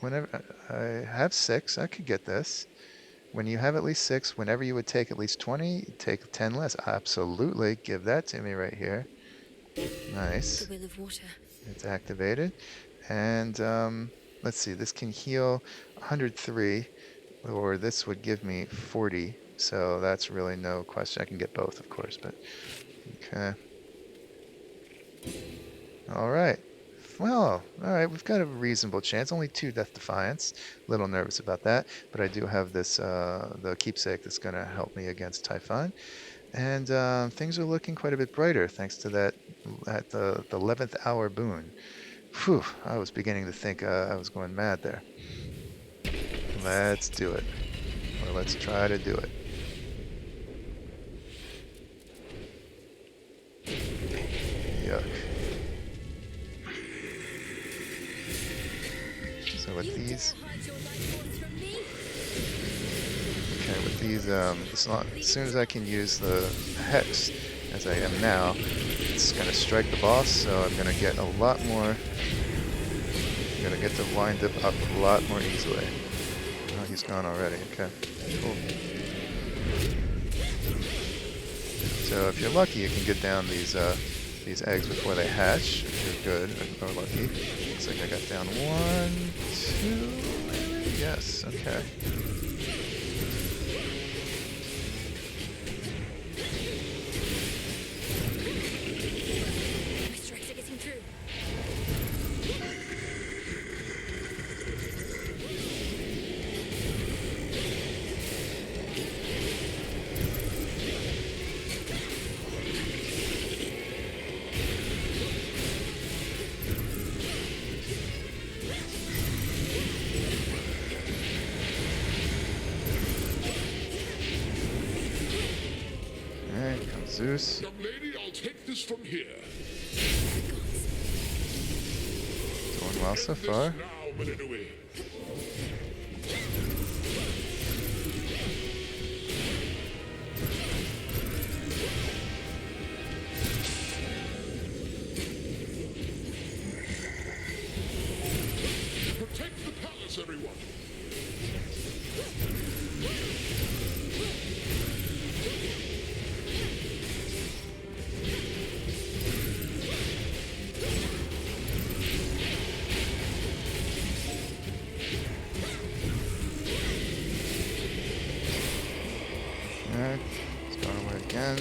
Whenever I have 6, I could get this. When you have at least 6, whenever you would take at least 20, take 10 less. Absolutely. Give that to me right here. Nice. The will of water. It's activated. And let's see. This can heal 103, or this would give me 40. So that's really no question. I can get both, of course. But okay. All right. Well, alright, we've got a reasonable chance. Only 2 Death Defiance. A little nervous about that. But I do have this, the keepsake that's going to help me against Typhon. And things are looking quite a bit brighter thanks to that, at the 11th hour boon. Phew, I was beginning to think I was going mad there. Let's do it. Or let's try to do it. Yuck. So with these, okay, with these, as soon as I can use the hex, as I am now, it's gonna strike the boss. So I'm gonna get a lot more. I'm gonna get to wind up a lot more easily. Oh, he's gone already. Okay, cool. So if you're lucky, you can get down these eggs before they hatch. If you're good or lucky. Looks like I got down 1, 2, maybe? Yes, okay. My strikes are getting through. Zeus. Young lady, I'll take this from here. Doing well so far. Now, Melinoë. Protect the palace, everyone. Alright, start away again.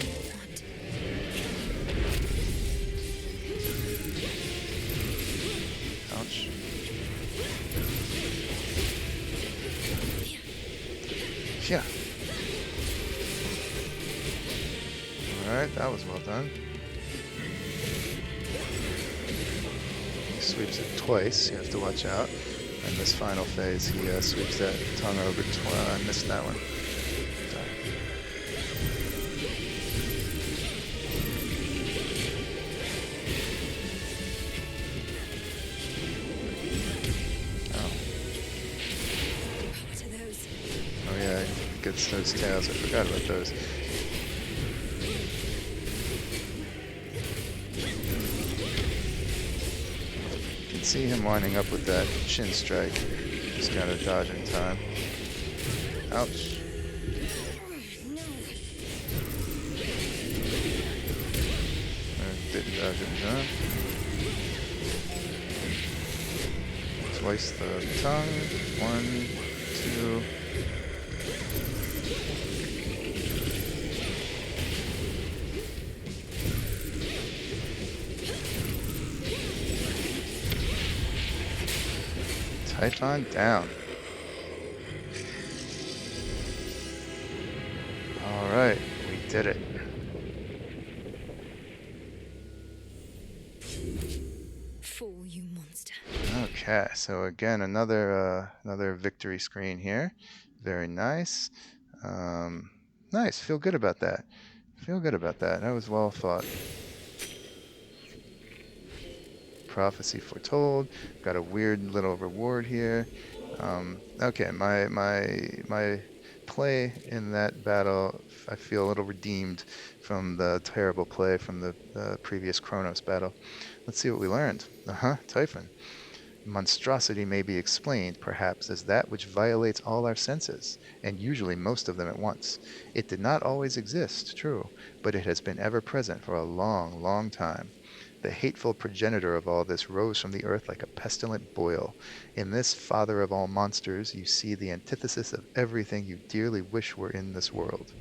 Ouch. Yeah. Alright, that was well done. He sweeps it twice, you have to watch out. And this final phase, he sweeps that tongue over twice. I missed that one. Gets those tails. I forgot about those. You can see him winding up with that chin strike. Just gotta dodge in time. Ouch. Didn't dodge in time. Twice the tongue. 1, 2. Typhon down. Alright, we did it. Fool, you monster. Okay, so again, another victory screen here. Very nice. Nice, feel good about that. Feel good about that. That was well fought. Prophecy foretold. Got a weird little reward here. Okay, my play in that battle, I feel a little redeemed from the terrible play from the previous Kronos battle. Let's see what we learned. Typhon. Monstrosity may be explained, perhaps, as that which violates all our senses, and usually most of them at once. It did not always exist, true, but it has been ever present for a long, long time. The hateful progenitor of all this rose from the earth like a pestilent boil. In this father of all monsters, you see the antithesis of everything you dearly wish were in this world.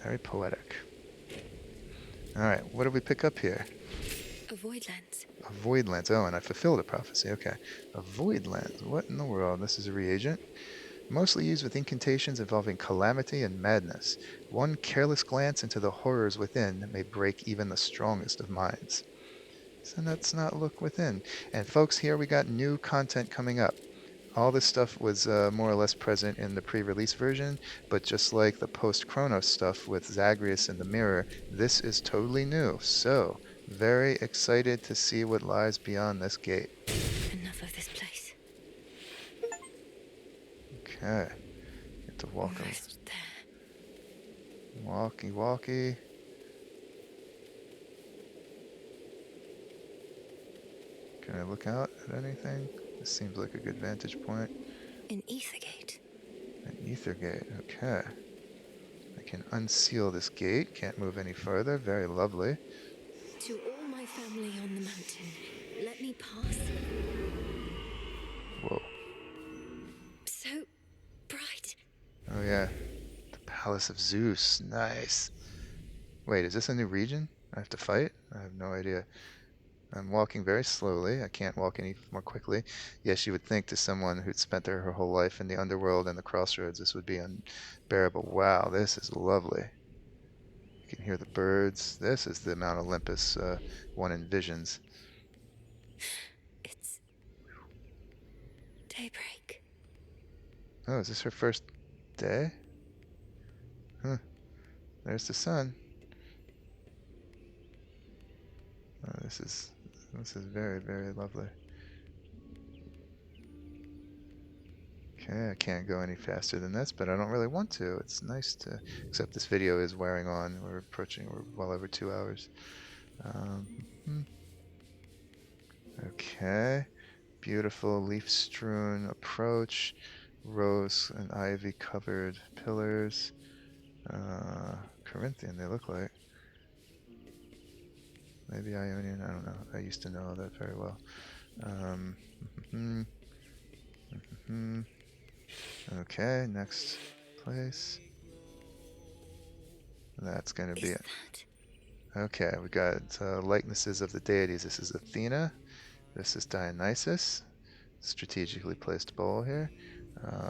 Very poetic. Alright, what did we pick up here? A void lens. A void lens. Oh, and I fulfilled a prophecy. Okay. A void lens. What in the world? This is a reagent. Mostly used with incantations involving calamity and madness. One careless glance into the horrors within may break even the strongest of minds. So let's not look within. And folks, here we got new content coming up. All this stuff was more or less present in the pre-release version, but just like the post-Chronos stuff with Zagreus and the Mirror, this is totally new. So, very excited to see what lies beyond this gate. Enough of this place. Okay. Get to walk Almost there. Walkie, walkie. Can I look out at anything? This seems like a good vantage point. An ether gate. An ether gate, okay. I can unseal this gate, can't move any further, very lovely. To all my family on the mountain, let me pass. Whoa. So bright. Oh yeah, the Palace of Zeus, nice. Wait, is this a new region I have to fight? I have no idea. I'm walking very slowly. I can't walk any more quickly. Yes, you would think to someone who'd spent her whole life in the underworld and the Crossroads, this would be unbearable. Wow, this is lovely. You can hear the birds. This is the Mount Olympus one envisions. It's daybreak. Oh, is this her first day? Huh. There's the sun. this is very, very lovely. Okay, I can't go any faster than this, but I don't really want to. It's nice to, except this video is wearing on. We're well over 2 hours. Okay, beautiful leaf-strewn approach, rose and ivy-covered pillars. Corinthian, they look like. Maybe Ionian, I don't know. I used to know that very well. Okay, next place. That's going to be it. Okay, we got likenesses of the deities. This is Athena. This is Dionysus. Strategically placed bowl here.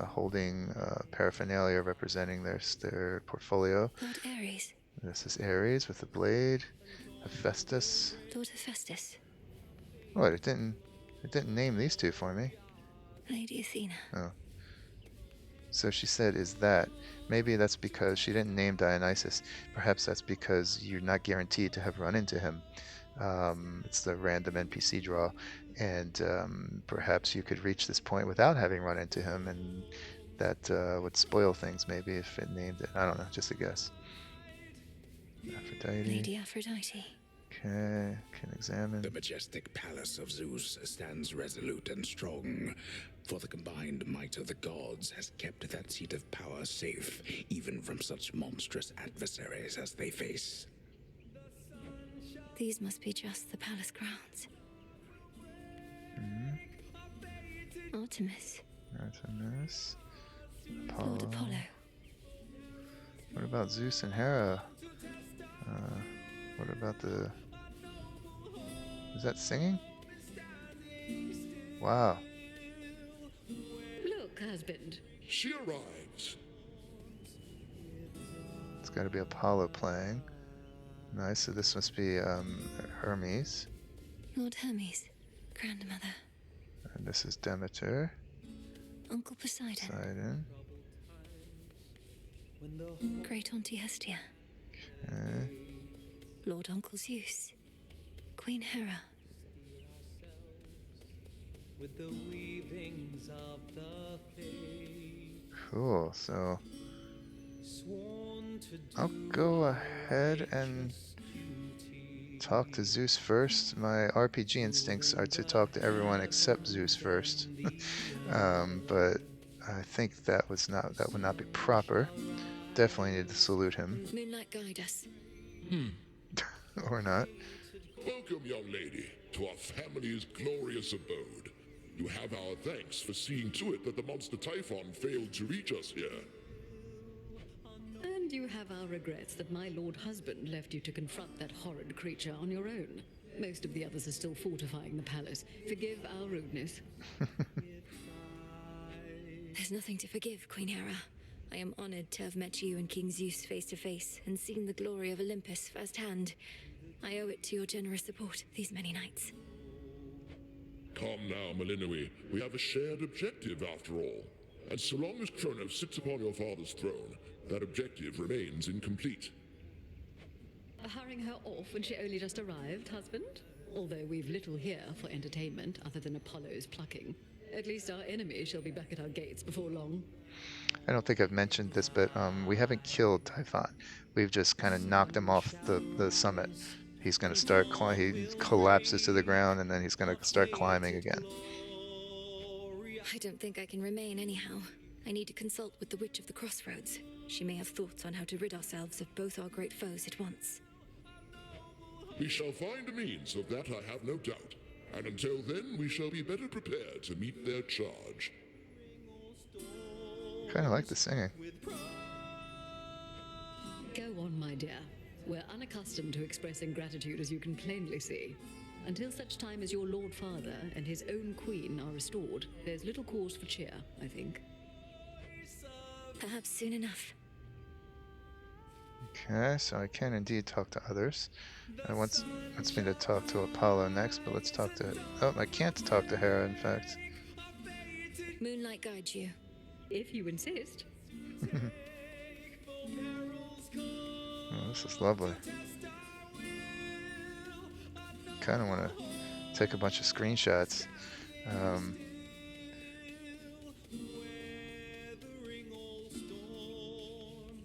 Holding paraphernalia representing their portfolio. Lord Ares. This is Ares with the blade. Hephaestus. Lord Hephaestus. What? It didn't name these two for me. Lady Athena. Oh. So she said, is that. Maybe that's because she didn't name Dionysus. Perhaps that's because you're not guaranteed to have run into him. It's the random NPC draw. And perhaps you could reach this point without having run into him, and that would spoil things maybe if it named it. I don't know, just a guess. Aphrodite. Lady Aphrodite. Okay, can examine. The majestic palace of Zeus stands resolute and strong, for the combined might of the gods has kept that seat of power safe, even from such monstrous adversaries as they face. These must be just the palace grounds. Artemis. Artemis. Apollo. Lord Apollo. What about Zeus and Hera? What about the... Is that singing? Wow. Look, husband. She arrives. It's got to be Apollo playing. Nice, so this must be Hermes. Lord Hermes. Grandmother. And this is Demeter. Uncle Poseidon. Poseidon. Great Auntie Hestia. Okay. Lord Uncle Zeus. Queen Hera. Cool, so I'll go ahead and talk to Zeus first. My RPG instincts are to talk to everyone except Zeus first. But I think that would not be proper. Definitely need to salute him. Moonlight guide us. Or not. Welcome, young lady, to our family's glorious abode. You have our thanks for seeing to it that the monster Typhon failed to reach us here. And you have our regrets that my lord husband left you to confront that horrid creature on your own. Most of the others are still fortifying the palace. Forgive our rudeness. There's nothing to forgive, Queen Hera. I am honored to have met you and King Zeus face to face and seen the glory of Olympus firsthand. I owe it to your generous support these many nights. Come now, Melinoë. We have a shared objective after all. And so long as Kronos sits upon your father's throne, that objective remains incomplete. Hurrying her off when she only just arrived, husband? Although we've little here for entertainment other than Apollo's plucking. At least our enemy shall be back at our gates before long. I don't think I've mentioned this, but we haven't killed Typhon. We've just kind of knocked him off the summit. He's going to start he collapses to the ground, and then he's going to start climbing again. I don't think I can remain anyhow. I need to consult with the Witch of the Crossroads. She may have thoughts on how to rid ourselves of both our great foes at once. We shall find a means of that, I have no doubt. And until then, we shall be better prepared to meet their charge. Kind of like the singing. Go on, my dear. We're unaccustomed to expressing gratitude, as you can plainly see. Until such time as your Lord Father and his own queen are restored, there's little cause for cheer, I think. Perhaps soon enough. Okay, so I can indeed talk to others. It wants me to talk to Apollo next, but let's talk to... Oh, I can't talk to Hera, in fact. Moonlight guides you. If you insist. Oh, this is lovely. kind of want to take a bunch of screenshots.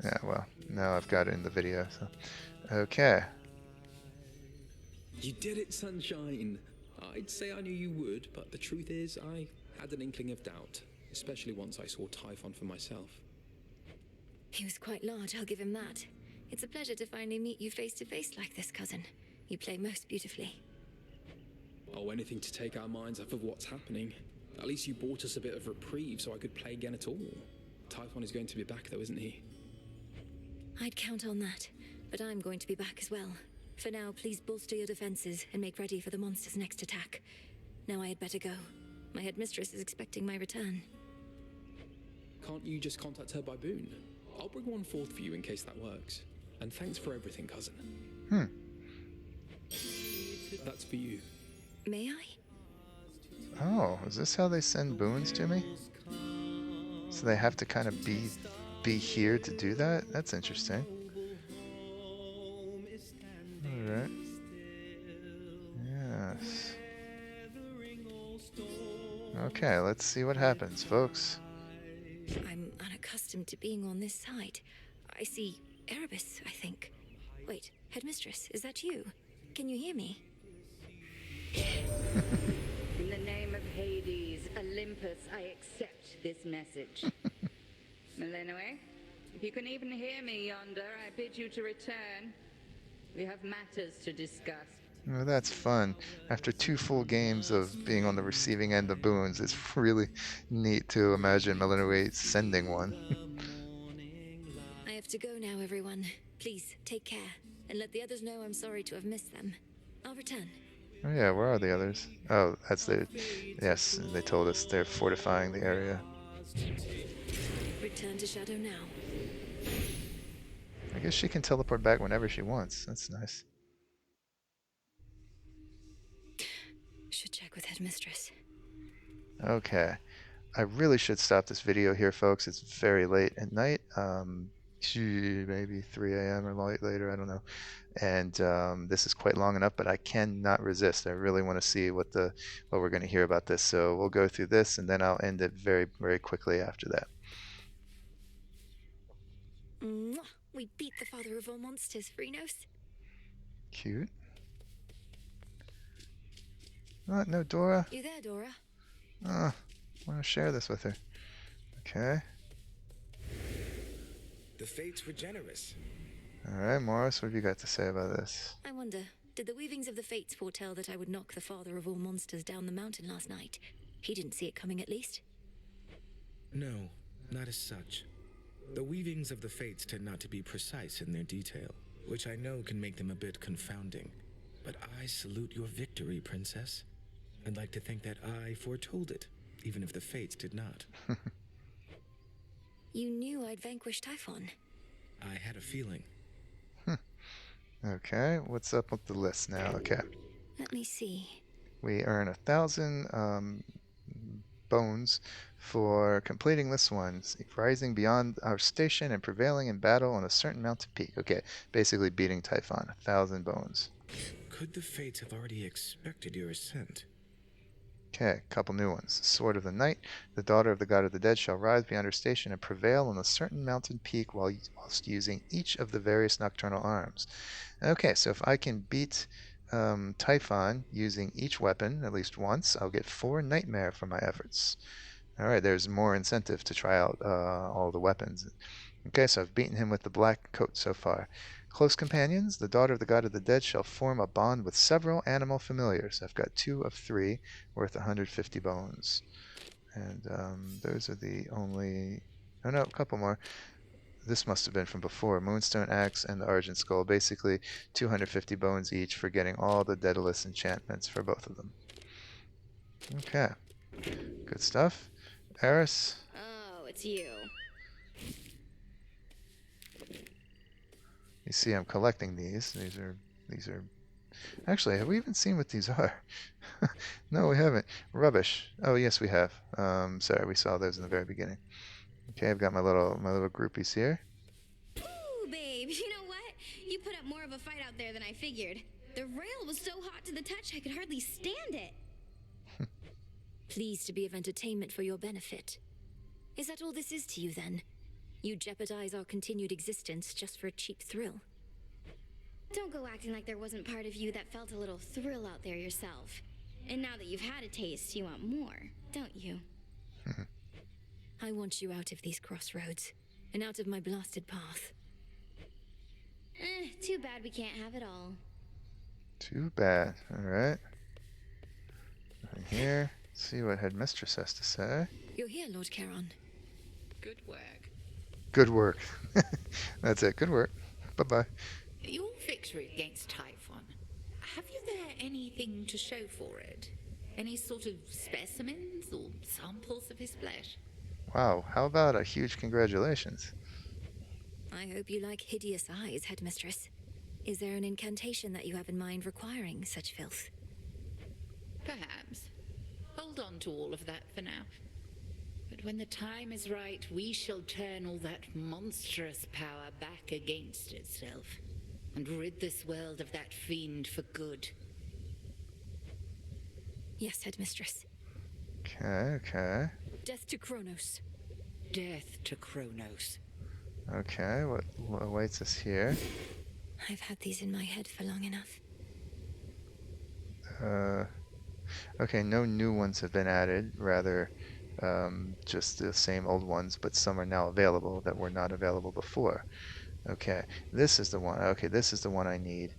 Yeah, well, now I've got it in the video. So. Okay. You did it, Sunshine. I'd say I knew you would, but the truth is I had an inkling of doubt, especially once I saw Typhon for myself. He was quite large, I'll give him that. It's a pleasure to finally meet you face to face like this, cousin. You play most beautifully. Oh, anything to take our minds off of what's happening. At least you bought us a bit of reprieve so I could play again at all. Typhon is going to be back though, isn't he? I'd count on that, but I'm going to be back as well. For now, please bolster your defenses and make ready for the monster's next attack. Now I had better go. My headmistress is expecting my return. Can't you just contact her by boon? I'll bring one forth for you in case that works. And thanks for everything, cousin. That's for you. May I? Oh, is this how they send boons to me? So they have to kind of be here to do that? That's interesting. Alright. Yes. Okay, let's see what happens, folks. I'm unaccustomed to being on this side. I see Erebus, I think. Wait, headmistress, is that you? Can you hear me? In the name of Hades, Olympus, I accept this message. Melinoë, if you can even hear me yonder, I bid you to return. We have matters to discuss. Well, that's fun. After 2 full games of being on the receiving end of boons, it's really neat to imagine Melinoë sending one. I have to go now, everyone. Please, take care, and let the others know I'm sorry to have missed them. I'll return. Oh yeah, where are the others? Oh, that's their... Yes, they told us they're fortifying the area. Return to Shadow now. I guess she can teleport back whenever she wants. That's nice. Should check with headmistress. Okay. I really should stop this video here, folks. It's very late at night. Maybe 3 a.m. or later, I don't know. And this is quite long enough, but I cannot resist. I really want to see what we're going to hear about this. So we'll go through this, and then I'll end it very, very quickly after that. Mwah! We beat the father of all monsters, Phrynos. Cute. Oh, no, Dora. You there, Dora? I want to share this with her. Okay. The fates were generous. Alright, Morris, what have you got to say about this? I wonder, did the weavings of the fates foretell that I would knock the father of all monsters down the mountain last night? He didn't see it coming, at least. No, not as such. The weavings of the fates tend not to be precise in their detail, which I know can make them a bit confounding. But I salute your victory, Princess. I'd like to think that I foretold it, even if the fates did not. You knew I'd vanquish Typhon. I had a feeling. Okay, what's up with the list now? Okay. Let me see. We earn 1,000 bones for completing this one, rising beyond our station and prevailing in battle on a certain mountain peak. Okay, basically beating Typhon. 1,000 bones. Could the fates have already expected your ascent? Okay, a couple new ones. Sword of the Night. The daughter of the god of the dead shall rise beyond her station and prevail on a certain mountain peak whilst using each of the various nocturnal arms. Okay, so if I can beat Typhon using each weapon at least once, I'll get 4 nightmare for my efforts. Alright, there's more incentive to try out all the weapons. Okay, so I've beaten him with the black coat so far. Close companions, the daughter of the god of the dead shall form a bond with several animal familiars. I've got 2 of 3, worth 150 bones. And those are the only... Oh no, a couple more. This must have been from before. Moonstone Axe and the Argent Skull. Basically 250 bones each for getting all the Daedalus enchantments for both of them. Okay. Good stuff. Eris? Oh, it's you. You see I'm collecting these. These are... Actually, have we even seen what these are? No, we haven't. Rubbish. Oh, yes, we have. Sorry, we saw those in the very beginning. Okay, I've got my little groupies here. Ooh, babe, you know what? You put up more of a fight out there than I figured. The rail was so hot to the touch I could hardly stand it. Pleased to be of entertainment for your benefit. Is that all this is to you, then? You jeopardize our continued existence just for a cheap thrill? Don't go acting like there wasn't part of you that felt a little thrill out there yourself. And now that you've had a taste, you want more, don't you? I want you out of these crossroads, and out of my blasted path. Too bad we can't have it all. Too bad. Alright. Right here. See what Headmistress has to say. You're here, Lord Charon. Good work. Good work. That's it. Good work. Bye-bye. Your victory against Typhon. Have you there anything to show for it? Any sort of specimens or samples of his flesh? Wow. How about a huge congratulations? I hope you like hideous eyes, Headmistress. Is there an incantation that you have in mind requiring such filth? Perhaps. Hold on to all of that for now. But when the time is right, we shall turn all that monstrous power back against itself and rid this world of that fiend for good. Yes, Headmistress. Okay. Death to Kronos. Death to Kronos. Okay, what awaits us here? I've had these in my head for long enough. Okay, no new ones have been added, rather just the same old ones, but some are now available that were not available before. Okay, this is the one. Okay, this is the one I need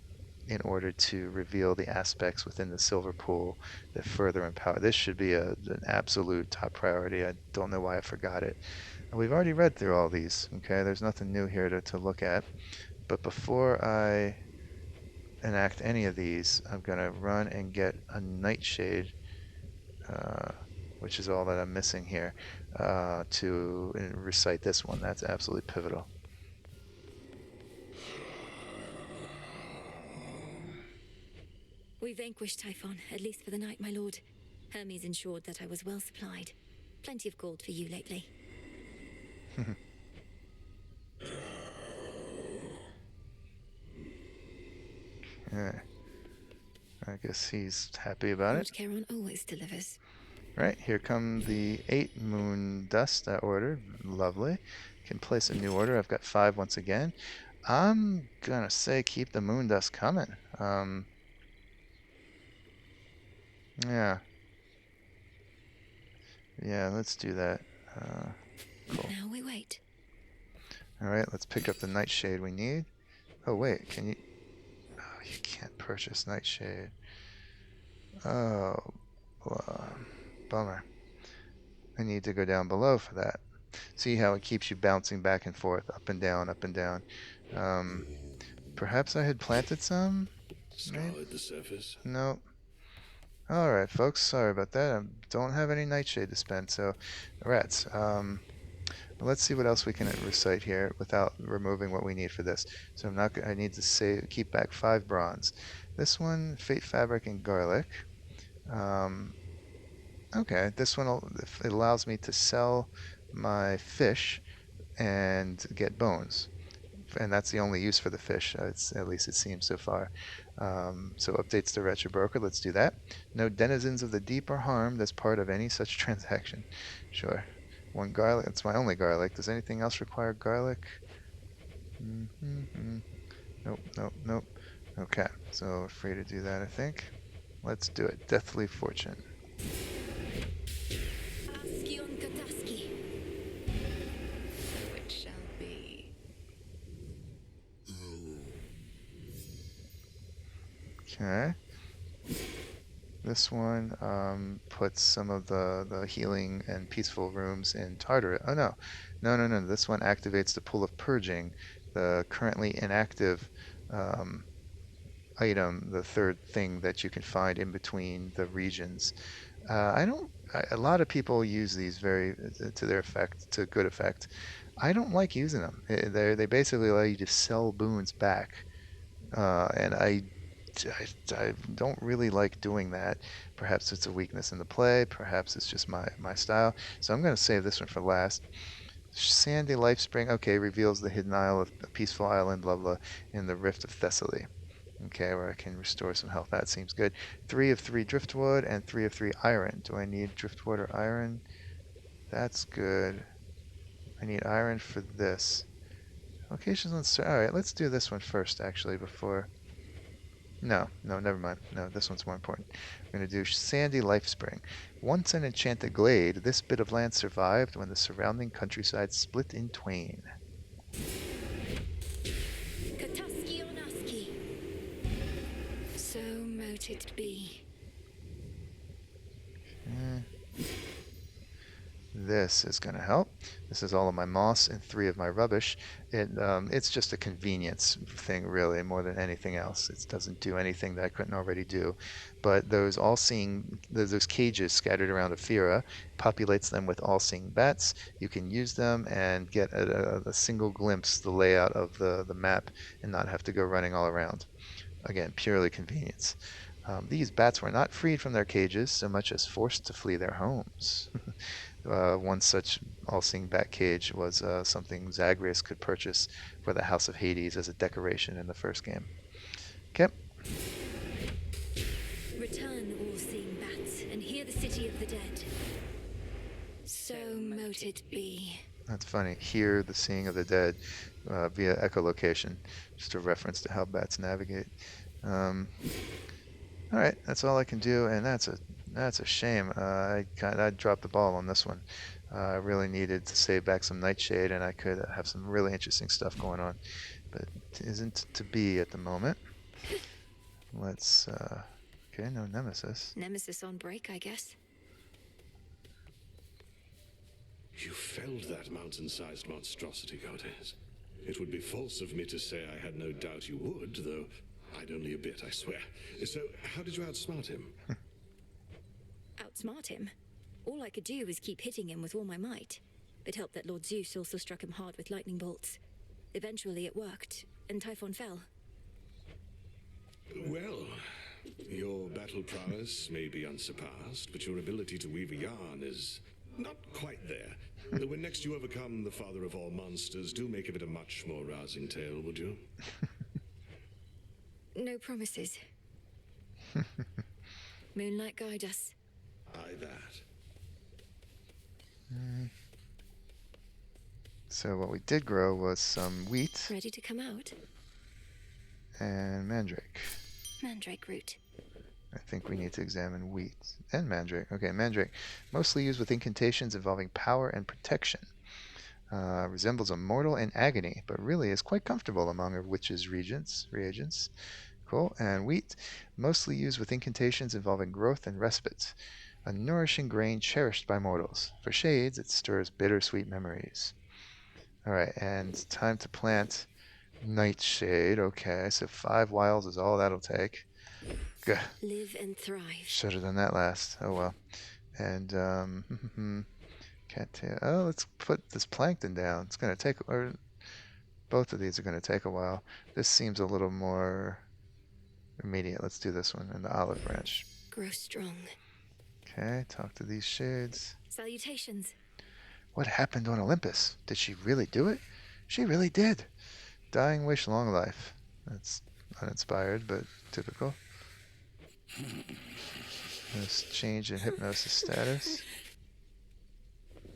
in order to reveal the aspects within the silver pool that further empower. This should be an absolute top priority. I don't know why I forgot it. We've already read through all these. Okay, there's nothing new here to look at. But before I enact any of these, I'm going to run and get a nightshade, which is all that I'm missing here, to recite this one. That's absolutely pivotal. We vanquished Typhon, at least for the night, my lord. Hermes ensured that I was well supplied. Plenty of gold for you lately. Okay. I guess he's happy about Lord it. Charon always delivers. Right, here come the 8 moon dust I ordered. Lovely. Can place a new order. I've got 5 once again. I'm gonna say keep the moon dust coming. Yeah. Yeah, let's do that. Cool. Now we wait. Alright, let's pick up the nightshade we need. Oh, wait, can you... Oh, you can't purchase nightshade. Oh, bummer. I need to go down below for that. See how it keeps you bouncing back and forth, up and down, up and down. Perhaps I had planted some? Scoured the surface? No. Alright, folks, sorry about that. I don't have any nightshade to spend, so rats. Let's see what else we can recite here without removing what we need for this. So I need to keep back 5 bronze. This one, Fate Fabric and Garlic. Okay, this one it allows me to sell my fish and get bones. And that's the only use for the fish, at least it seems so far. So updates to Wretched Broker, let's do that. No denizens of the deep are harmed as part of any such transaction. Sure. 1 garlic, that's my only garlic. Does anything else require garlic? Nope, nope, nope. Okay, so we're free to do that, I think. Let's do it. Deathly Fortune. Which shall be. Okay. This one puts some of the healing and peaceful rooms in Tartarus. Oh, no. No. This one activates the Pool of Purging, the currently inactive item, the 3rd thing that you can find in between the regions. A lot of people use these to their effect, to good effect. I don't like using them. They basically allow you to sell boons back. And I don't really like doing that. Perhaps it's a weakness in the play. Perhaps it's just my style. So I'm going to save this one for last. Sandy Lifespring. Okay, reveals the hidden isle of a peaceful island, blah, blah, in the Rift of Thessaly. Okay, where I can restore some health. That seems good. 3 of 3 driftwood and 3 of 3 iron. Do I need driftwood or iron? That's good. I need iron for this. Locations on... Alright, let's do this one first, actually, before... No, never mind. No, this one's more important. I'm going to do Sandy Life Spring. Once an enchanted glade, this bit of land survived when the surrounding countryside split in twain. Kataski Onaski. So mote it be. This is going to help. This is all of my moss and 3 of my rubbish. It's just a convenience thing, really, more than anything else. It doesn't do anything that I couldn't already do. But those cages scattered around Ephyra populates them with all-seeing bats. You can use them and get a single glimpse the layout of the map and not have to go running all around. Again, purely convenience. These bats were not freed from their cages so much as forced to flee their homes. One such all-seeing bat cage was something Zagreus could purchase for the House of Hades as a decoration in the first game. Okay. Return, all-seeing bats, and hear the city of the dead. So mote it be. That's funny. Hear the seeing of the dead via echolocation. Just a reference to how bats navigate. All right, that's all I can do, and that's a shame. I dropped the ball on this one. I really needed to save back some Nightshade, and I could have some really interesting stuff going on, but it isn't to be at the moment. Let's. Okay, no Nemesis. Nemesis on break, I guess. You felled that mountain-sized monstrosity, Goddess. It would be false of me to say I had no doubt you would, though I'd only a bit, I swear. So, how did you outsmart him? Outsmart him? All I could do was keep hitting him with all my might. It helped that Lord Zeus also struck him hard with lightning bolts. Eventually it worked, and Typhon fell. Well, your battle prowess may be unsurpassed, but your ability to weave a yarn is not quite there. Though when next you overcome the father of all monsters, do make of it a much more rousing tale, would you? No promises. Moonlight guide us. Aye, that. So what we did grow was some wheat. Ready to come out? And mandrake. Mandrake root. I think we need to examine wheat and mandrake. Okay, mandrake. Mostly used with incantations involving power and protection. Resembles a mortal in agony, but really is quite comfortable among a witch's reagents. Cool. And wheat. Mostly used with incantations involving growth and respite. A nourishing grain cherished by mortals. For shades, it stirs bittersweet memories. Alright, and time to plant Nightshade. Okay, so 5 wiles is all that'll take. Good. Live and thrive. Should have done that last. Oh well. And cattail. Oh, let's put this plankton down. It's gonna take, or both of these are gonna take a while. This seems a little more immediate. Let's do this one and the olive branch. Grow strong. Okay, talk to these shades. Salutations. What happened on Olympus? Did she really do it? She really did. Dying wish, long life. That's uninspired, but typical. This change in hypnosis status.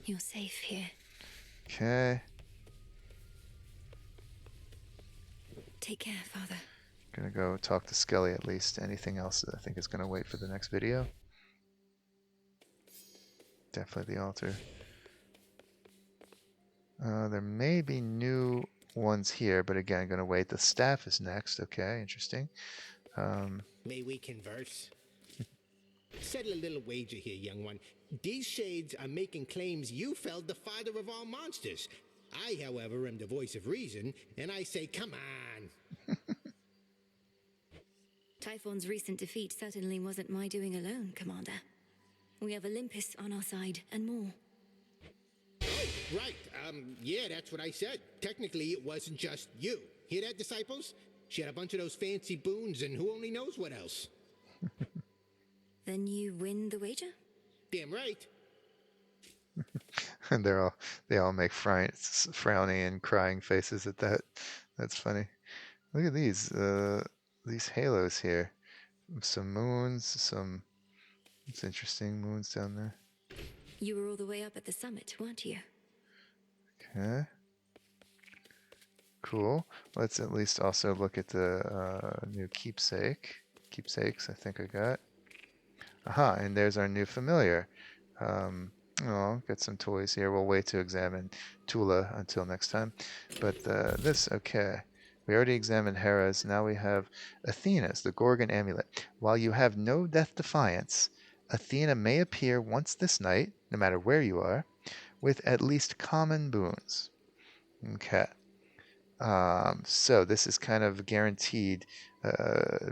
You're safe here. Okay. Take care, Father. Gonna go talk to Skelly at least. Anything else that I think is gonna wait for the next video? Definitely the altar. There may be new ones here, but again, I'm gonna wait. The staff is next. Okay, interesting. May we converse? Settle a little wager here, young one. These shades are making claims you felled the father of all monsters. I, however, am the voice of reason, and I say, come on. Typhon's recent defeat certainly wasn't my doing alone, Commander. We have Olympus on our side, and more. Oh, right. Yeah, that's what I said. Technically, it wasn't just you. Hear that, disciples? She had a bunch of those fancy boons, and who only knows what else. Then you win the wager? Damn right. And they all make frowny and crying faces at that. That's funny. Look at these. these halos here. Some moons, it's interesting moons down there. You were all the way up at the summit, weren't you? Okay. Cool. Let's at least also look at the new keepsakes. I think I got. Aha, and there's our new familiar. Got some toys here. We'll wait to examine Toula until next time. But okay. We already examined Hera's. Now we have Athena's, the Gorgon amulet. While you have no death defiance, Athena may appear once this night, no matter where you are, with at least common boons. Okay. So this is kind of guaranteed.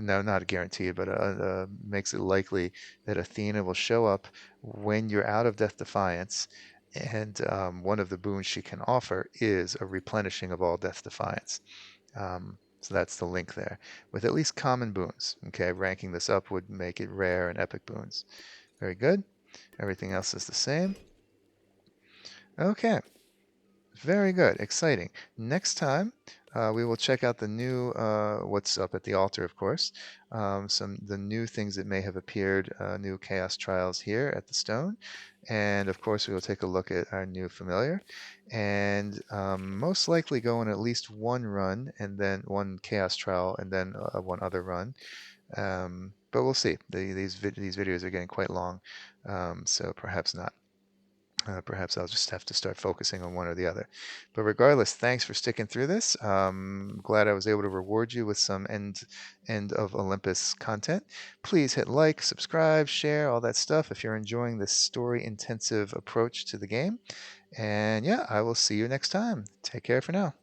No, not guaranteed, but makes it likely that Athena will show up when you're out of Death Defiance, and one of the boons she can offer is a replenishing of all Death Defiance. So that's the link there, with at least common boons. Okay, ranking this up would make it rare and epic boons. Very good. Everything else is the same. Okay. Very good. Exciting. Next time, we will check out the new, what's up at the altar, of course. The new things that may have appeared, new chaos trials here at the stone. And of course, we will take a look at our new familiar. And most likely go on at least one run, and then one chaos trial, and then one other run. But we'll see. These videos are getting quite long, so perhaps not. Perhaps I'll just have to start focusing on one or the other. But regardless, thanks for sticking through this. Glad I was able to reward you with some end of Olympus content. Please hit like, subscribe, share, all that stuff if you're enjoying this story-intensive approach to the game. And yeah, I will see you next time. Take care for now.